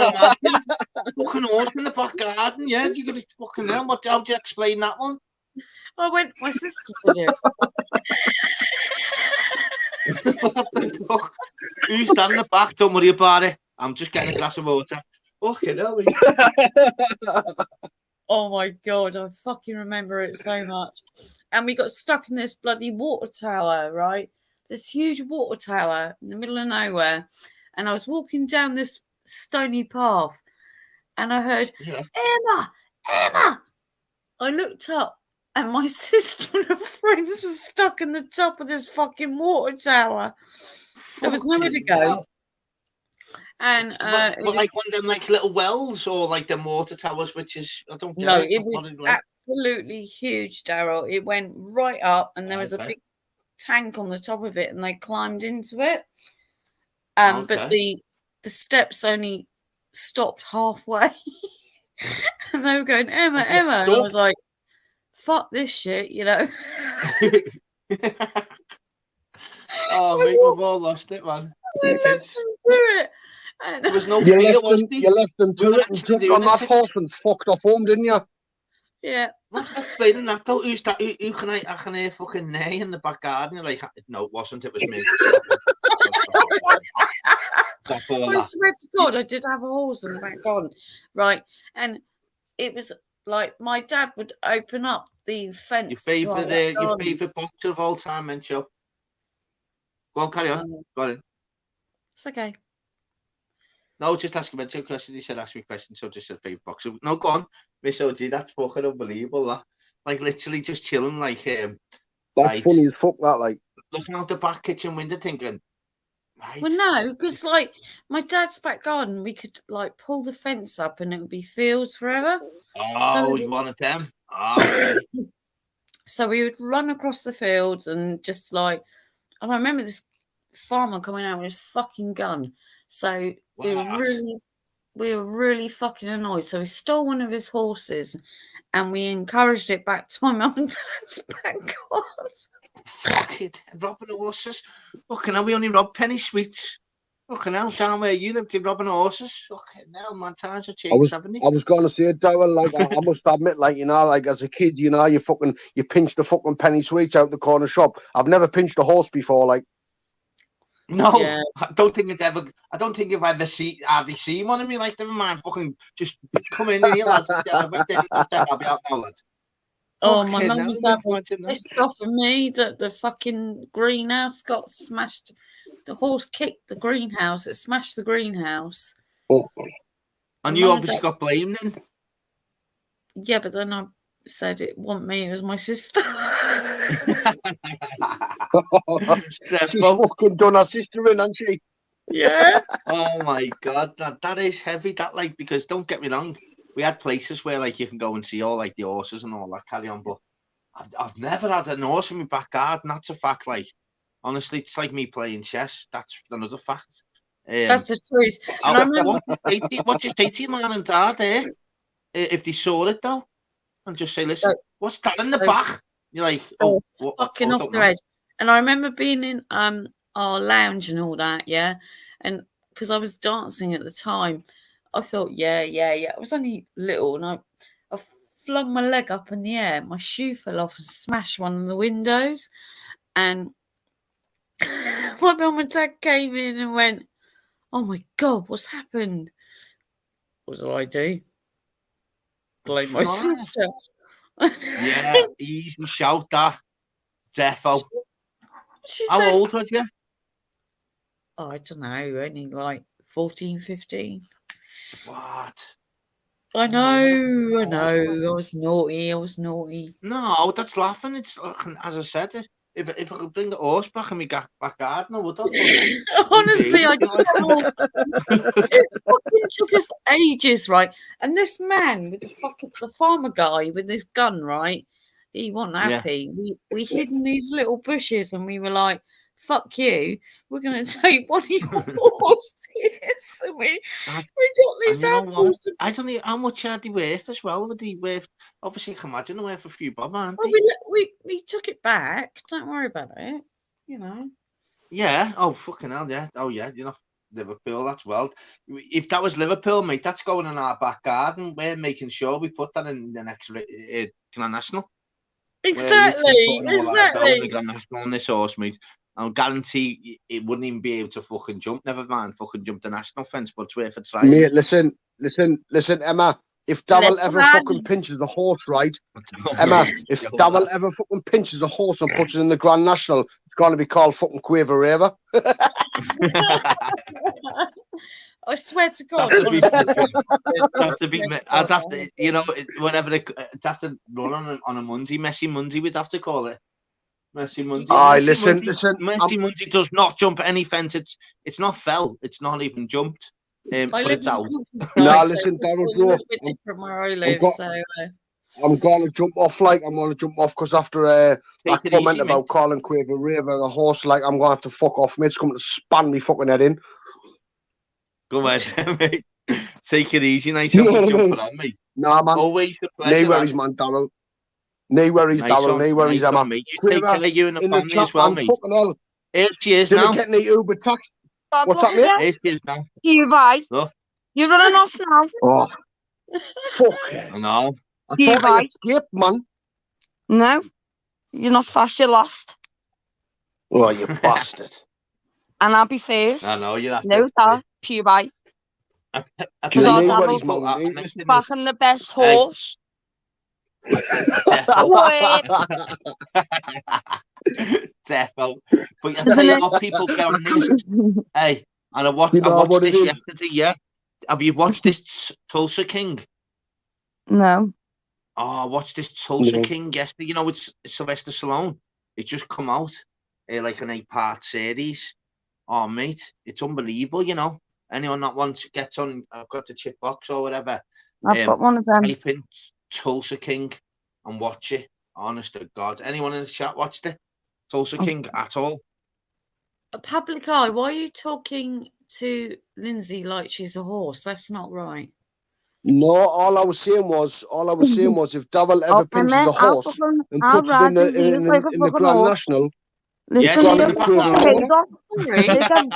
Fucking horse in the back garden, yeah. You got to fucking hell. How do you explain that one? I went, my sister did it. What the fuck? You stand in the back, don't worry about it. I'm just getting a glass of water. Fucking hell. Oh my God, I fucking remember it so much. And we got stuck in this bloody water tower, right? This huge water tower in the middle of nowhere. And I was walking down this stony path, and I heard, Emma! I looked up, and my sister and her friends were stuck in the top of this fucking water tower. There was nowhere to go. And like one of them like little wells, or like them water towers, which is I don't get no, it was absolutely huge, Daryl. It went right up, and there was a big tank on the top of it, and they climbed into it. But the steps only stopped halfway, and they were going, Emma, and I was like, fuck this shit, you know. Oh, mate, we've all lost it, man. We left Kids. them through it. And There was no You fear, left was them, there? you left them We to were it and actually jumped doing on that it. horse and fucked off home, didn't you? yeah. That's not explaining that though. Who's that? Who can I can hear fucking neigh in the back garden? You're like, no, it wasn't. It was me. Stop all I that. swear to God, I did have a horse in the back garden, right? And it was like my dad would open up the fence. Your to our favourite, back your garden. favourite boxer of all time, man, show. Go on, carry on. Got it. It's okay. No, just ask him a question. He said ask me a question, so just said favourite boxer. No, go on. Miss OG, that's fucking unbelievable. That, like, literally just chilling, like That's right, funny as fuck. That like looking out the back kitchen window, thinking, right. Well, no, because like my dad's back garden, we could like pull the fence up and it would be fields forever. Oh, you wanted them? Oh, okay. So we would run across the fields and just like, and I remember this farmer coming out with his fucking gun. So we were really fucking annoyed. So we stole one of his horses and we encouraged it back to my mum and dad's back garden. Fuck it, robbing horses. Fucking hell, we only rob penny sweets. Fucking hell, down where you lived, you're robbing horses. Fucking hell, man, times have changed, haven't I was gonna say, Darryl, like I must admit, like, you know, like as a kid, you know, you pinch the fucking penny sweets out the corner shop. I've never pinched a horse before, like. No, Yeah. I don't think you've ever hardly seen one of me. Like, never mind, fucking just come in here, lads. I'll be out now, lads. Oh, my Fucking mum hell, and dad were imagine that. pissed off at me that the fucking greenhouse got smashed. The horse kicked the greenhouse. It smashed the greenhouse. And you obviously got blamed then. Yeah, but then I said it wasn't me, it was my sister. She's fucking done her sister in, hasn't she? Yeah. Oh my god, that is heavy. That, like, because don't get me wrong, we had places where like you can go and see all like the horses and all that carry on, but I've never had an horse in my back garden. That's a fact. Like, honestly, it's like me playing chess. That's another fact. That's the truth. And I remember... what do you say to your mum and dad there if they saw it though, and just say, "Listen, what's that in the back?" You're like, "Oh, fucking off their head." And I remember being in our lounge and all that, yeah, and because I was dancing at the time, I thought, yeah. I was only little, and I flung my leg up in the air. My shoe fell off and smashed one of the windows, and my mum and dad came in and went, "Oh my god, what's happened?" What did I do? Blame my sister. Yeah, easy shout that. Defo. How old was you? Oh, I don't know, only like 14, 15. What? I know. I was naughty. No, that's laughing. It's as I said, if I could bring the horse back in my back garden, I would have. Honestly, I don't know. It fucking took us ages, right? And this man with the farmer guy with this gun, right? He wasn't happy. We hid in these little bushes and we were like, "Fuck you! We're gonna take one of your horses." And we got these apples. I don't know how much are they worth as well. Would they worth? Obviously, I can imagine they're worth a few bob, aren't they? We took it back. Don't worry about it. You know. Yeah. Oh fucking hell! Yeah. Oh yeah. You know, Liverpool. That's well. If that was Liverpool, mate, that's going in our back garden. We're making sure we put that in the next Grand National. Exactly. The Grand National on this horse, mate. I'll guarantee it wouldn't even be able to fucking jump. Never mind, fucking jump the national fence, but it's worth a try. Mate, listen, Emma. If Darryl ever fucking pinches a horse, right? Emma, if Darryl ever fucking pinches a horse and puts it in the Grand National, it's going to be called fucking Quaver Raver. I swear to God. I'd have to, you know, whatever. I'd have to run on a Monday, Messi Monday. We'd have to call it. Messi Monday. Listen. Messi Monday does not jump any fence. It's not fell. It's not even jumped. But it's out. No, listen, Darryl. Different where I live, I'm going to jump off. Like I'm going to jump off because after that comment about calling Quaver Raver a horse, like I'm going to have to fuck off, mate. It's coming to span me fucking head in. Go ahead, mate. Take it easy, nice. Jumping on me. Nah, man. Always a pleasure. No worries, man, Darryl. No worries, Darryl. No worries, Emma. You take care of you and the family as well, mate. Fucking hell. Here she is Did now. we get any Uber taxi? God, What's look that, mate? at Here she is now. you, bye. Look. You're running off now. Oh, fuck it. I know. I You, thought I bye. escaped, man. No, you're not fast, you're lost. Oh, you bastard. And I'll be first. I know, you're No, Dad, Pew bye. I Because tell our you dad what, will people, man. I mentioned back this. on the best Hey. horse. Defo. What? Defo. But I tell Isn't you it? what, people get on this. Hey, and I You watched know what it this is? yesterday, yeah? Have you watched this Tulsa King? No. Oh, I watched this Tulsa No. King yesterday. You know, it's Sylvester Stallone. It's just come out, like an 8-part series. Oh, mate, it's unbelievable, you know. Anyone that wants gets on, I've got the chip box or whatever. I've got one of them. Type in Tulsa King and watch it. Honest to God. Anyone in the chat watched it? Tulsa King at all? A public eye. Why are you talking to Lindsay like she's a horse? That's not right. No, all I was saying was if Davil ever pinches a horse and I'll puts it ride in the these wheels like a in the fucking Grand horse. National, Yes, Listen, gonna he'll be get crazy. paid off. Sorry.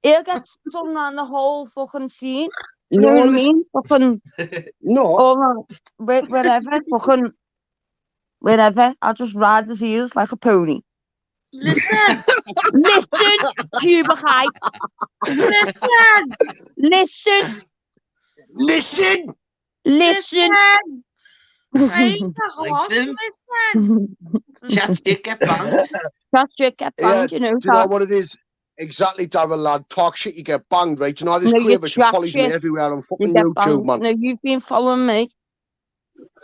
He'll get done around the whole fucking scene. Do you know No, what I mean? Fucking no. all around, wherever, fucking wherever. I'll just ride his heels like a pony. Listen. Listen, Cuba High. Listen. Listen. Listen. Listen. Praise the horse. Listen. Listen. Chat did get banged. That's it, get banged, Yeah, you know. do you know what it is? Exactly, Davil, lad. Talk shit, you get banged, right? Do you know this No, you Quaver? She chat follows me shit. everywhere on You fucking get YouTube, banged. man. No, you've been following me.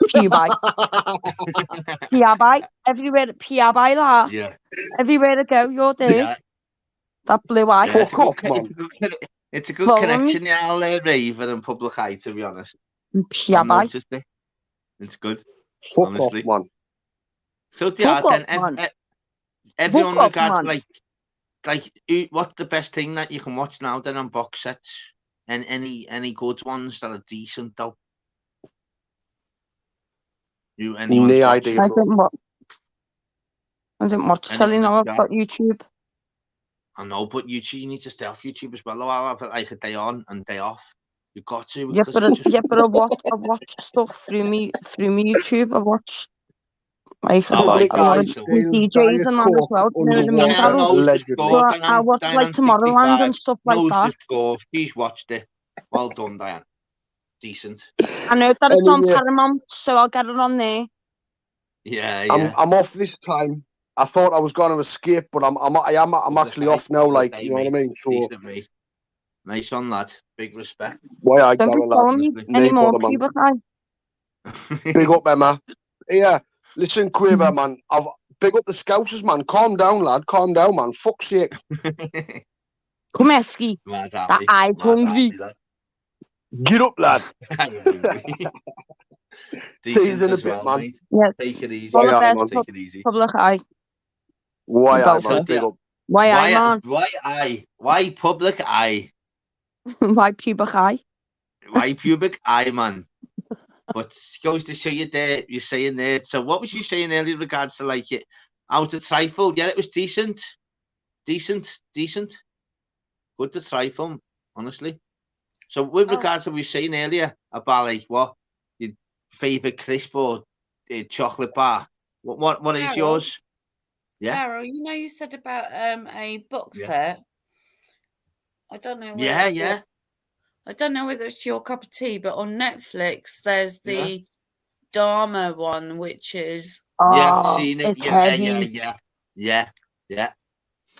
P-bye. P-bye. Everywhere, P-bye, that. Yeah. Everywhere I go, you're there. Yeah. That blue eye. Yeah, Fuck off, man. It's a good Follow connection, yeah, I'll Raven and Public Eye, to be honest. I've P-bye. noticed it. It's good, Fuck honestly. off, man. So, yeah, Fuck then off, man. everyone Fuck off, regards, man. what's the best thing that you can watch now then on box sets? And any good ones that are decent, though? Anyone's No watching? idea, I bro. didn't watch Anyone telly in now. the I've got YouTube. I know, but YouTube, you need to stay off YouTube as well. I'll have like a day on and day off. You've got to, Yeah, because but it's just... I watch stuff through me YouTube. I watch like a Oh, lot right, Public of eye, okay, so... steals DJs and that as Diet well. Coke Do you know what I mean? Yeah, Darryl? knows the allegedly. score, So I watch like Tomorrowland and stuff like knows that. the score. She's watched it. Well done, Diane. Decent. I know that it's on Anyway, Paramount, so I'll get it on there. Yeah, I'm yeah. off this time. I thought I was going to escape, but I'm actually off now. Like, you know what I mean? So Decent, mate. Nice on, lad. Big respect. why I Don't be go, lad? following me honestly. anymore, bother, man. Cuba High. Big up, Emma. Yeah, listen, Quaver, man. Big up the Scousers, man. Calm down, lad. Calm down, man. Fuck's sake. Come here, Ski. Mad That happy. eye's Mad hungry. happy, lad. Get up, lad. See you Decent in a as bit, well, man. mate. Yeah. Take it easy. All the Why best. man? Take it easy. Public Eye. Why I, Belter. man? Big up. Why I, man? Why Public Eye? Why Pubic Eye? Why Pubic Eye, man? But it goes to show you there, you're saying there. So what was you saying earlier in regards to like it out of trifle? Yeah, it was decent. Decent. Good to trifle, honestly. So with regards to what we were saying earlier about like what your favourite crisp or chocolate bar, what is Carol? yours? Yeah. Carol, you know you said about a box set. I don't know. Yeah. I don't know whether it's your cup of tea, but on Netflix there's the Dharma one, which is Seen it. It's heavy. Yeah.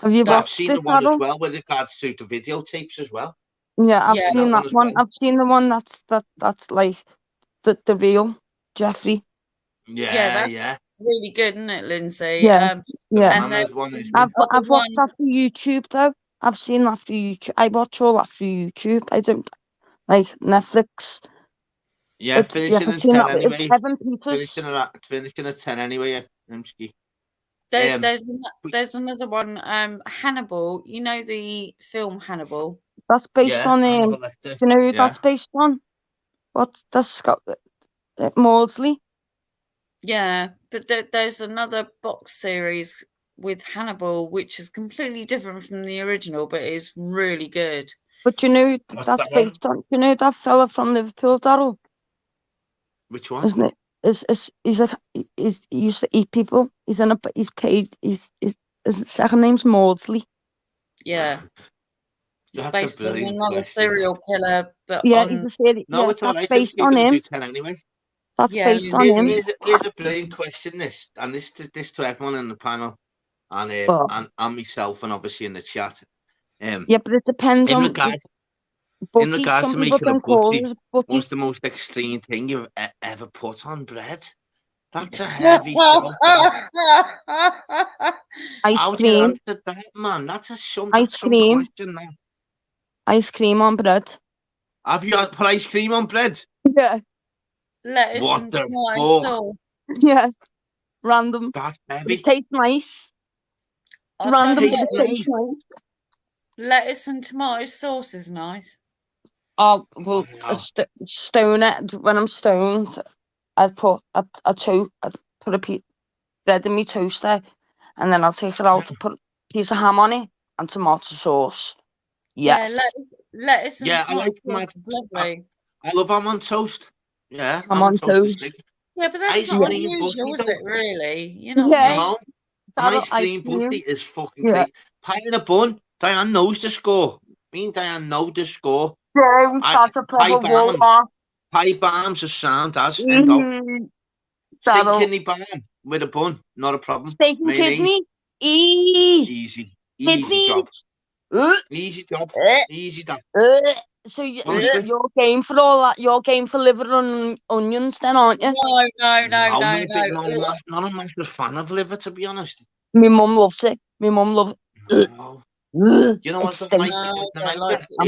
Have you I've watched seen it, the one as Carol? well with regards to the videotapes as well. Yeah, I've Yeah. seen that that one one. as well. I've seen the one that's like the real Jeffrey. Yeah. really good, isn't it, Lindsay? Yeah. Yeah. And Manners there's one is the good. other I've watched one. that through YouTube though. I've seen that through YouTube. I watch all that through YouTube. I don't like Netflix. Yeah, I've finishing at seen 10 that. anyway. It's Evan Peters. Finishing at 10 anyway. MSG. There's another one, Hannibal. You know the film Hannibal? That's based on Hannibal do Lecter. you know who Yeah. that's based on? That's Scott Maudsley. Yeah, but there's another box series with Hannibal, which is completely different from the original, but is really good. But you know, What's that's that one? based on, you know, that fella from Liverpool, Daryl, Which one? isn't it? He used to eat people. He's paid, his second name's Maudsley. Yeah. It's That's a based on brilliant another question. serial killer, but Yeah, on... No, yeah, it's all that's right. based You're on going to do him. 10 anyway. That's Yeah, based on him. Here's a brilliant question, this. And this to everyone in the panel and Oh. and myself and obviously in the chat. Yeah, but it depends in on regards, butty. in regards Some to people making a don't call butty, it a butty. what's the most extreme thing you've ever put on bread? That's a heavy job. Ice How do you cream. answer that, man? That's some Ice cream. question now. Ice cream on bread. Have you put ice cream on bread? Yeah. Lettuce What and the tomato fuck? sauce. Yeah. Random. That's But heavy. it tastes nice. It's I've random, done but it Tastes tastes nice. nice. lettuce and tomato sauce is nice. Oh, well, Wow. stoner. When I'm stoned, I'd put a bread in my toaster, and then I'll take it out, put a piece of ham on it, and tomato sauce. Yes. Yeah, lettuce and Yeah, I tomato like sauce tomato. is lovely. I love ham on toast. Yeah, Ham ham on on toast is toast. sick. Yeah, but that's Ice not cream unusual, butty is it, though. really? You know what I Yeah. mean? No, an That'll ice cream butty cream. is fucking Yeah. crazy. Pie in a bun. Diane knows the score. Me and Diane know the score. Yeah, we start a proper war. Pie bombs are sound as end of. Steak That'll kidney bomb with a bun, not a problem. steak and Mayonnaise. kidney. Easy Kidney. job. Easy job. Easy job. So Honestly. you're game for all that. You're game for liver and onions, then, aren't you? I'm not a massive fan of liver, to be honest. My mum loves it. My mum loves it. No. You You know what? stinks. I'm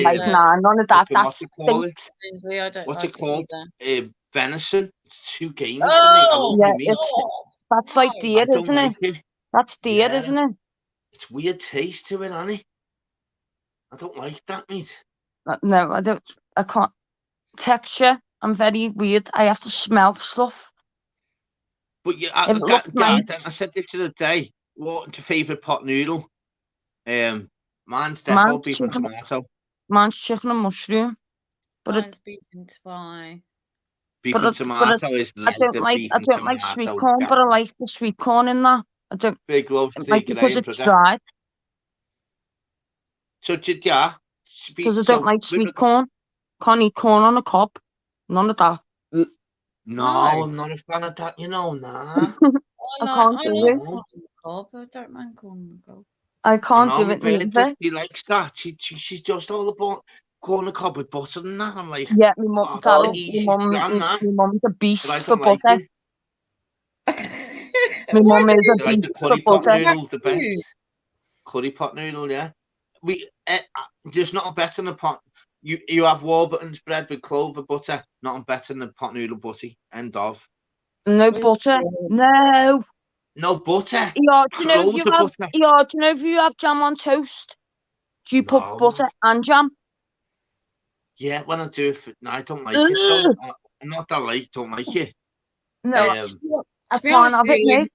like, nah, none of that. That stinks. I don't What's like it called? either. Venison. It's too gamey for me. I love my meat. That's like deer, I don't isn't like it? it. That's deer, Yeah. isn't it? It's weird taste to it, Annie. I don't like that meat. No, I don't. I can't. Texture. I'm very weird. I have to smell stuff. But yeah, nice. I said this the other day. What's your favourite pot noodle? Mine's defo beef and tomato. Mine's chicken and mushroom. But Mine's beef and pie. Beef and tomato is I don't like sweet corn, but I like the sweet corn in that. I don't. Big love to like because it's dried. So yeah. Because I don't like sweet corn. Can't eat corn on a cob. None of that. No, I'm not a fan of that. You know, nah. I can't do it. Corn on the cob. I don't mind corn on the cob. I can't do it neither. She likes that. She's just all about corn on the cob with butter and that. I'm like, yeah, my mum's a beast for butter. My mum is a beast for butter. The best. Curry pot noodle, yeah. There's not a better than a pot. You have Warburton's bread with clover butter, not better than a pot noodle butty. End of. No butter. No. No butter. Yeah, do you know if you have jam on toast? Do you put butter and jam? Yeah, when I do it, I don't like it. I'm not that like, don't like it. No, I can't have it, mate.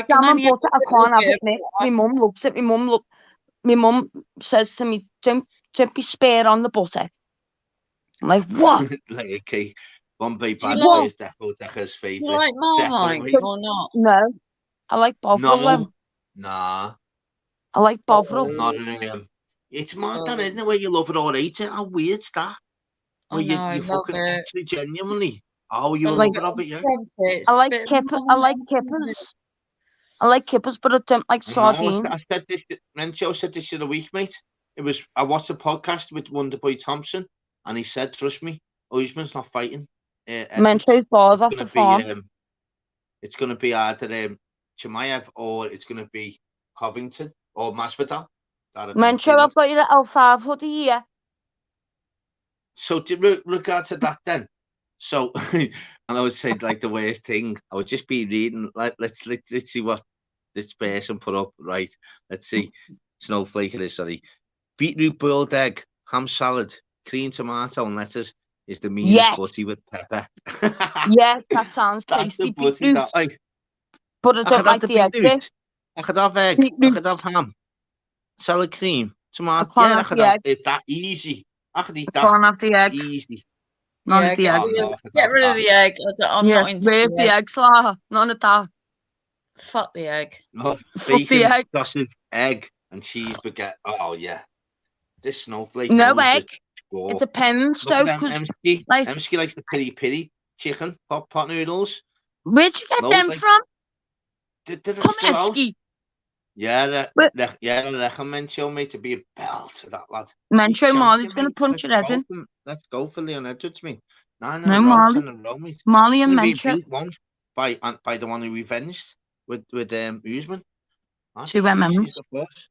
Jam and butter, I can't have it, mate. My mum loves it. My mum says to me, don't be spare on the butter. I'm like, what? Like, okay, Bombay bad boy is Defo Decker's favourite. You like Marmite or not? No, I like Bovril. Nah. I like Bovril. Not it's mad, isn't it? Where you love it or hate it. How weird's that? Where you fucking actually genuinely. Oh, you love it of it, yeah. I like kippers. I like kippers, but I don't like sardines. I said this. Rencho said this in a week, mate. I watched a podcast with Wonderboy Thompson, and he said, "Trust me, Usman's not fighting." Mencho's bars off the farm. It's going to be either Chimaev or it's going to be Covington or Masvidal. Mencho, I've got your L5 hoodie here. So, regard to that, then. So, and I would say like the worst thing. I would just be reading. Like, let's see what this person put up. Right. Let's see. Snowflake it is. Sorry. Beetroot boiled egg, ham salad, cream tomato and lettuce is the meanest butty with pepper. Yeah, that sounds tasty. Butty, that, like, but I don't like the egg bit. I could have egg. I could have ham. Salad cream. Tomato. can't Yeah, I have could the have. egg. It's that easy. I could eat I that. can't have the egg. Easy. None Yeah, of the get egg. Oh, rid, no, I could get have rid of that. the egg. I'm Yes, not into where's the the egg. egg, Slaha? None of that. Fuck the egg. No, Fuck the bacon, egg. sausage, egg, and cheese baguette. Oh, yeah. This snowflake No knows egg. the score. It depends, Look though, at them, because, Emsky. like, Emsky likes the piri chicken, pot noodles. where'd you get Loads them like, from? they're Come still out. Esky. Yeah, But I recommend show me to be a belt, that lad. Mencho He's Molly's champion, going to mate. punch your head in. Let's go for Leon Edwards, mate. 9 in No, a row, Molly. 10 in a row, mate. Molly and Gonna be Mencho. beat once by the one who revenged with Usman. Two MMs. She's the boss.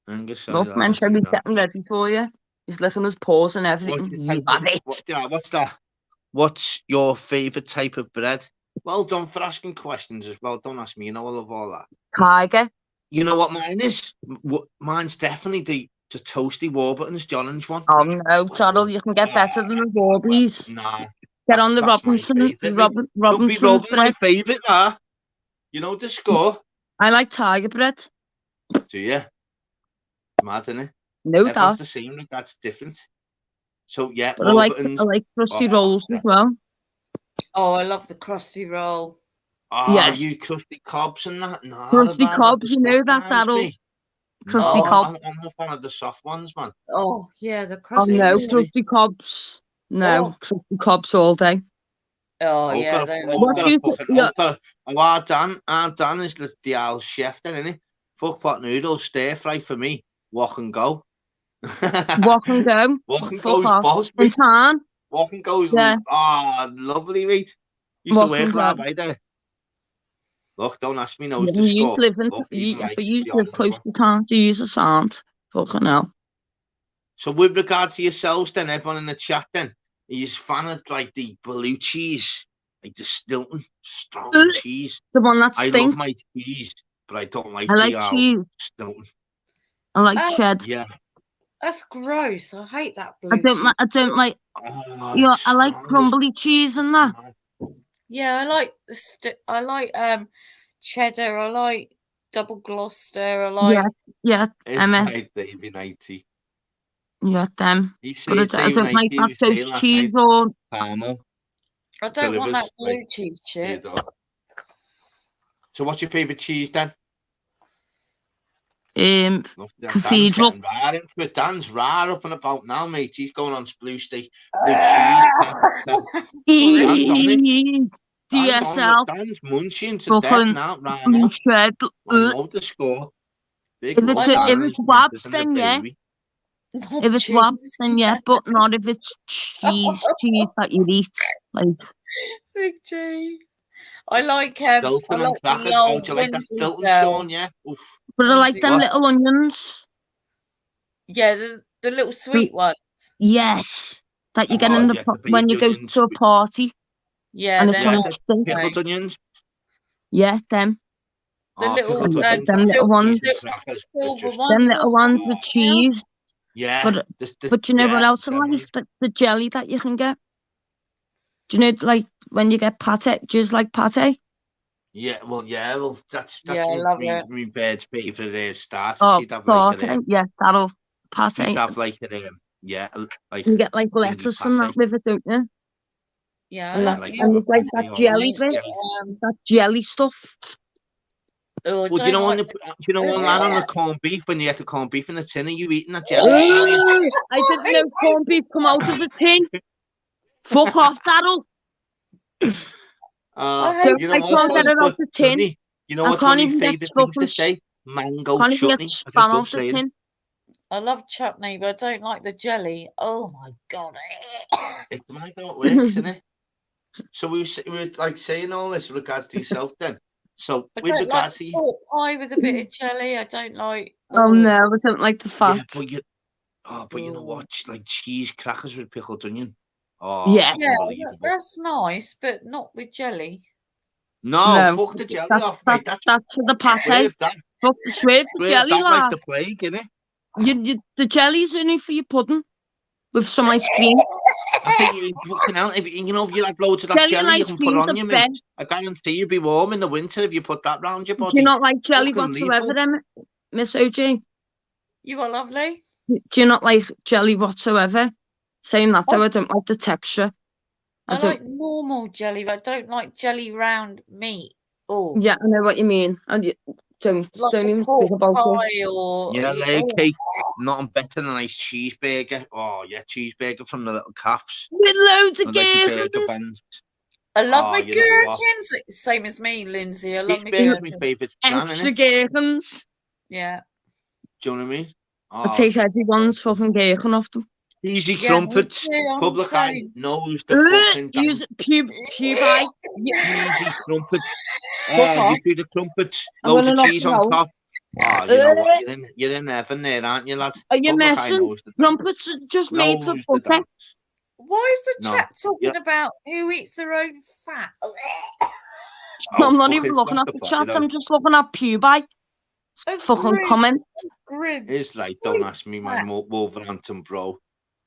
Angus, sorry, Look, lad, Mencho, I'll see he's that. getting ready for you. He's licking his paws and everything. You have it. What's that? What's your favourite type of bread? Well done for asking questions as well. Don't ask me. You know I love all that. Tiger. You know what mine is? Mine's definitely the toasty Warburton's, the orange one. Oh no, Charles, you can get better than the Warbies. Nah. Get on the That's my Robinsons. favourite. Don't be Robinsons rubbing my bread. favourite, nah. You know the score? I like Tiger bread. Do you? Mad, innit? No Everyone's doubt. the same, that's different. So yeah, But I like Warburton's. crusty rolls as well. Oh, I love the crusty roll. Oh, Yes. you crusty cobs and that? No, Crusty I'd rather cobs, the you know soft that, ones, Daryl. mate. Crusty No, cob. I'm not a fan of the soft ones, man. Oh, yeah, the Oh crusty. no, Seriously? crusty cobs. No, Oh. crusty cobs all day. Oh, yeah, Our Dan is the old chef then, isn't he? Fuck pot noodles, stir fry for me. Walk and go. Walk and go. Walk and Fuck go's off. boss, In mate. time. Walk and go's, Yeah. lovely, mate. Used Walk to and work go. right by there. Look, don't ask me, knows the You score. live in, Look, you, even but like you the live orange close one. to town. You use a sound. Fucking hell. So with regard to yourselves then, everyone in the chat then, are you fan of like the blue cheese? Like the Stilton strong cheese? The one that I stinks. love my cheese, but I don't like I like the cheese. Stilton. I like Oh. cheddar. Yeah. That's gross. I hate that blue I don't like. Oh, You know, I like strongest. crumbly cheese and that. Yeah, I like cheddar. I like double Gloucester. I like. Yeah, Emma. It's like David 90. Yeah, them. He But said I David don't like 90 that was saying toast last cheese night, or. Palmer I don't want that delivers, blue like, cheese you shit. know. So what's your favourite cheese then? Cathedral. Dan's getting rare into it. Dan's rare up and about now, mate. He's going on blue cheese. Dan's on it. DSL. Dan's munching to death now, right now. Shed. I know the score. Big If it's wabs, then yeah. If it's wabs, then yeah, but not if it's cheese that you eat. Like Big G. I like Stilton and crackers. Oh, do you like that Stilton, Sean? Yeah. Oof. But I like them little onions. Yeah, the little sweet ones. Yes, that you get in the when you go to a party. Yeah, and it's on the pickled onions. Yeah, them. The little them little ones. Them little ones with cheese. Yeah. But you know what else I like? The jelly that you can get. Do you know, like when you get pate? Do you just like pate? Yeah, well, that's I love it. My bird's favourite starter. Oh, She'd have like yeah, that'll pate. She'd have like like you get like lettuce and that with it, don't you? Yeah, and it's like that jelly bit, that jelly stuff. Oh, well, you know on the corned beef, when you get the corned beef in the tin, are you eating that jelly? I didn't know corned beef come out of a tin. Fuck off, Daryl. You know I can't get it out the tin. You know what's one of my favourite things to say? Mango chutney. I just love saying it. I love chutney, but I don't like the jelly. Oh my god! It's like how it works, isn't it? So we were like saying all this with regards to yourself, then. So I with don't regards like to pork pie with a bit of jelly. I don't like. Oh no, I don't like the fat. Yeah, but you know what? Like cheese crackers with pickled onion. Oh, yeah, that's nice, but not with jelly. No, fuck the jelly off, mate. That's for the pate. Fuck the jelly, like the plague, innit? The jelly's only for your pudding. with some ice cream. I think you fucking hell. If you know, if you like loads of that Jelly and jelly, you ice can put cream's on the you, mate. best. I guarantee you'll be warm in the winter if you put that round your Do body. you not like jelly Fucking whatsoever, lethal. then, Miss OJ? You are lovely. Do you not like jelly whatsoever? Saying that though, I don't like the texture. I don't. like normal jelly, but I don't like jelly round meat. Oh, Yeah, I know what you mean. And you don't like a even pork think about it. pie or Yeah, leg oh. cake. Nothing better than a nice cheeseburger. Oh yeah, cheeseburger from the little calves. With loads of And like the burger gherkins. buns. I love my you know what? gherkins. Same as me, Lindsay. I love my Cheeseburger's my gherkins. favourite jam, Extra innit? gherkins. Yeah. Do you know what I mean? I Oh, take everyone's fucking gherkin off them. cheesy Yeah, me crumpets. too, I'm Public the eye same. knows the fucking Use damn pube eye. cheesy crumpets. Fuck off. You do the crumpets, I'm loads gonna of knock cheese you on out. top. Oh, you know what? You're in heaven there, aren't you, lad? Are you Public eye messing? knows the Crumpets are just made for knows the butter. dance. Why is the No. chap talking Yeah. about who eats their own fat? Oh, I'm not fuck, even it's looking not at the the pot, chat. you know. I'm just looking at pube eye. That's Fucking grim. comment. Grim. It's right, don't ask me, my Fat. Wolverhampton bro.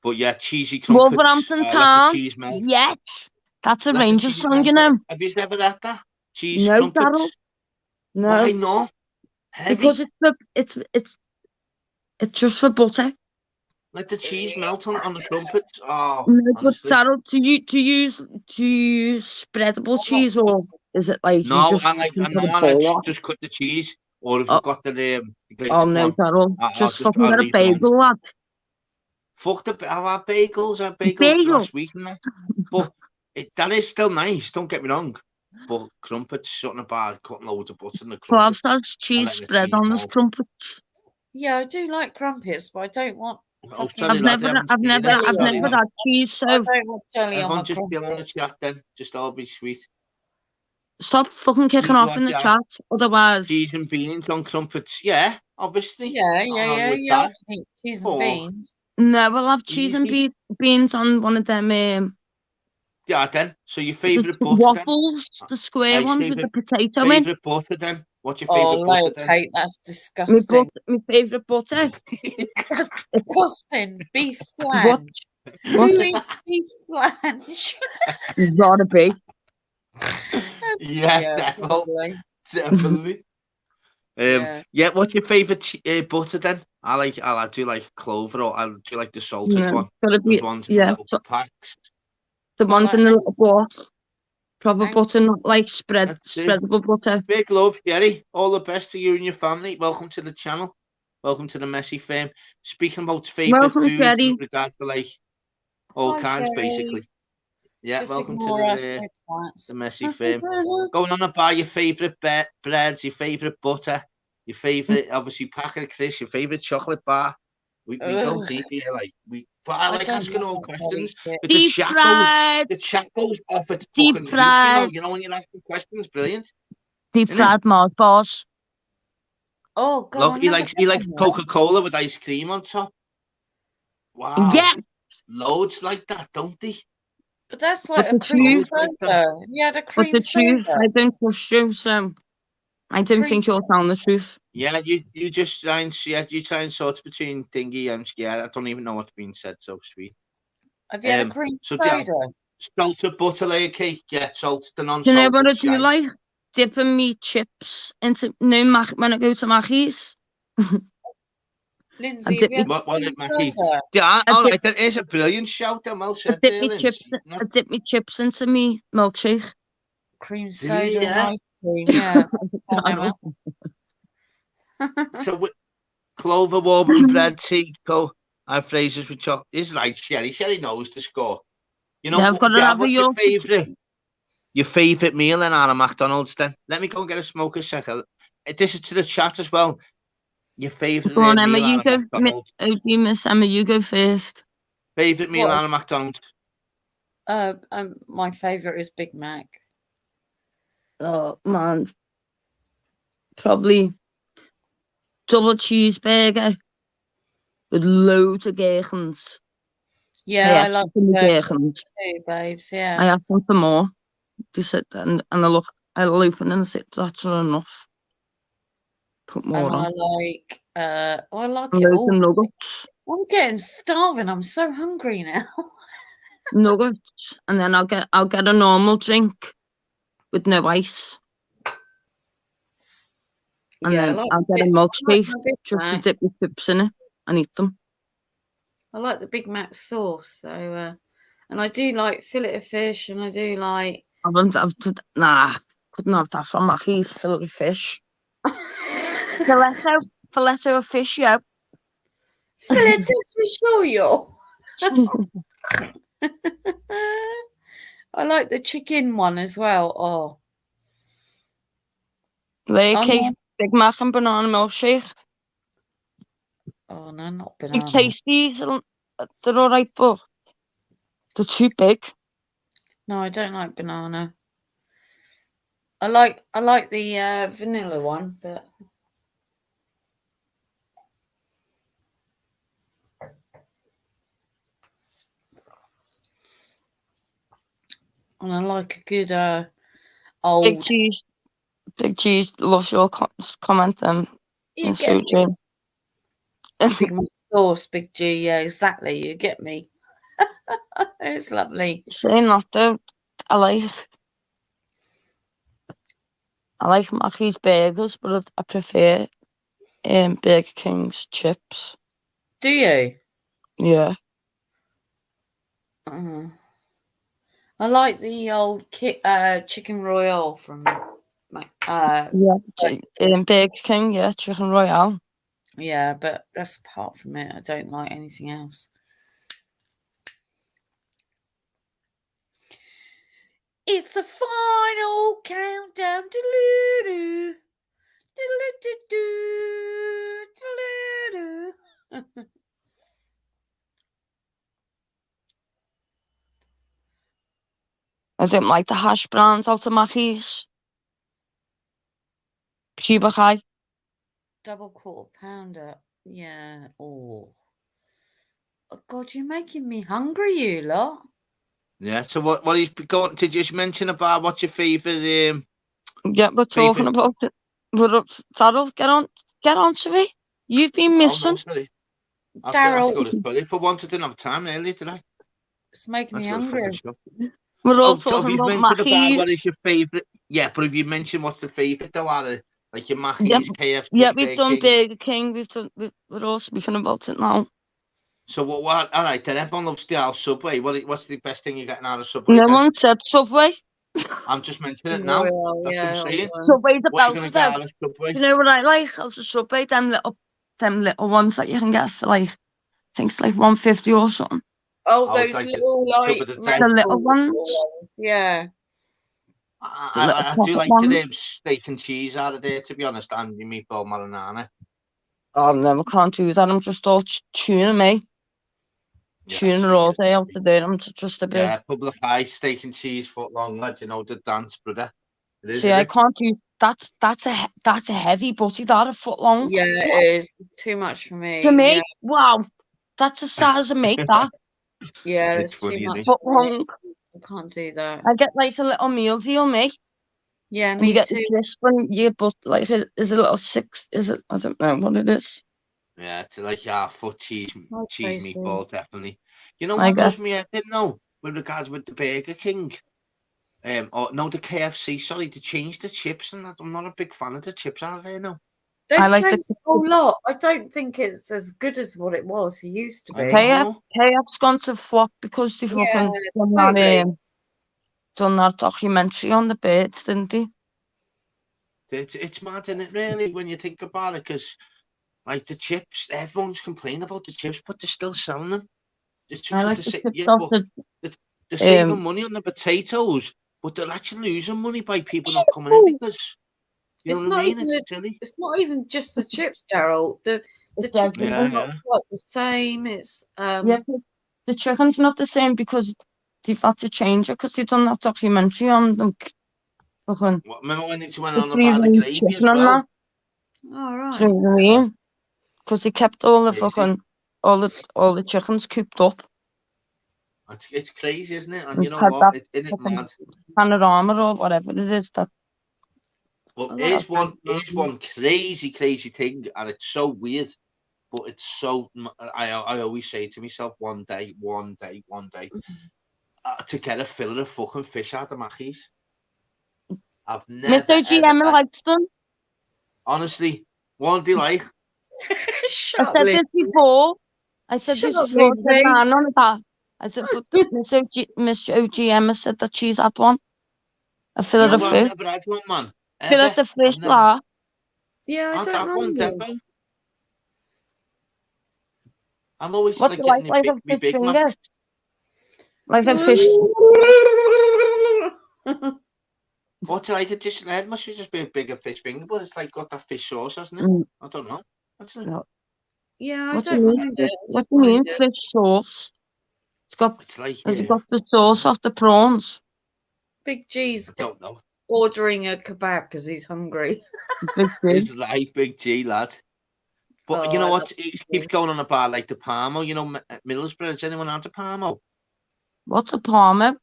But yeah, cheesy crumpets. Wolverhampton Let the Town. cheese melt. Yes. That's a Let the Rangers cheese song, melt. you know. Have you ever had that? Cheese No, crumpets? Darryl. No. Why not? Heavy. Because it's just for butter. Let the cheese melt on the crumpets. Oh, No, but honestly. Darryl, do you use spreadable cheese, or is it like No, you just I put a know, bowl on? just cut the cheese. Or if Oh. you've got the great Oh no, one, Darryl. Just fucking I'll get a leave it on. bagel, lad. Fuck I've had bagels. I had bagels Bagel. last week and that. But that is still nice, don't get me wrong. But crumpets, something about cutting loads of butter in the Clavs crumpets. has cheese spread on his crumpets. Yeah, I do like crumpets, but I don't want Oh, fucking. sorry, lad, I've never had cheese, so I don't want jelly on everyone my just be on the crumpets. chat then. Just all be sweet. stop fucking kicking You off like in the that? chat. Otherwise, Cheese and beans on crumpets. Yeah, obviously. Yeah. With I that. can eat cheese and Oh. beans. no, we'll have cheese and Easy. beans on one of them Yeah, then. So your favourite the butter waffles, then? the square Hey, ones with the favourite potato in. favourite butter then? What's your Oh, favourite butter look, then? Kate, that's My disgusting. favourite butter. That's disgusting. Beef What? flange. What? Who eats beef flange? Gotta be. Yeah, definitely. Definitely. Yeah, what's your favourite butter then? I do like clover, or I do like the salted Yeah, one. gotta be. The ones in Yeah, the little packs. the ones in the little box. Proper Thank butter, not like That's it. spreadable butter. Big love, Jerry. All the best to you and your family. Welcome to the channel. Welcome to the Messi fam. Speaking about favourite Welcome, foods Jerry. with regard to like all Hi, kinds, Sherry. basically. Yeah, Just welcome to ignore us, the no twats. Messi fam. Going on about your favourite breads, your favourite butter, your favourite, obviously, packet of crisps, your favourite chocolate bar. We go Ugh. deep here, but I like don't asking all like that bloody questions. shit. But the Deep chat goes off at Deep fucking roof, fried. you know when you're asking questions, brilliant. Deep Innit? fried Mars bars. Oh, God. Look, I've he never likes had that. Coca-Cola with ice cream on top. Wow. Yeah. Loads like that, don't they? But that's like But a the cream truth, soda. Have you had a but cream the truth, soda? I don't trust you, so I don't Cream- think you're telling the truth. Yeah, you just try and sort between thingy and I don't even know what's being said. So sweet. Have you had a cream So soda? salted butter layer cake, yeah, salt, the Do you know what I non-salted. do like? Dipping me chips into when I go to Mackey's. Lindsay, I have dip you had me, a What cream it Mackie? soda? Yeah, I all dip- right, that is a brilliant shout. Then well I said dip there, me Linz. chips. No, I dip me chips into me milkshake. Cream you? soda Yeah. and ice cream, yeah. I know. So with Clover, Warburton bread, tea, I have phrases with chocolate. Is right, Sherry. Sherry knows the score. You know, Yeah, I've got to have what's your your favourite meal then out of McDonald's then? Let me go and get a smoke a second. This is to the chat as well. Your favourite Go on, Emma, meal you out of go. McDonald's. Miss Emma, you go first. Favourite meal What? out of McDonald's. My favourite is Big Mac. Oh man, probably double cheeseburger with loads of gherkins. Yeah, I love gherkins. too, babes. Yeah. I asked them for more. They said, and I'll open and say that's not enough. Put more And on. I like it Loads all. of nuggets. I'm getting starving. I'm so hungry now. Nuggets, and then I'll get a normal drink with no ice, and Yeah, then I'll get a milkshake my Big just to Mac. dip my chips in it and eat them. I like the Big Mac sauce. So, and I do like fillet of fish, and I do like. Nah, couldn't have that from Mackey's fillet of fish. Filet of fish, yeah. Fillet of fish, yo. I like the chicken one as well. Oh, Layer cake, Big Mac and banana milkshake. Oh no, not Big banana. Tasties, they're alright, but they're too big. No, I don't like banana. I like the vanilla one, but and I like a good old Big cheese loves your comment You in get Sue. Big Mac sauce, Big G. Yeah, exactly. You get me. It's lovely. Saying that though, I like Mackey's burgers, but I prefer Burger King's chips. Do you? Yeah. I like the old chicken royale from Burger King, yeah, chicken royale. Yeah, but that's apart from it. I don't like anything else. It's the final countdown. Doo-doo-doo. Doo-doo-doo-doo. Doo-doo-doo. I don't like the hash browns out of Mackey's. Cuba high. Double quarter pounder. Yeah. Oh God, you're making me hungry, you lot. Yeah. So what he's got to just mention about what's your favourite? Yeah, we're talking about it. Darryl, get on to me. You've been missing. I have to go to the toilet for once. I didn't have time earlier today. It's making me hungry. We're all so talking if you've about mentioned Mackey's. about what is your favourite, yeah, but if you mentioned what's the favourite though, out of like your Mackey's, KFC, yeah, we've done Burger King. Burger King. We're all speaking about it now. So what? All right, then everyone loves the old Subway. What's the best thing you're getting out of Subway? No then? one said Subway. I'm just mentioning it now. That's what I'm saying. Subway's a What you gonna belter get out though. of Subway? You know what I like? Out of Subway, them little ones that you can get for like, I think it's like $1.50 or something. Oh, those like little the little ones. Yeah. I do like the steak and cheese out of there, to be honest, and your meatball marinara. Oh no, I can't do that. I'm just all tuning me. Tuning all day out there. I'm just a bit. Yeah, public high, steak and cheese foot long, lad. You know the dance, brother. See, I can't do that's a heavy butty, that a foot long. Yeah, it is too much for me. To me, yeah. wow, that's the size of me. That. Yeah, it's too much. Foot long. I can't do that. I get like a little meal deal, me. Yeah, and me you get too. this one, yeah, but like is a little six. Is it? I don't know what it is. Yeah, it's like half-foot cheese crazy. meatball, definitely. You know what does me head in though, with regards with the Burger King, or no, the KFC. Sorry, to change the chips, and I'm not a big fan of the chips out there now. They've changed a whole lot. I don't think it's as good as what it was. It used to be. KF's gone to flop because they've done that documentary on the birds, didn't they? It's mad, isn't it, really, when you think about it? Because like the chips, everyone's complaining about the chips, but they're still selling them. They're saving money on the potatoes, but they're actually losing money by people not coming in because you know what I mean? It's not even just the chips, Daryl. The chicken's not quite the same. It's the chicken's not the same because they've had to change it because they've done that documentary on them. Remember when it went on about the gravy as well? All right. So, you know what I mean? Because they kept all the all the chickens cooped up. It's crazy, isn't it? And you know what? Isn't it mad? Panorama or whatever it is that. Well, here's one crazy thing, and it's so weird. but it's so. I always say to myself, one day, to get a fillet of fucking fish out of Mackey's. I've never Mr. GM likes them. Honestly, what do you like? I said this before. I said this before. I said, nah, none of that. I said, but Miss OGM has said that she's had one. A fillet of I've fish. never had one, man. Fillet of fish, la. Yeah, I I'll don't have know. one, Devo. I'm always What like do you getting like a a fish big finger? Mac. Like a fish. What do you like? It just it must just be a bigger fish finger, but it's like got that fish sauce, hasn't it? I don't know. What's it? No. Yeah, I What do don't you mind mean? it. What do you mean fish sauce? It's like Has it got the sauce off the prawns? Big G's don't know. ordering a kebab because he's hungry. Big It's right, Big G lad. But you know I what? love It keeps going on about like the Parmo. You know, Middlesbrough. Has anyone had a Parmo? What's a Parmo?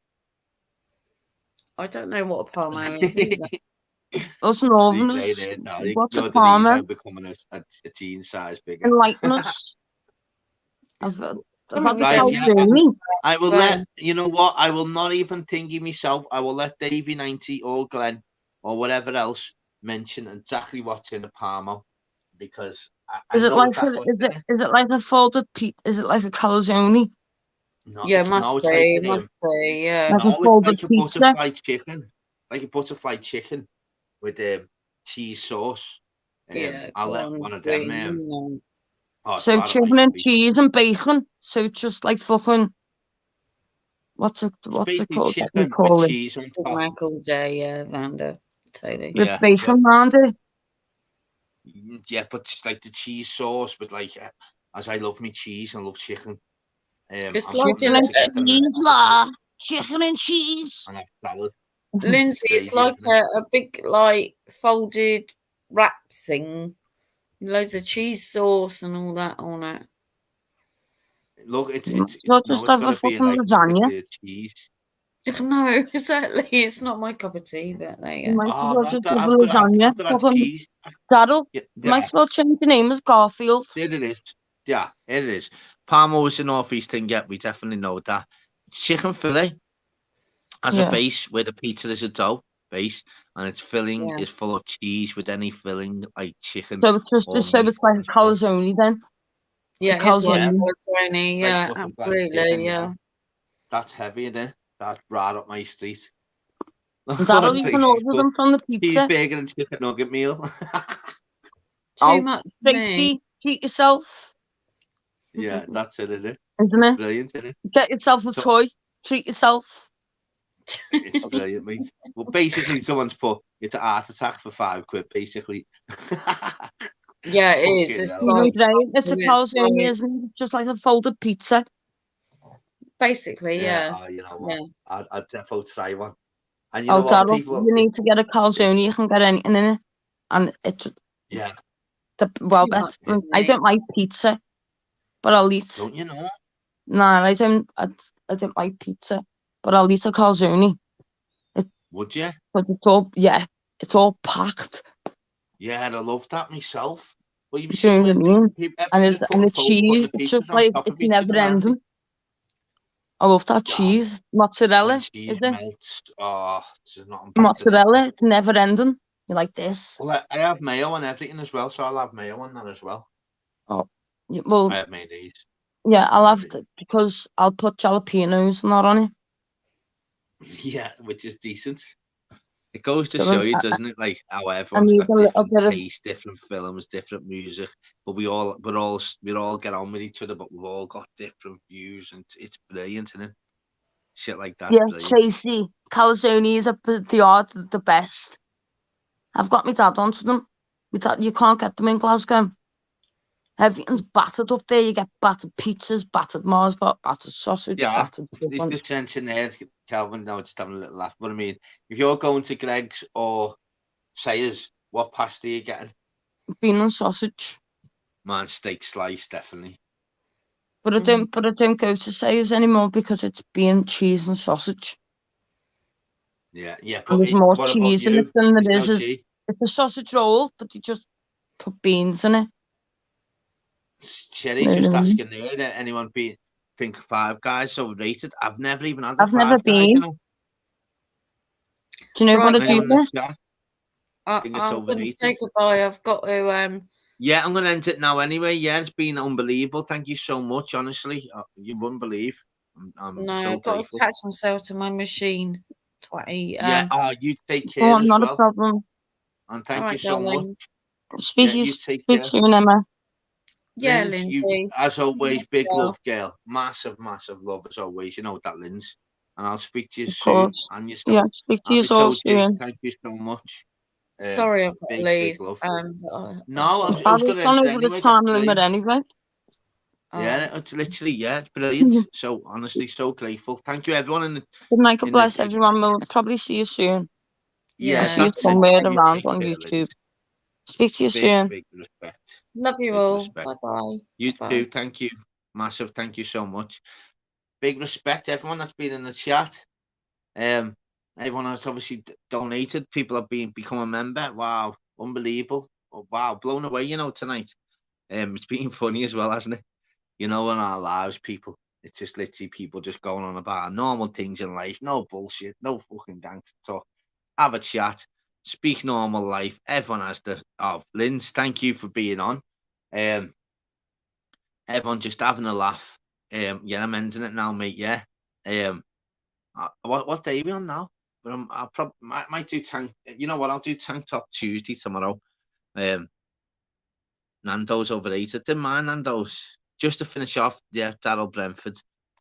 I don't know what a Parmo is either. Us Northerners. What's a You're Parmo? becoming a teen size bigger. Enlighten us. I've had the Right, Calzone. I will let you know what I will not even thingy myself. I will let Davey 90 or Glenn or whatever else mention exactly what's in the Parmo because I Is it know like exactly what's in it. is it like a folded pizza? Is it like a calzone? No, Yeah, it's must like be, yeah. Like a no, it's folded like a pizza? butterfly chicken, like a butterfly chicken with cheese sauce. Yeah, I'll go let on, one of them. Oh, it's So right up my chicken and street. cheese and bacon. So it's just like fucking what's it basically called? What we chicken call with it? cheese on Big top. Mac all day, yeah, Vanda. Totally. With Yeah, bacon around it. Yeah, but it's like the cheese sauce, but like as I love me cheese and love chicken. It's I'm like Chicken putting them and together and cheese, la. Chicken and cheese. have salad. Lindsay, it's Crazy, like isn't it? a big like folded wrap thing. Loads of cheese sauce and all that on it. Look, it's Not no, just it's have a gotta be fucking like with lasagna. the cheese. No, exactly. It's not my cup of tea, but there you You go. might as Oh, well just have a lasagna. I've got to have Fucking cheese. Daryl, Yeah, might as well change the name as Garfield. it is. Yeah, it is. Parmo is the northeast thing. Yeah, we definitely know that. Chicken fillet as a Yeah. base, where the pizza is a dough base, and its filling Yeah. is full of cheese with any filling like chicken. So it's just or so meat it's like a and stuff. calzone then. Yeah, It's a it's like calzone. calzone. Like Yeah, butterfly absolutely. chicken, Yeah. That's heavy, isn't it? That's right up my street. Daryl, you can order them from the pizza. Cheeseburger and chicken nugget meal. Too much for me. Trixie, treat yourself. Yeah, that's it, isn't it? Isn't It's it? brilliant, isn't it? Get yourself a toy. Treat yourself. It's brilliant, mate. Well, basically, someone's put it's a heart attack for £5, basically. Yeah, it is. Fucking It's hell. like It's a calzone, isn't it? Just like a folded pizza. basically, yeah. Oh, you know what? I'd definitely try one. And you Oh, know what, Daryl, people? you need to get a calzone. You can get anything in it, and it's Yeah. well. Too much for I me. don't like pizza, but I'll eat. Don't you know? Nah, I don't. I don't like pizza, but I'll eat a calzone. Would you? But it's all packed. Yeah, I love that myself. Well, you've Do you seen know what I when mean? people And just putting the putting cheese, the it's just pizzas on like top it's of each other, never aren't they? ending. I love that Wow. cheese, mozzarella. When cheese Is it melts, oh, it's nothing better. mozzarella? It's never ending. You like this? Well, I have mayo on everything as well, so I'll have mayo on that as well. Oh, well, I have mayonnaise. yeah, I'll have to because I'll put jalapenos and that on it. Yeah, which is decent. It goes to So show you, doesn't it? Like how I everyone's need got a little different bit of tastes, different films, different music, but we all get on with each other, but we've all got different views, and it's brilliant, isn't it? Shit like that's brilliant. Chasey calzones are the best. I've got my dad onto them. My dad, you can't get them in Glasgow. Everything's battered up there. You get battered pizzas, battered Mars, battered sausage, Yeah, battered. there's just sense in there, Calvin. Now it's having a little laugh. But I mean, if you're going to Greg's or Sayers, what pasta are you getting? Bean and sausage. Man, steak slice, definitely. But I don't go to Sayers anymore because it's bean, cheese, and sausage. Yeah. And But there's more what about cheese in you? it than there There's is. no cheese. It's a sausage roll, but you just put beans in it. Sherry's just asking there that anyone think Five Guys overrated. I've never even had a I've never Five Guys, you been. know. Do you know what Right, to do Anyone in there? the chat think it's I'm going to say overrated? goodbye. I've got to. Yeah, I'm going to end it now anyway. Yeah, it's been unbelievable. Thank you so much, honestly. You wouldn't believe. I'm No, so I've got to grateful. attach myself to my machine. Yeah, you take Go care on, as not a well. problem. And thank All you right, so much. darlings. Speak Yeah, you take speak care. soon, Emma. Yeah, Linz, you, Lindsay. as always, big Yeah. love, girl. Massive, massive love, as always. You know that, Linz. And I'll speak to you Of soon. course. And yourself. Yeah, speak to you Happy all Toe G, soon. thank you so much. Sorry, I've got to Big, leave. big love. But No, I've I was It's going to gone end it over the anyway. That's time limit brilliant. anyway. Yeah, it's literally, yeah, it's brilliant. So, honestly, so grateful. Thank you, everyone. In the, Good night, God bless everyone. We'll probably see you soon. yeah, See you that's it. somewhere You around take on care, YouTube. Linz. Speak to you soon. Big respect. love you Big all. respect. Bye-bye. You Bye-bye. too. Thank you. Massive thank you so much. Big respect to everyone that's been in the chat. Everyone has obviously donated. People have become a member. Wow, unbelievable. Oh, wow, blown away, you know, tonight. It's been funny as well, hasn't it? You know, in our lives, people. It's just literally people just going on about normal things in life. No bullshit, no fucking gangster talk. Have a chat, speak normal life. Everyone has the Linz, thank you for being on. Everyone just having a laugh. Yeah, I'm ending it now, mate. Yeah. What day are we on now? But I'll probably might do tank. You know what? I'll do tank top Tuesday tomorrow. Nando's overrated. Didn't mind Nando's. Just to finish off, yeah, Daryl Brentford,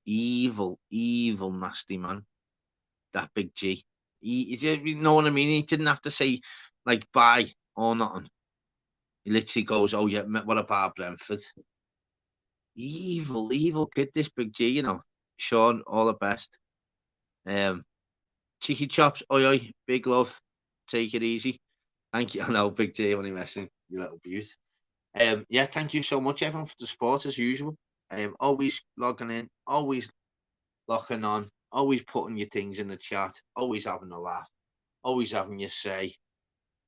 evil, nasty man. That big G. You know what I mean? He didn't have to say like bye or nothing. He literally goes, "Oh yeah, what about Brentford?" Evil kid. This big G, you know. Sean, all the best. Cheeky chops, oi, big love. Take it easy. Thank you. I know, Big J, only messing, you little beaut. Yeah, thank you so much, everyone, for the support as usual. Always logging in, always locking on, always putting your things in the chat, always having a laugh, always having your say.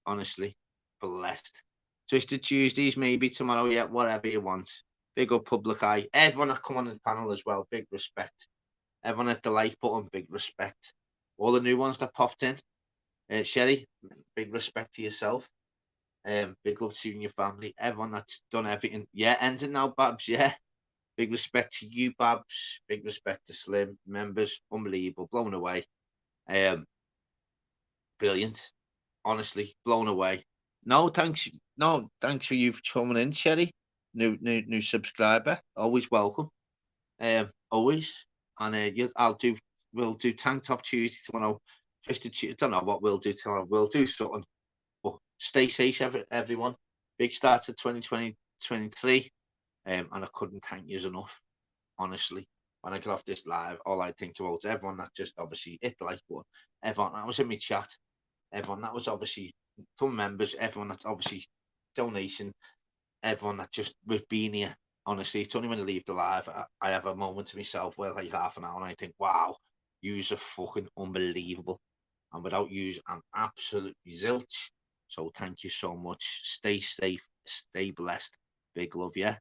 Honestly, blessed. Twisted Tuesdays, maybe tomorrow, yeah, whatever you want. Big up Public Eye. Everyone that come on the panel as well, big respect. Everyone at the like button, big respect. All the new ones that popped in. Sherry, big respect to yourself. Big love to you and your family. Everyone that's done everything. Yeah, ending now, Babs. Yeah. Big respect to you, Babs. Big respect to Slim. Members, unbelievable. Blown away. Brilliant. Honestly, blown away. No, thanks. No, thanks for you coming in, Sherry. New subscriber. Always welcome. Always. And we'll do Tank Top Tuesday tomorrow. I don't know what we'll do tomorrow. We'll do something. But stay safe, everyone. Big start to 2023. And I couldn't thank you enough, honestly. When I get off this live, all I think about is everyone that just obviously hit the like button, everyone that was in my chat, everyone that was obviously some members, everyone that's obviously donation, everyone that just was being here. Honestly, it's only when I leave the live, I have a moment to myself where like half an hour and I think, wow, yous are fucking unbelievable. And without yous, I'm absolutely zilch. So thank you so much. Stay safe, stay blessed. Big love, yeah.